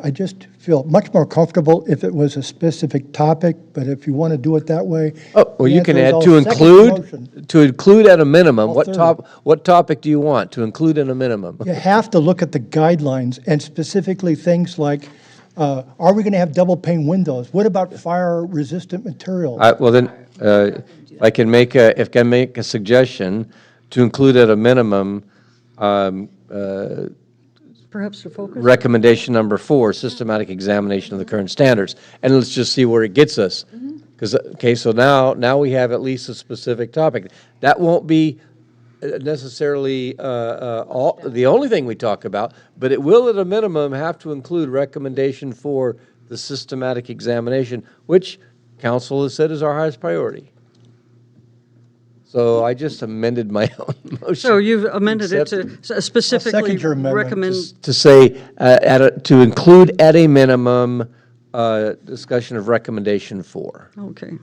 I just feel much more comfortable if it was a specific topic, but if you want to do it that way. Oh, well, the you can answer is add I'll to second the motion. include at a minimum. I'll What third. what topic do you want to include in a minimum? You have to look at the guidelines and specifically things like, are we going to have double pane windows? What about fire-resistant materials? Well, then, if I can make a suggestion to include at a minimum, perhaps to focus? recommendation number 4, systematic examination of the current standards, and let's just see where it gets us. Because, okay, so now we have at least a specific topic. That won't be necessarily the only thing we talk about, but it will at a minimum have to include recommendation for the systematic examination, which council has said is our highest priority. So I just amended my own motion. So you've amended it to specifically second your amendment. recommend, To say, to include at a minimum, discussion of recommendation 4. okay.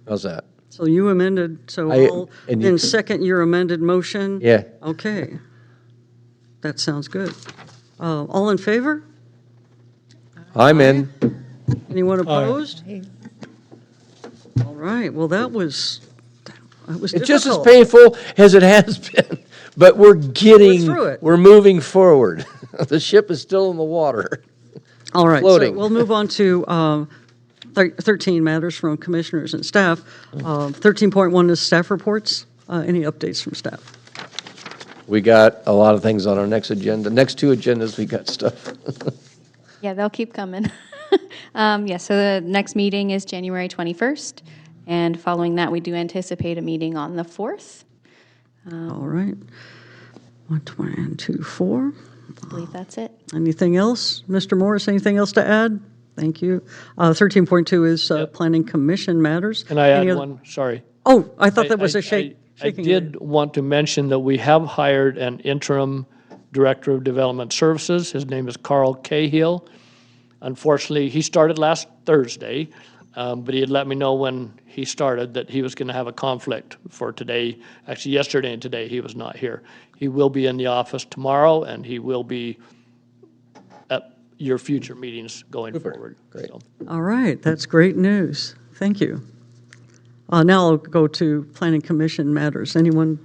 How's that? So you amended, so I- I'll and you- then second your amended motion? Yeah. Okay. That sounds good. All in favor? I'm in. Anyone opposed? All right, well, that was It's just as difficult. painful as it has been, but we're through it. we're moving forward. The ship is still in the water. All right, so floating. we'll move on to 13 matters from commissioners and staff. 13.1 is staff reports. Any updates from staff? We got a lot of things on our next agenda. Next 2 agendas, we got stuff. Yeah, they'll keep coming. Yeah, so the next meeting is January 21st, and following that, we do anticipate a meeting on the 4th. All right. 120 and 24. I believe that's it. Anything else? Mr. Morris, anything else to add? Thank you. 13.2 is planning commission matters. Can I Any add other- one? Sorry. Oh, I thought that was a shaking. I did want to mention that we have hired an interim director of development services. His name is Carl Cahill. Unfortunately, he started last Thursday, but he had let me know when he started that he was going to have a conflict for today. Actually, yesterday and today, he was not here. He will be in the office tomorrow, and he will be at your future meetings going forward. Great. So, All right, that's great news. Thank you. Now I'll go to planning commission matters. Anyone?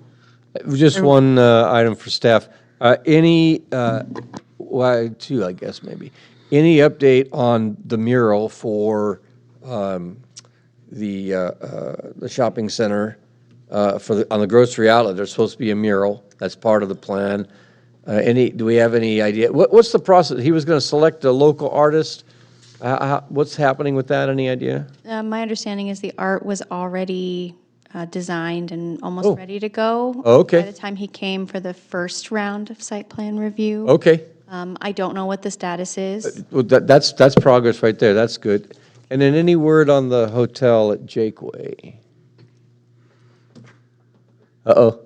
Just one item for staff. Well, 2, I guess, maybe. Any update on the mural for the shopping center on the grocery outlet? There's supposed to be a mural. That's part of the plan. Do we have any idea? What's the process? He was going to select a local artist. What's happening with that? Any idea? My understanding is the art was already designed and almost ready to go. Oh, okay. By the time he came for the first round of site plan review. Okay. I don't know what the status is. Well, that's progress right there. That's good. And then any word on the hotel at Jakeway? Uh-oh.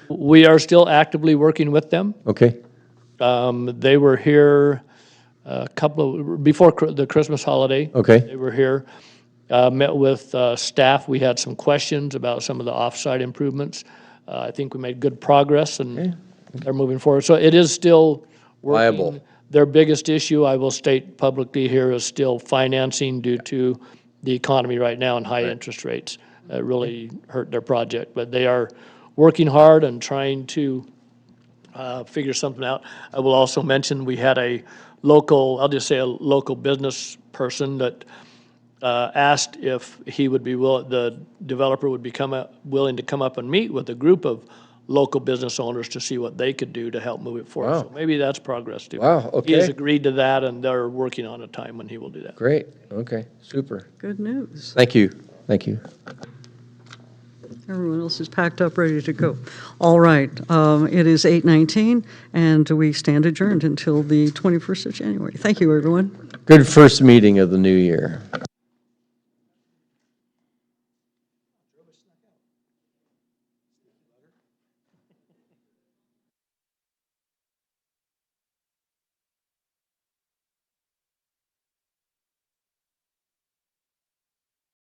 we are still actively working with them. Okay. They were here before the Christmas holiday. Okay. They were here, met with staff. We had some questions about some of the off-site improvements. I think we made good progress, and they're moving forward. So it is still working. Viable. Their biggest issue, I will state publicly here, is still financing due to the economy right now and high interest rates. It really hurt their project, but they are working hard and trying to figure something out. I will also mention we had a local business person that asked if he would be the developer would become willing to come up and meet with a group of local business owners to see what they could do to help move it forward. Wow. So maybe that's progress too. Wow, He has okay. agreed to that, and they're working on a time when he will do that. Great. Okay. Super. Good news. Thank you. Thank you. Everyone else is packed up, ready to go. All right, it is 8:19, and we stand adjourned until the 21st of January. Thank you, everyone. Good first meeting of the new year.